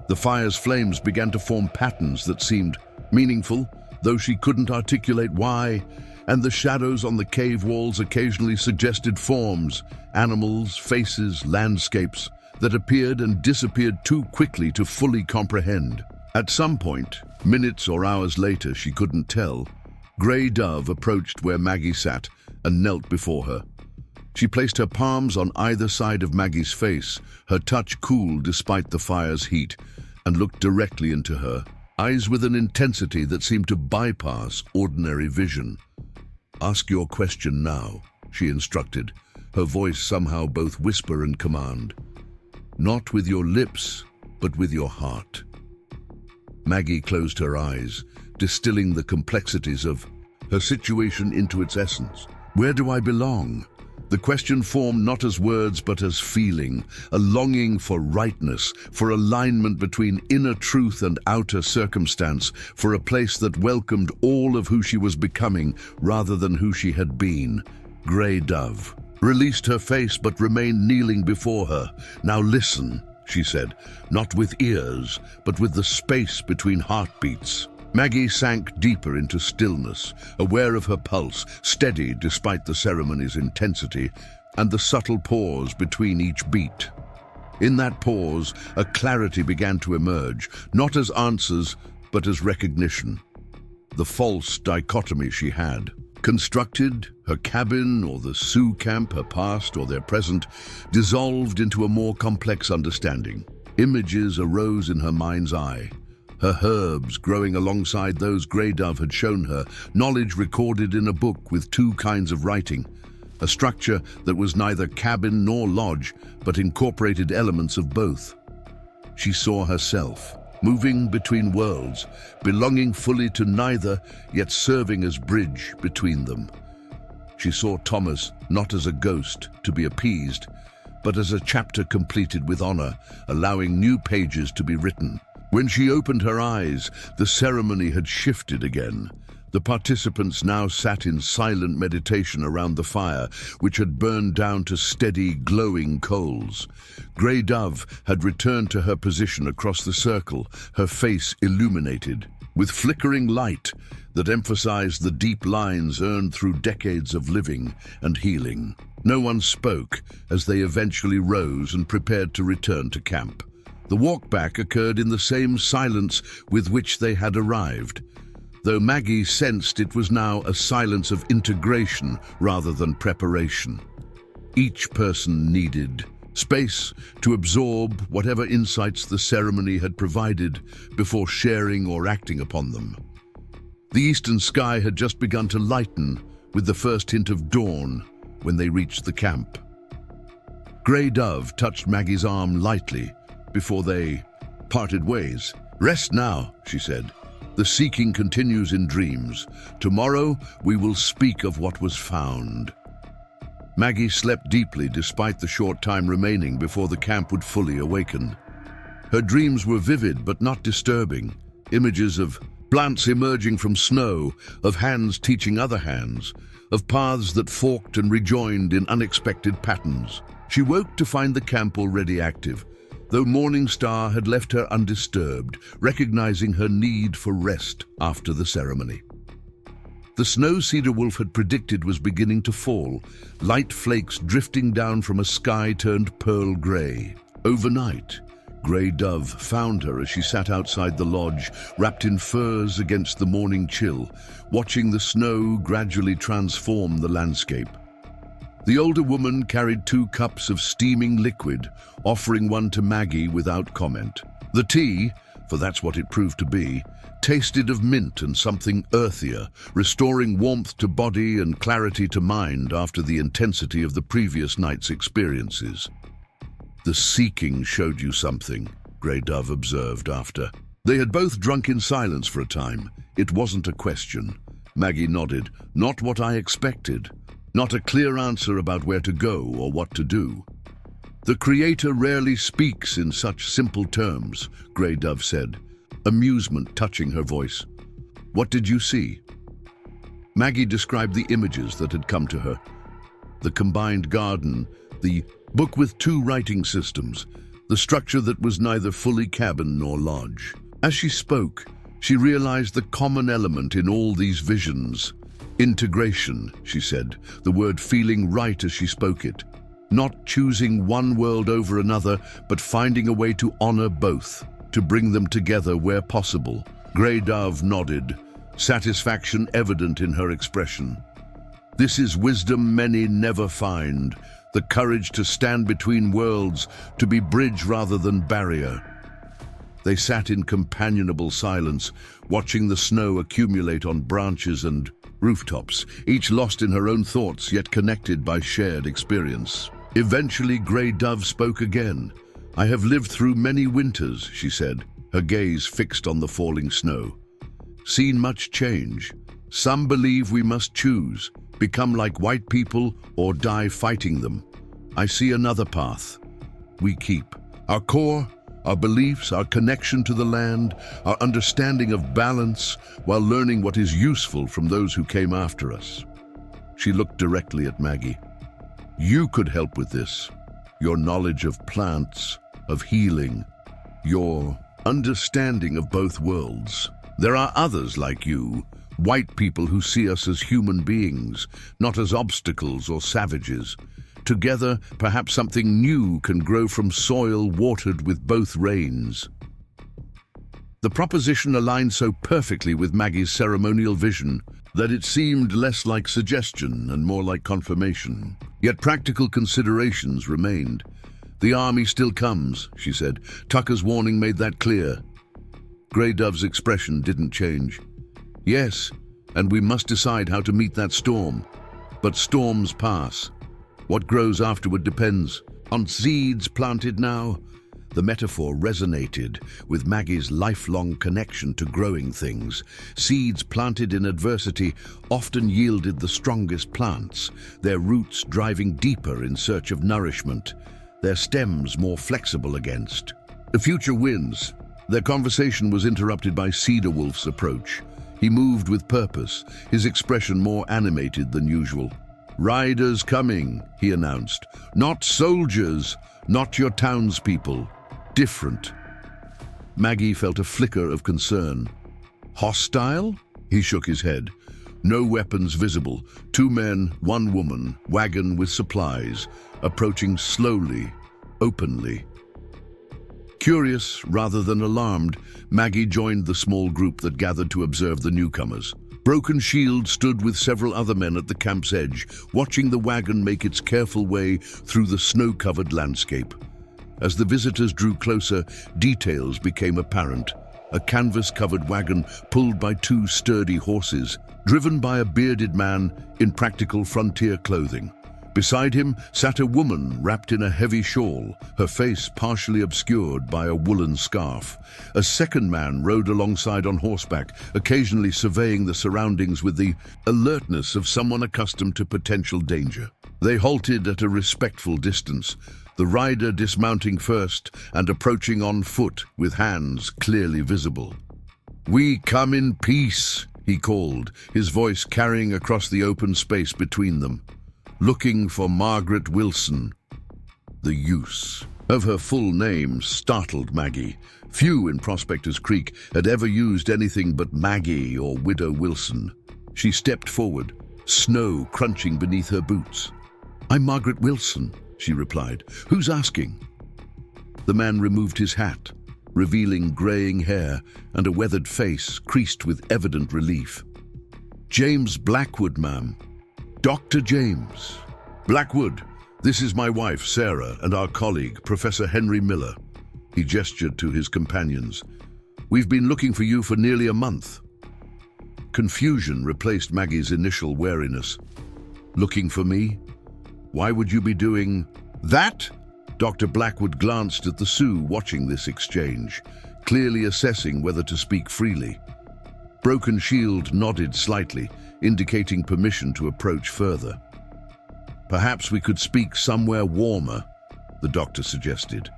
The fire's flames began to form patterns that seemed meaningful, though she couldn't articulate why, and the shadows on the cave walls occasionally suggested forms, animals, faces, landscapes that appeared and disappeared too quickly to fully comprehend. At some point, minutes or hours later, she couldn't tell, Grey Dove approached where Maggie sat and knelt before her. She placed her palms on either side of Maggie's face, her touch cool despite the fire's heat, and looked directly into her, eyes with an intensity that seemed to bypass ordinary vision. "Ask your question now," she instructed, her voice somehow both whisper and command. "Not with your lips, but with your heart." Maggie closed her eyes, distilling the complexities of her situation into its essence. "Where do I belong?" The question formed not as words but as feeling, a longing for rightness, for alignment between inner truth and outer circumstance, for a place that welcomed all of who she was becoming rather than who she had been. Grey Dove released her face but remained kneeling before her. "Now listen," she said, "not with ears, but with the space between heartbeats." Maggie sank deeper into stillness, aware of her pulse, steady despite the ceremony's intensity, and the subtle pause between each beat. In that pause, a clarity began to emerge, not as answers, but as recognition. The false dichotomy she had constructed, her cabin or the Sioux camp, her past or their present, dissolved into a more complex understanding. Images arose in her mind's eye. Her herbs growing alongside those Grey Dove had shown her, knowledge recorded in a book with two kinds of writing, a structure that was neither cabin nor lodge, but incorporated elements of both. She saw herself, moving between worlds, belonging fully to neither, yet serving as bridge between them. She saw Thomas not as a ghost to be appeased, but as a chapter completed with honor, allowing new pages to be written. When she opened her eyes, the ceremony had shifted again. The participants now sat in silent meditation around the fire, which had burned down to steady, glowing coals. Grey Dove had returned to her position across the circle, her face illuminated, with flickering light that emphasized the deep lines earned through decades of living and healing. No one spoke as they eventually rose and prepared to return to camp. The walk back occurred in the same silence with which they had arrived, though Maggie sensed it was now a silence of integration rather than preparation. Each person needed space to absorb whatever insights the ceremony had provided before sharing or acting upon them. The eastern sky had just begun to lighten with the first hint of dawn when they reached the camp. Grey Dove touched Maggie's arm lightly before they parted ways. "Rest now," she said. "The seeking continues in dreams. Tomorrow we will speak of what was found." Maggie slept deeply despite the short time remaining before the camp would fully awaken. Her dreams were vivid but not disturbing. Images of plants emerging from snow, of hands teaching other hands, of paths that forked and rejoined in unexpected patterns. She woke to find the camp already active, though Morning Star had left her undisturbed, recognizing her need for rest after the ceremony. The snow Cedar Wolf had predicted was beginning to fall, light flakes drifting down from a sky turned pearl grey. Overnight, Grey Dove found her as she sat outside the lodge, wrapped in furs against the morning chill, watching the snow gradually transform the landscape. The older woman carried 2 cups of steaming liquid, offering one to Maggie without comment. The tea, for that's what it proved to be, tasted of mint and something earthier, restoring warmth to body and clarity to mind after the intensity of the previous night's experiences. "The seeking showed you something," Grey Dove observed after. They had both drunk in silence for a time. It wasn't a question. Maggie nodded. "Not what I expected. Not a clear answer about where to go or what to do." "The Creator rarely speaks in such simple terms," Grey Dove said, amusement touching her voice. "What did you see?" Maggie described the images that had come to her. The combined garden, the book with 2 writing systems, the structure that was neither fully cabin nor lodge. As she spoke, she realized the common element in all these visions. Integration, she said, the word feeling right as she spoke it. Not choosing one world over another, but finding a way to honor both, to bring them together where possible. Grey Dove nodded, satisfaction evident in her expression. "This is wisdom many never find, the courage to stand between worlds, to be bridge rather than barrier." They sat in companionable silence, watching the snow accumulate on branches and rooftops, each lost in her own thoughts yet connected by shared experience. Eventually, Grey Dove spoke again. "I have lived through many winters," she said, her gaze fixed on the falling snow. "Seen much change. Some believe we must choose, become like white people or die fighting them. I see another path. We keep our core, our beliefs, our connection to the land, our understanding of balance, while learning what is useful from those who came after us." She looked directly at Maggie. "You could help with this. Your knowledge of plants, of healing, your understanding of both worlds. There are others like you, white people who see us as human beings, not as obstacles or savages. Together, perhaps something new can grow from soil watered with both rains." The proposition aligned so perfectly with Maggie's ceremonial vision that it seemed less like suggestion and more like confirmation. Yet practical considerations remained. "The army still comes," she said. "Tucker's warning made that clear." Grey Dove's expression didn't change. "Yes, and we must decide how to meet that storm. But storms pass. What grows afterward depends on seeds planted now." The metaphor resonated with Maggie's lifelong connection to growing things. Seeds planted in adversity often yielded the strongest plants, their roots driving deeper in search of nourishment, their stems more flexible against the future winds. Their conversation was interrupted by Cedar Wolf's approach. He moved with purpose, his expression more animated than usual. "Riders coming," he announced. "Not soldiers, not your townspeople. Different." Maggie felt a flicker of concern. "Hostile?" He shook his head. "No weapons visible. 2 men, 1 woman, wagon with supplies, approaching slowly, openly." Curious rather than alarmed, Maggie joined the small group that gathered to observe the newcomers. Broken Shield stood with several other men at the camp's edge, watching the wagon make its careful way through the snow-covered landscape. As the visitors drew closer, details became apparent. A canvas-covered wagon pulled by 2 sturdy horses, driven by a bearded man in practical frontier clothing. Beside him sat a woman wrapped in a heavy shawl, her face partially obscured by a woolen scarf. A second man rode alongside on horseback, occasionally surveying the surroundings with the alertness of someone accustomed to potential danger. They halted at a respectful distance, the rider dismounting first and approaching on foot with hands clearly visible. "We come in peace," he called, his voice carrying across the open space between them. "Looking for Margaret Wilson." The use of her full name startled Maggie. Few in Prospectors Creek had ever used anything but Maggie or Widow Wilson. She stepped forward, snow crunching beneath her boots. "I'm Margaret Wilson," she replied. "Who's asking?" The man removed his hat, revealing graying hair and a weathered face creased with evident relief. "James Blackwood, ma'am. Dr. James. Blackwood, this is my wife, Sarah, and our colleague, Professor Henry Miller." He gestured to his companions. "We've been looking for you for nearly a month." Confusion replaced Maggie's initial wariness. "Looking for me? Why would you be doing that?" Dr. Blackwood glanced at the Sioux watching this exchange, clearly assessing whether to speak freely. Broken Shield nodded slightly, indicating permission to approach further. "Perhaps we could speak somewhere warmer," the doctor suggested.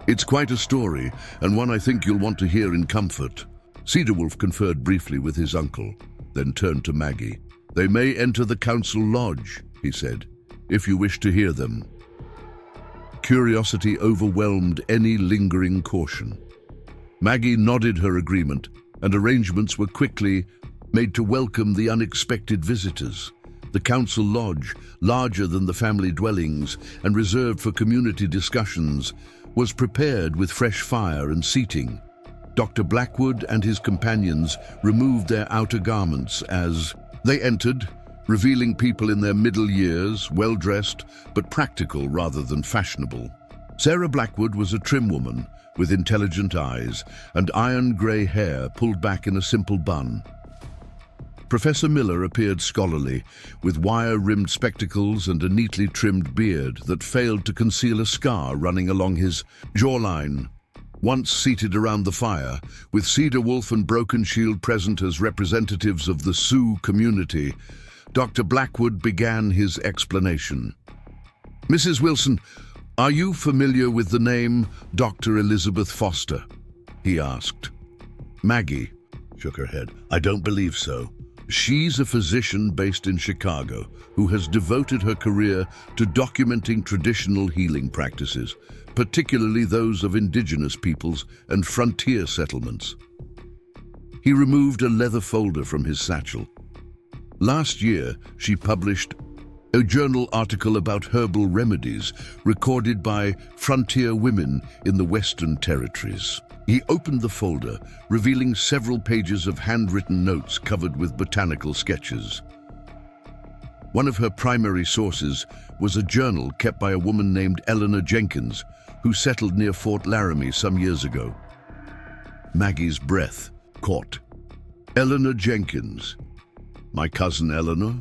"It's quite a story, and one I think you'll want to hear in comfort." Cedarwolf conferred briefly with his uncle, then turned to Maggie. "They may enter the council lodge," he said, "if you wish to hear them." Curiosity overwhelmed any lingering caution. Maggie nodded her agreement, and arrangements were quickly made to welcome the unexpected visitors. The council lodge, larger than the family dwellings and reserved for community discussions, was prepared with fresh fire and seating. Dr. Blackwood and his companions removed their outer garments as they entered, revealing people in their middle years, well-dressed but practical rather than fashionable. Sarah Blackwood was a trim woman with intelligent eyes and iron-grey hair pulled back in a simple bun. Professor Miller appeared scholarly, with wire-rimmed spectacles and a neatly trimmed beard that failed to conceal a scar running along his jawline. Once seated around the fire, with Cedarwolf and Broken Shield present as representatives of the Sioux community, Dr. Blackwood began his explanation. "Mrs. Wilson, are you familiar with the name Dr. Elizabeth Foster?" he asked. Maggie shook her head. "I don't believe so." She's a physician based in Chicago who has devoted her career to documenting traditional healing practices, particularly those of indigenous peoples and frontier settlements. He removed a leather folder from his satchel. Last year, she published a journal article about herbal remedies recorded by frontier women in the Western Territories. He opened the folder, revealing several pages of handwritten notes covered with botanical sketches. One of her primary sources was a journal kept by a woman named Eleanor Jenkins, who settled near Fort Laramie some years ago. Maggie's breath caught. "Eleanor Jenkins. My cousin Eleanor?"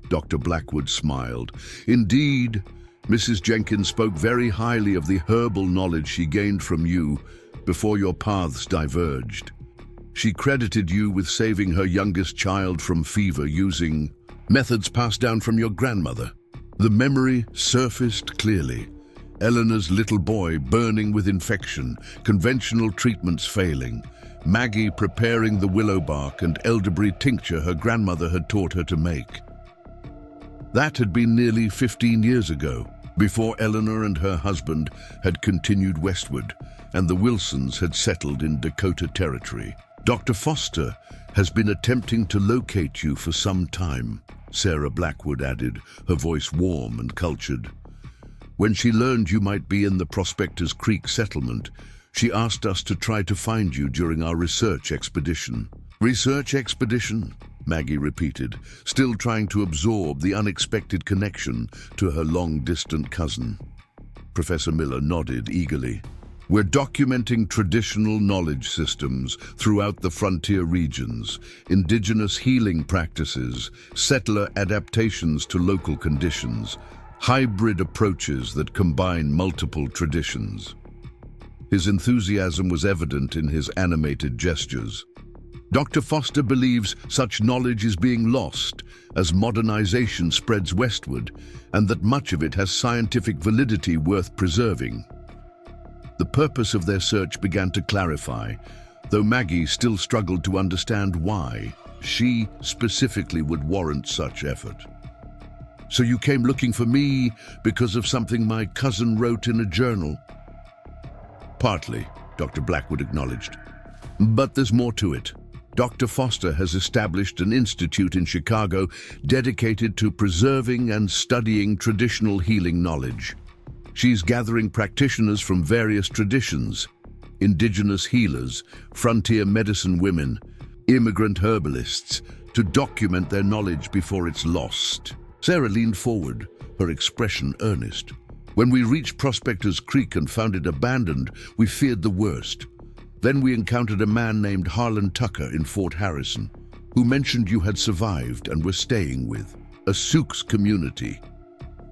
Dr. Blackwood smiled. "Indeed, Mrs. Jenkins spoke very highly of the herbal knowledge she gained from you before your paths diverged. She credited you with saving her youngest child from fever using methods passed down from your grandmother." The memory surfaced clearly. Eleanor's little boy burning with infection, conventional treatments failing, Maggie preparing the willow bark and elderberry tincture her grandmother had taught her to make. That had been nearly 15 years ago, before Eleanor and her husband had continued westward, and the Wilsons had settled in Dakota Territory. "Dr. Foster has been attempting to locate you for some time," Sarah Blackwood added, her voice warm and cultured. "When she learned you might be in the Prospectors Creek settlement, she asked us to try to find you during our research expedition." "Research expedition?" Maggie repeated, still trying to absorb the unexpected connection to her long-distant cousin. Professor Miller nodded eagerly. "We're documenting traditional knowledge systems throughout the frontier regions, indigenous healing practices, settler adaptations to local conditions, hybrid approaches that combine multiple traditions." His enthusiasm was evident in his animated gestures. Dr. Foster believes such knowledge is being lost as modernization spreads westward, and that much of it has scientific validity worth preserving. The purpose of their search began to clarify, though Maggie still struggled to understand why she specifically would warrant such effort. "So you came looking for me because of something my cousin wrote in a journal?" "Partly," Dr. Blackwood acknowledged. "But there's more to it." Dr. Foster has established an institute in Chicago dedicated to preserving and studying traditional healing knowledge. She's gathering practitioners from various traditions: indigenous healers, frontier medicine women, immigrant herbalists, to document their knowledge before it's lost. Sarah leaned forward, her expression earnest. When we reached Prospector's Creek and found it abandoned, we feared the worst. Then we encountered a man named Harlan Tucker in Fort Harrison, who mentioned you had survived and were staying with a Sioux community.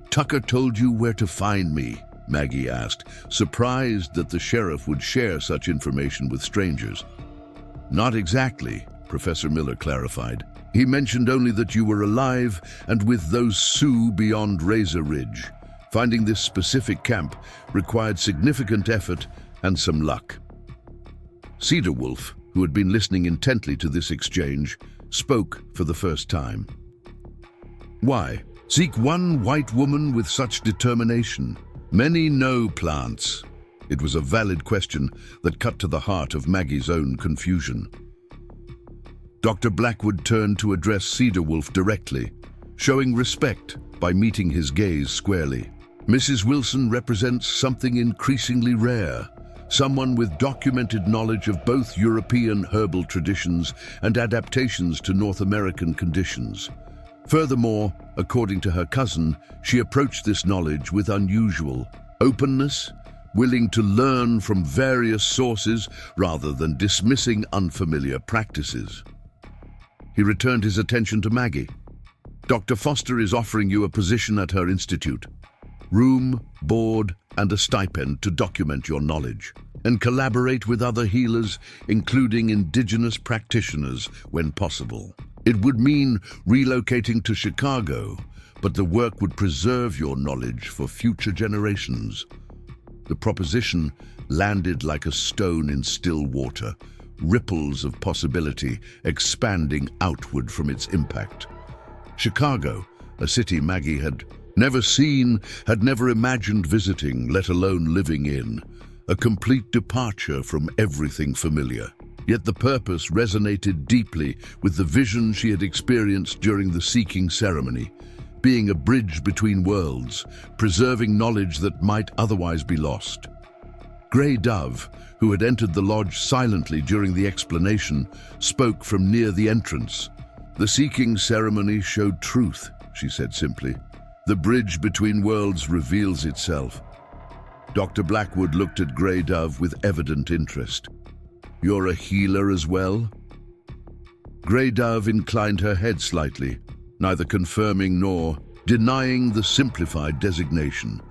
Tucker told you where to find me, Maggie asked, surprised that the sheriff would share such information with strangers. Not exactly, Professor Miller clarified. He mentioned only that you were alive and with those Sioux beyond Razor Ridge. Finding this specific camp required significant effort and some luck. Cedar Wolf, who had been listening intently to this exchange, spoke for the first time. Why seek one white woman with such determination? Many know plants. It was a valid question that cut to the heart of Maggie's own confusion. Dr. Blackwood turned to address Cedar Wolf directly, showing respect by meeting his gaze squarely. Mrs. Wilson represents something increasingly rare, someone with documented knowledge of both European herbal traditions and adaptations to North American conditions. Furthermore, according to her cousin, she approached this knowledge with unusual openness, willing to learn from various sources rather than dismissing unfamiliar practices. He returned his attention to Maggie. Dr. Foster is offering you a position at her institute. Room, board, and a stipend to document your knowledge, and collaborate with other healers, including indigenous practitioners, when possible. It would mean relocating to Chicago, but the work would preserve your knowledge for future generations. The proposition landed like a stone in still water, ripples of possibility expanding outward from its impact. Chicago, a city Maggie had never seen, had never imagined visiting, let alone living in. A complete departure from everything familiar. Yet the purpose resonated deeply with the vision she had experienced during the seeking ceremony, being a bridge between worlds, preserving knowledge that might otherwise be lost. Grey Dove, who had entered the lodge silently during the explanation, spoke from near the entrance. The seeking ceremony showed truth, she said simply. The bridge between worlds reveals itself. Dr. Blackwood looked at Grey Dove with evident interest. You're a healer as well? Grey Dove inclined her head slightly, neither confirming nor denying the simplified designation.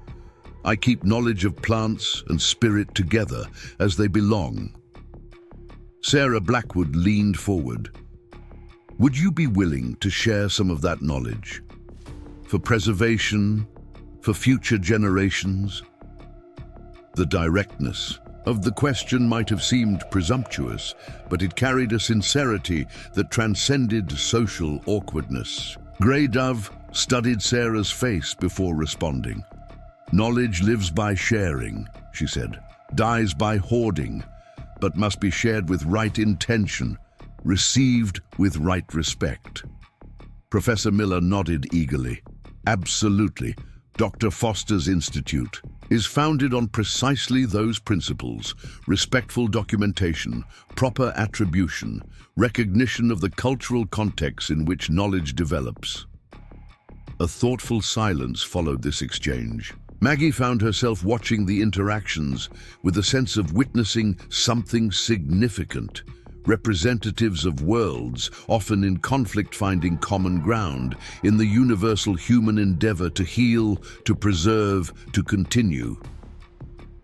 I keep knowledge of plants and spirit together as they belong. Sarah Blackwood leaned forward. Would you be willing to share some of that knowledge? For preservation, for future generations? The directness of the question might have seemed presumptuous, but it carried a sincerity that transcended social awkwardness. Grey Dove studied Sarah's face before responding. Knowledge lives by sharing, she said, dies by hoarding, but must be shared with right intention, received with right respect. Professor Miller nodded eagerly. Absolutely. Dr. Foster's Institute is founded on precisely those principles: respectful documentation, proper attribution, recognition of the cultural context in which knowledge develops. A thoughtful silence followed this exchange. Maggie found herself watching the interactions with a sense of witnessing something significant. Representatives of worlds, often in conflict, finding common ground in the universal human endeavor to heal, to preserve, to continue.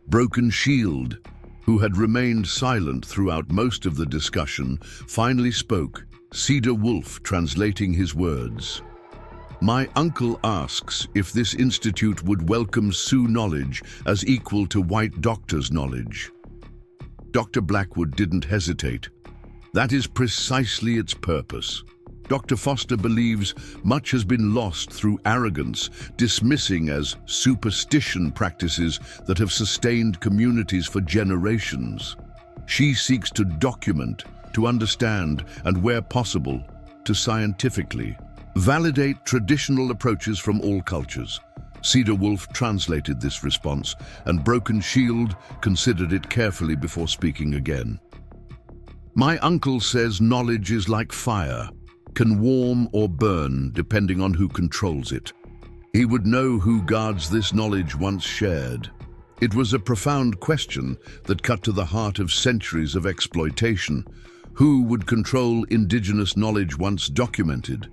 Broken Shield, who had remained silent throughout most of the discussion, finally spoke, Cedar Wolf translating his words. My uncle asks if this institute would welcome Sioux knowledge as equal to white doctors' knowledge. Dr. Blackwood didn't hesitate. That is precisely its purpose. Dr. Foster believes much has been lost through arrogance, dismissing as superstition practices that have sustained communities for generations. She seeks to document, to understand, and where possible, to scientifically validate traditional approaches from all cultures. Cedar Wolf translated this response, and Broken Shield considered it carefully before speaking again. My uncle says knowledge is like fire, can warm or burn depending on who controls it. He would know who guards this knowledge once shared. It was a profound question that cut to the heart of centuries of exploitation. Who would control indigenous knowledge once documented?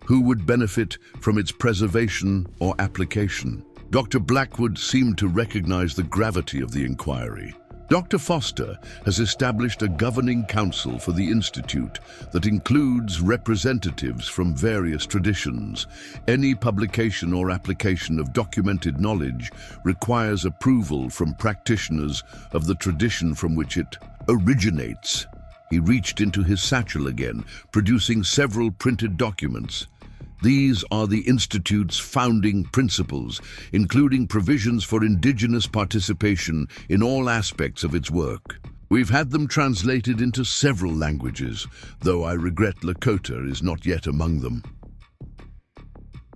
Who would benefit from its preservation or application? Dr. Blackwood seemed to recognize the gravity of the inquiry. Dr. Foster has established a governing council for the Institute that includes representatives from various traditions. Any publication or application of documented knowledge requires approval from practitioners of the tradition from which it originates. He reached into his satchel again, producing several printed documents. These are the Institute's founding principles, including provisions for indigenous participation in all aspects of its work. We've had them translated into several languages, though I regret Lakota is not yet among them.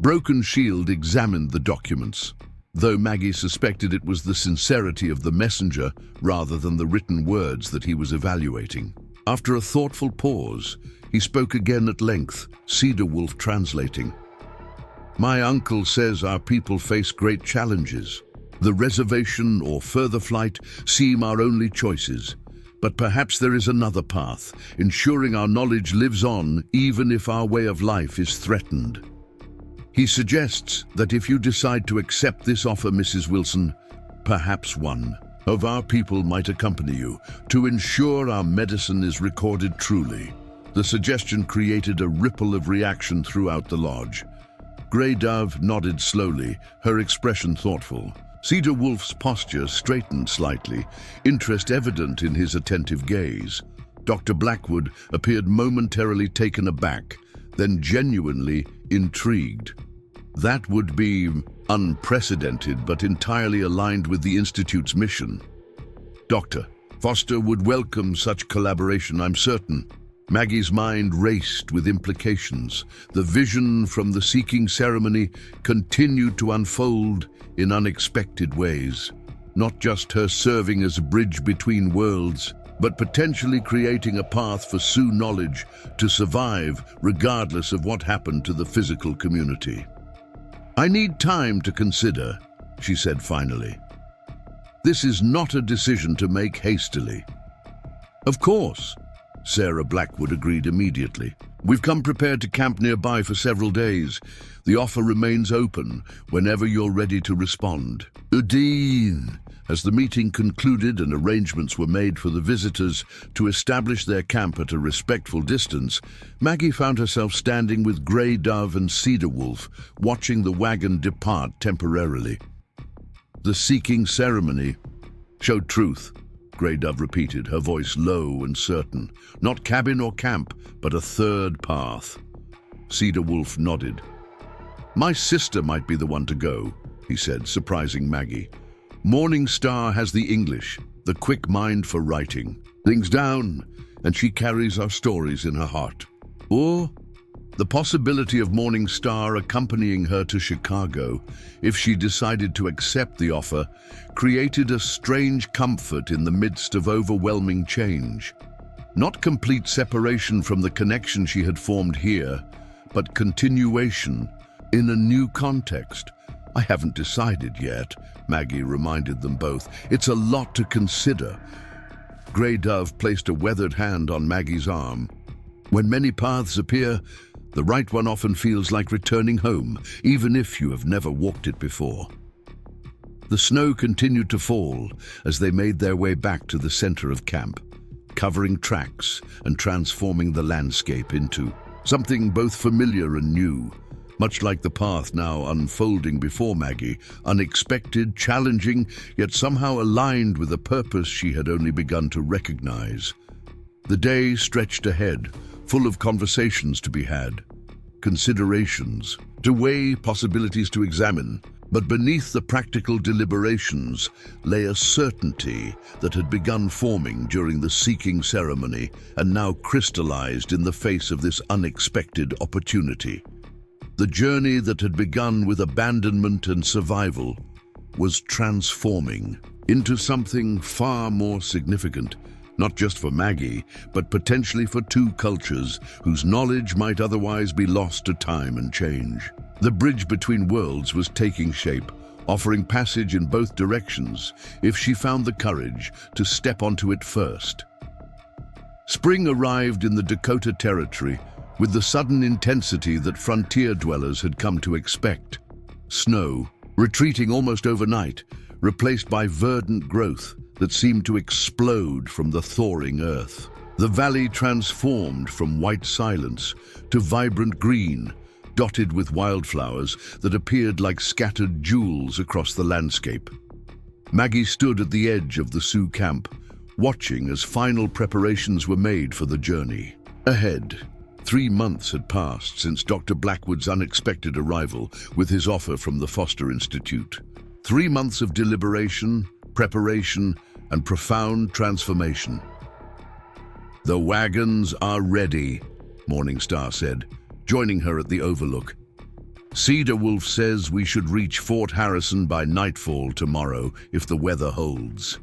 Broken Shield examined the documents, though Maggie suspected it was the sincerity of the messenger rather than the written words that he was evaluating. After a thoughtful pause, he spoke again at length, Cedar Wolf translating. My uncle says our people face great challenges. The reservation or further flight seem our only choices. But perhaps there is another path, ensuring our knowledge lives on even if our way of life is threatened. He suggests that if you decide to accept this offer, Mrs. Wilson, perhaps one of our people might accompany you to ensure our medicine is recorded truly. The suggestion created a ripple of reaction throughout the lodge. Grey Dove nodded slowly, her expression thoughtful. Cedar Wolf's posture straightened slightly, interest evident in his attentive gaze. Dr. Blackwood appeared momentarily taken aback, then genuinely intrigued. That would be unprecedented, but entirely aligned with the Institute's mission. Dr. Foster would welcome such collaboration, I'm certain. Maggie's mind raced with implications. The vision from the seeking ceremony continued to unfold in unexpected ways. Not just her serving as a bridge between worlds, but potentially creating a path for Sioux knowledge to survive regardless of what happened to the physical community. I need time to consider, she said finally. This is not a decision to make hastily. Of course, Sarah Blackwood agreed immediately. We've come prepared to camp nearby for several days. The offer remains open whenever you're ready to respond. Udine! As the meeting concluded and arrangements were made for the visitors to establish their camp at a respectful distance, Maggie found herself standing with Grey Dove and Cedar Wolf, watching the wagon depart temporarily. The seeking ceremony showed truth, Grey Dove repeated, her voice low and certain. Not cabin or camp, but a third path. Cedar Wolf nodded. My sister might be the one to go, he said, surprising Maggie. Morning Star has the English, the quick mind for writing things down, and she carries our stories in her heart. Or the possibility of Morning Star accompanying her to Chicago, if she decided to accept the offer, created a strange comfort in the midst of overwhelming change. Not complete separation from the connection she had formed here, but continuation in a new context. I haven't decided yet, Maggie reminded them both. It's a lot to consider. Grey Dove placed a weathered hand on Maggie's arm. When many paths appear, the right one often feels like returning home, even if you have never walked it before. The snow continued to fall as they made their way back to the center of camp, covering tracks and transforming the landscape into something both familiar and new. Much like the path now unfolding before Maggie, unexpected, challenging, yet somehow aligned with a purpose she had only begun to recognize. The day stretched ahead, full of conversations to be had, considerations to weigh, possibilities to examine. But beneath the practical deliberations lay a certainty that had begun forming during the seeking ceremony and now crystallized in the face of this unexpected opportunity. The journey that had begun with abandonment and survival was transforming into something far more significant, not just for Maggie, but potentially for two cultures whose knowledge might otherwise be lost to time and change. The bridge between worlds was taking shape, offering passage in both directions if she found the courage to step onto it first. Spring arrived in the Dakota Territory with the sudden intensity that frontier dwellers had come to expect. Snow, retreating almost overnight, replaced by verdant growth that seemed to explode from the thawing earth. The valley transformed from white silence to vibrant green, dotted with wildflowers that appeared like scattered jewels across the landscape. Maggie stood at the edge of the Sioux camp, watching as final preparations were made for the journey. Ahead, 3 months had passed since Dr. Blackwood's unexpected arrival with his offer from the Foster Institute. 3 months of deliberation, preparation, and profound transformation. "The wagons are ready," Morningstar said, joining her at the overlook. "Cedar Wolf says we should reach Fort Harrison by nightfall tomorrow if the weather holds."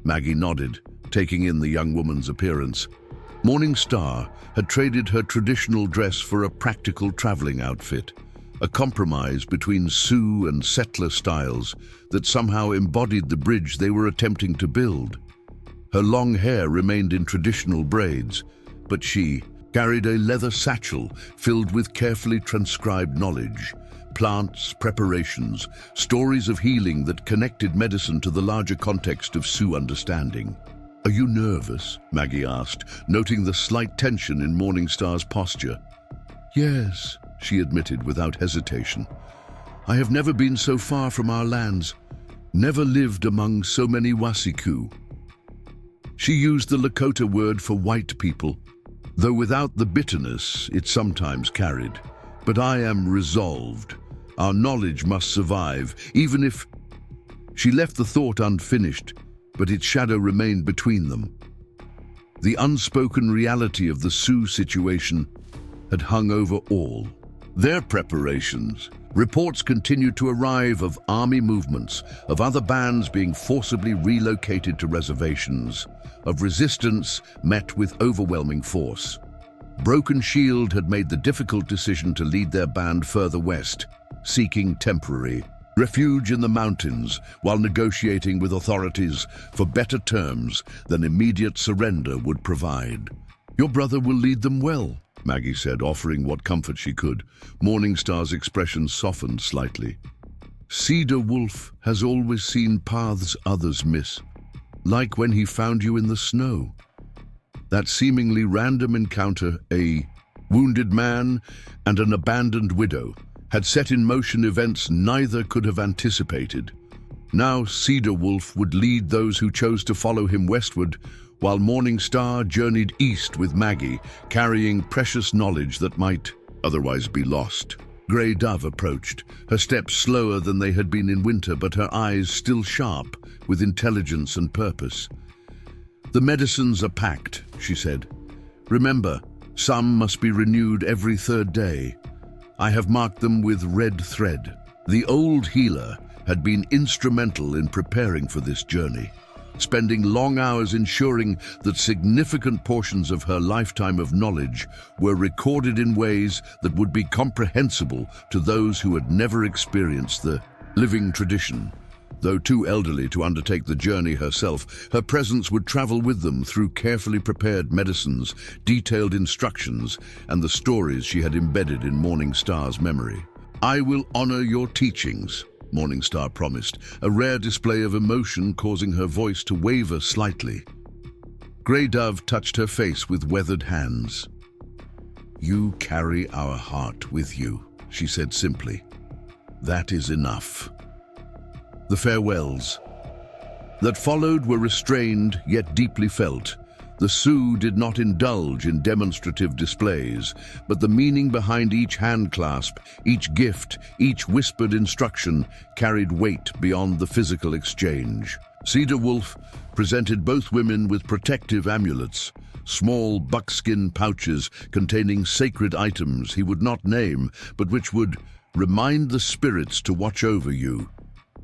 Maggie nodded, taking in the young woman's appearance. Morningstar had traded her traditional dress for a practical traveling outfit, a compromise between Sioux and settler styles that somehow embodied the bridge they were attempting to build. Her long hair remained in traditional braids, but she carried a leather satchel filled with carefully transcribed knowledge, plants, preparations, stories of healing that connected medicine to the larger context of Sioux understanding. "Are you nervous?" Maggie asked, noting the slight tension in Morningstar's posture. "Yes," she admitted without hesitation. "I have never been so far from our lands, never lived among so many Wasiku." She used the Lakota word for white people, though without the bitterness it sometimes carried. "But I am resolved. Our knowledge must survive, even if—" She left the thought unfinished, but its shadow remained between them. The unspoken reality of the Sioux situation had hung over all. Their preparations. Reports continued to arrive of army movements, of other bands being forcibly relocated to reservations, of resistance met with overwhelming force. Broken Shield had made the difficult decision to lead their band further west, seeking temporary refuge in the mountains while negotiating with authorities for better terms than immediate surrender would provide. "Your brother will lead them well," Maggie said, offering what comfort she could. Morningstar's expression softened slightly. "Cedar Wolf has always seen paths others miss, like when he found you in the snow. That seemingly random encounter, a wounded man and an abandoned widow, had set in motion events neither could have anticipated. Now Cedar Wolf would lead those who chose to follow him westward, while Morningstar journeyed east with Maggie, carrying precious knowledge that might otherwise be lost. Grey Dove approached, her steps slower than they had been in winter, but her eyes still sharp with intelligence and purpose. "The medicines are packed," she said. "Remember, some must be renewed every 3rd day. I have marked them with red thread." The old healer had been instrumental in preparing for this journey, spending long hours ensuring that significant portions of her lifetime of knowledge were recorded in ways that would be comprehensible to those who had never experienced the living tradition. Though too elderly to undertake the journey herself, her presence would travel with them through carefully prepared medicines, detailed instructions, and the stories she had embedded in Morningstar's memory. "I will honor your teachings," Morningstar promised, a rare display of emotion causing her voice to waver slightly. Grey Dove touched her face with weathered hands. "You carry our heart with you," she said simply. "That is enough." The farewells that followed were restrained yet deeply felt, The Sioux did not indulge in demonstrative displays, but the meaning behind each handclasp, each gift, each whispered instruction carried weight beyond the physical exchange. Cedar Wolf presented both women with protective amulets, small buckskin pouches containing sacred items he would not name, but which would remind the spirits to watch over you.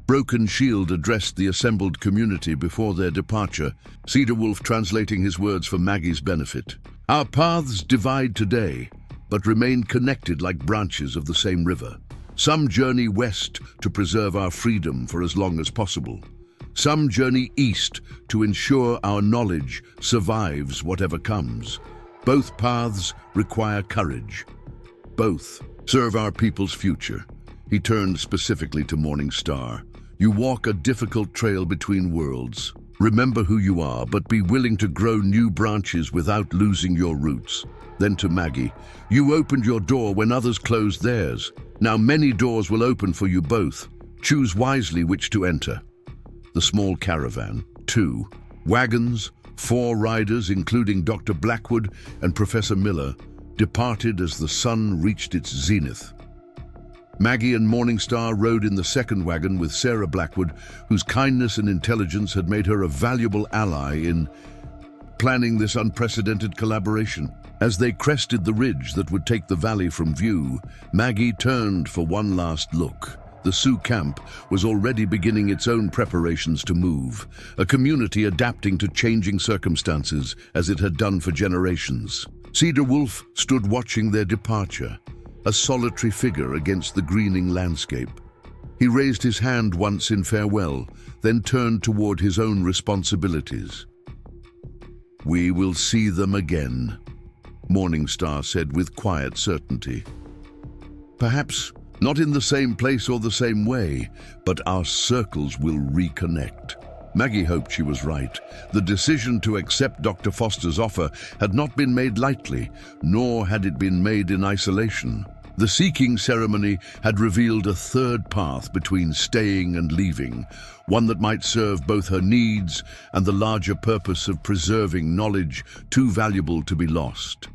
Broken Shield addressed the assembled community before their departure, Cedar Wolf translating his words for Maggie's benefit. Our paths divide today, but remain connected like branches of the same river. Some journey west to preserve our freedom for as long as possible. Some journey east to ensure our knowledge survives whatever comes. Both paths require courage. Both serve our people's future. He turned specifically to Morning Star. You walk a difficult trail between worlds. Remember who you are, but be willing to grow new branches without losing your roots. Then to Maggie, you opened your door when others closed theirs. Now many doors will open for you both. Choose wisely which to enter. The small caravan, 2 wagons, 4 riders, including Dr. Blackwood and Professor Miller, departed as the sun reached its zenith. Maggie and Morning Star rode in the second wagon with Sarah Blackwood, whose kindness and intelligence had made her a valuable ally in planning this unprecedented collaboration. As they crested the ridge that would take the valley from view, Maggie turned for one last look. The Sioux camp was already beginning its own preparations to move, a community adapting to changing circumstances as it had done for generations. Cedar Wolf stood watching their departure, a solitary figure against the greening landscape. He raised his hand once in farewell, then turned toward his own responsibilities. We will see them again, Morning Star said with quiet certainty. Perhaps not in the same place or the same way, but our circles will reconnect. Maggie hoped she was right. The decision to accept Dr. Foster's offer had not been made lightly, nor had it been made in isolation. The seeking ceremony had revealed a third path between staying and leaving, one that might serve both her needs and the larger purpose of preserving knowledge too valuable to be lost.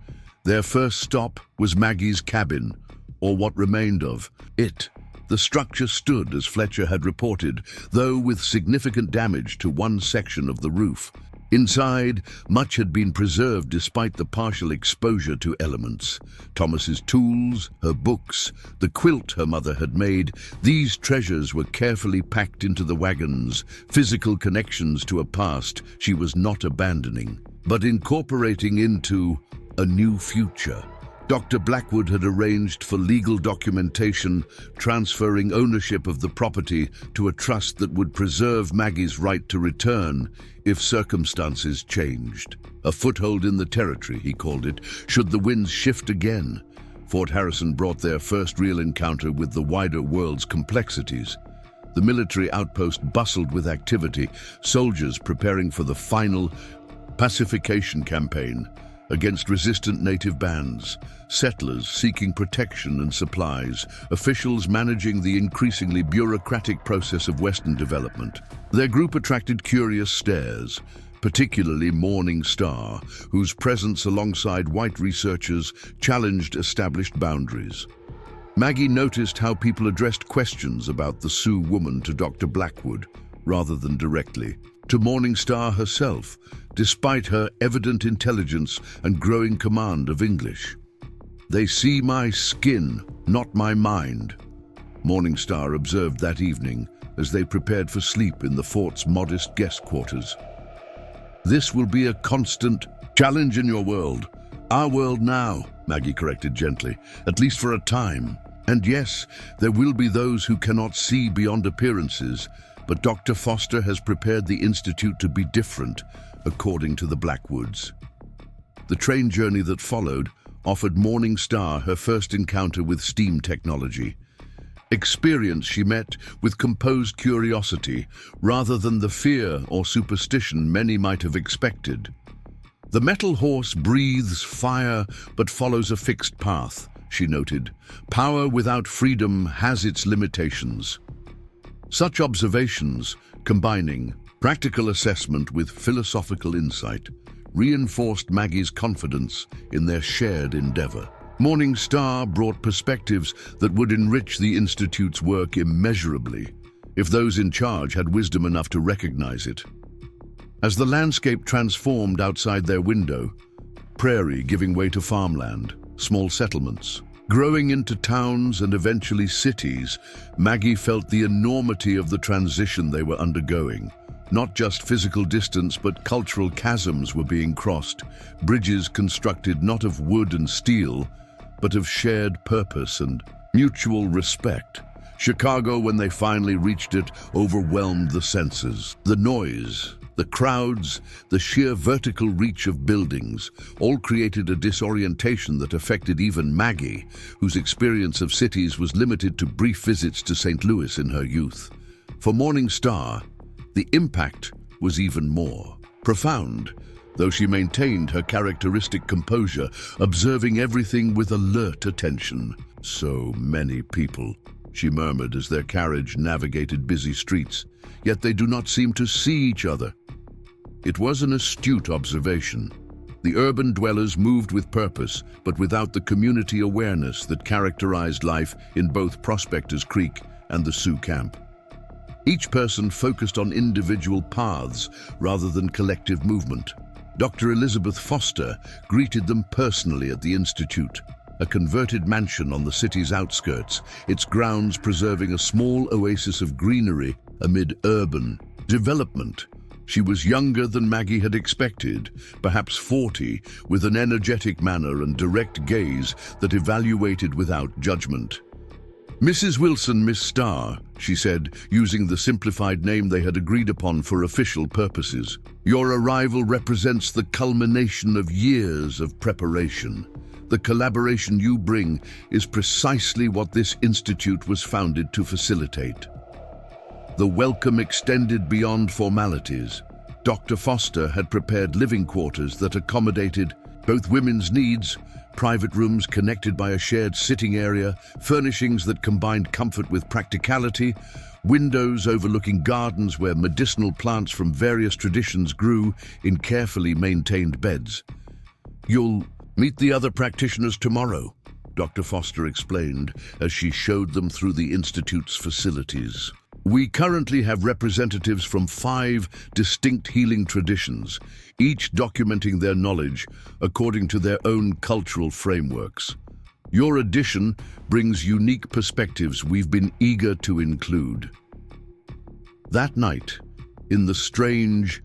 Their first stop was Maggie's cabin, or what remained of it. The structure stood as Fletcher had reported, though with significant damage to one section of the roof. Inside, much had been preserved despite the partial exposure to elements. Thomas's tools, her books, the quilt her mother had made, these treasures were carefully packed into the wagons, physical connections to a past she was not abandoning, but incorporating into a new future. Dr. Blackwood had arranged for legal documentation, transferring ownership of the property to a trust that would preserve Maggie's right to return if circumstances changed. A foothold in the territory, he called it, should the winds shift again. Fort Harrison brought their first real encounter with the wider world's complexities. The military outpost bustled with activity, soldiers preparing for the final pacification campaign against resistant native bands, settlers seeking protection and supplies, officials managing the increasingly bureaucratic process of Western development. Their group attracted curious stares, particularly Morning Star, whose presence alongside white researchers challenged established boundaries. Maggie noticed how people addressed questions about the Sioux woman to Dr. Blackwood, rather than directly to Morning Star herself, despite her evident intelligence and growing command of English. They see my skin, not my mind, Morning Star observed that evening as they prepared for sleep in the fort's modest guest quarters. This will be a constant challenge in your world. Our world now, Maggie corrected gently, at least for a time. And yes, there will be those who cannot see beyond appearances, but Dr. Foster has prepared the Institute to be different, according to the Blackwoods. The train journey that followed offered Morning Star her first encounter with steam technology. Experience she met with composed curiosity, rather than the fear or superstition many might have expected. The metal horse breathes fire but follows a fixed path, she noted. Power without freedom has its limitations. Such observations, combining practical assessment with philosophical insight, reinforced Maggie's confidence in their shared endeavor. Morning Star brought perspectives that would enrich the Institute's work immeasurably, if those in charge had wisdom enough to recognize it. As the landscape transformed outside their window, prairie giving way to farmland, small settlements, growing into towns and eventually cities, Maggie felt the enormity of the transition they were undergoing. Not just physical distance, but cultural chasms were being crossed, bridges constructed not of wood and steel, but of shared purpose and mutual respect. Chicago, when they finally reached it, overwhelmed the senses. The noise, the crowds, the sheer vertical reach of buildings, all created a disorientation that affected even Maggie, whose experience of cities was limited to brief visits to St. Louis in her youth. For Morning Star, the impact was even more profound, though she maintained her characteristic composure, observing everything with alert attention. "So many people," she murmured as their carriage navigated busy streets, "yet they do not seem to see each other." It was an astute observation. The urban dwellers moved with purpose, but without the community awareness that characterized life in both Prospectors Creek and the Sioux camp. Each person focused on individual paths rather than collective movement. Dr. Elizabeth Foster greeted them personally at the Institute, a converted mansion on the city's outskirts, its grounds preserving a small oasis of greenery amid urban development. She was younger than Maggie had expected, perhaps 40, with an energetic manner and direct gaze that evaluated without judgment. "Mrs. Wilson, Miss Starr," she said, using the simplified name they had agreed upon for official purposes. "Your arrival represents the culmination of years of preparation. The collaboration you bring is precisely what this institute was founded to facilitate." The welcome extended beyond formalities. Dr. Foster had prepared living quarters that accommodated both women's needs, private rooms connected by a shared sitting area, furnishings that combined comfort with practicality, windows overlooking gardens where medicinal plants from various traditions grew in carefully maintained beds. "You'll meet the other practitioners tomorrow," Dr. Foster explained as she showed them through the Institute's facilities. "We currently have representatives from 5 distinct healing traditions, each documenting their knowledge according to their own cultural frameworks. Your addition brings unique perspectives we've been eager to include." That night, in the strange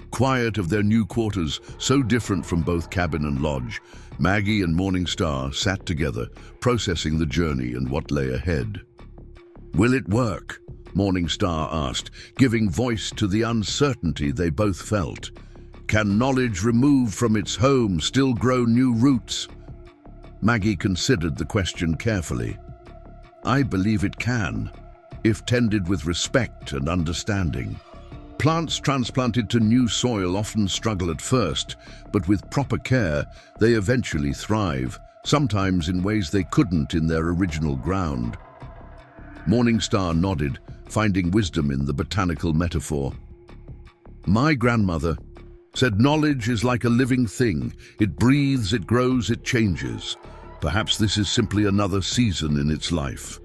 quiet of their new quarters, so different from both cabin and lodge, Maggie and Morning Star sat together, processing the journey and what lay ahead. "Will it work?" Morning Star asked, giving voice to the uncertainty they both felt. "Can knowledge removed from its home still grow new roots?" Maggie considered the question carefully. "I believe it can, if tended with respect and understanding. Plants transplanted to new soil often struggle at first, but with proper care, they eventually thrive, sometimes in ways they couldn't in their original ground." Morning Star nodded, finding wisdom in the botanical metaphor. "My grandmother said knowledge is like a living thing. It breathes, it grows, it changes. Perhaps this is simply another season in its life."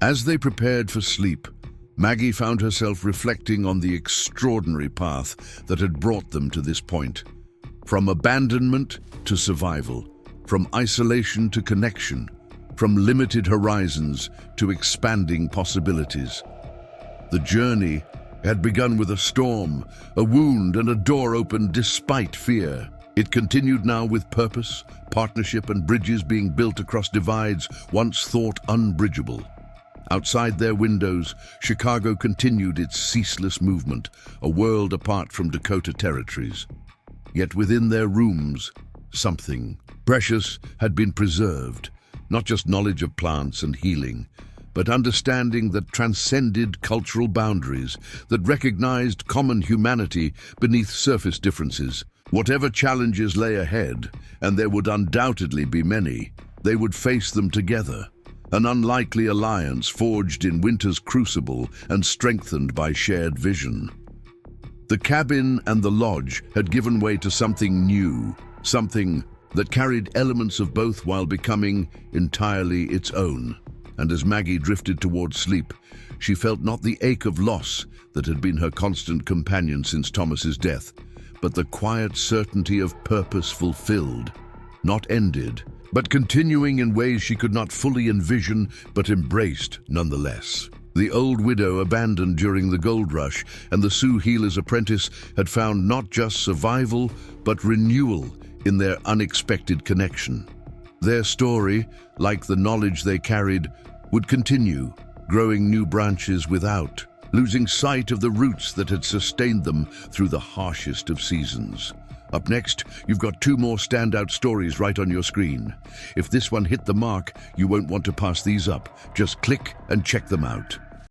As they prepared for sleep, Maggie found herself reflecting on the extraordinary path that had brought them to this point. From abandonment to survival, from isolation to connection, from limited horizons to expanding possibilities. The journey had begun with a storm, a wound, and a door opened despite fear. It continued now with purpose, partnership, and bridges being built across divides once thought unbridgeable. Outside their windows, Chicago continued its ceaseless movement, a world apart from Dakota Territories. Yet within their rooms, something precious had been preserved. Not just knowledge of plants and healing, but understanding that transcended cultural boundaries, that recognized common humanity beneath surface differences. Whatever challenges lay ahead, and there would undoubtedly be many, they would face them together. An unlikely alliance forged in winter's crucible and strengthened by shared vision. The cabin and the lodge had given way to something new, something that carried elements of both while becoming entirely its own. And as Maggie drifted towards sleep, she felt not the ache of loss that had been her constant companion since Thomas's death, but the quiet certainty of purpose fulfilled, not ended, but continuing in ways she could not fully envision, but embraced nonetheless. The old widow, abandoned during the gold rush, and the Sioux healer's apprentice had found not just survival, but renewal in their unexpected connection. Their story, like the knowledge they carried, would continue, growing new branches without, losing sight of the roots that had sustained them through the harshest of seasons. Up next, you've got two more standout stories right on your screen. If this one hit the mark, you won't want to pass these up. Just click and check them out.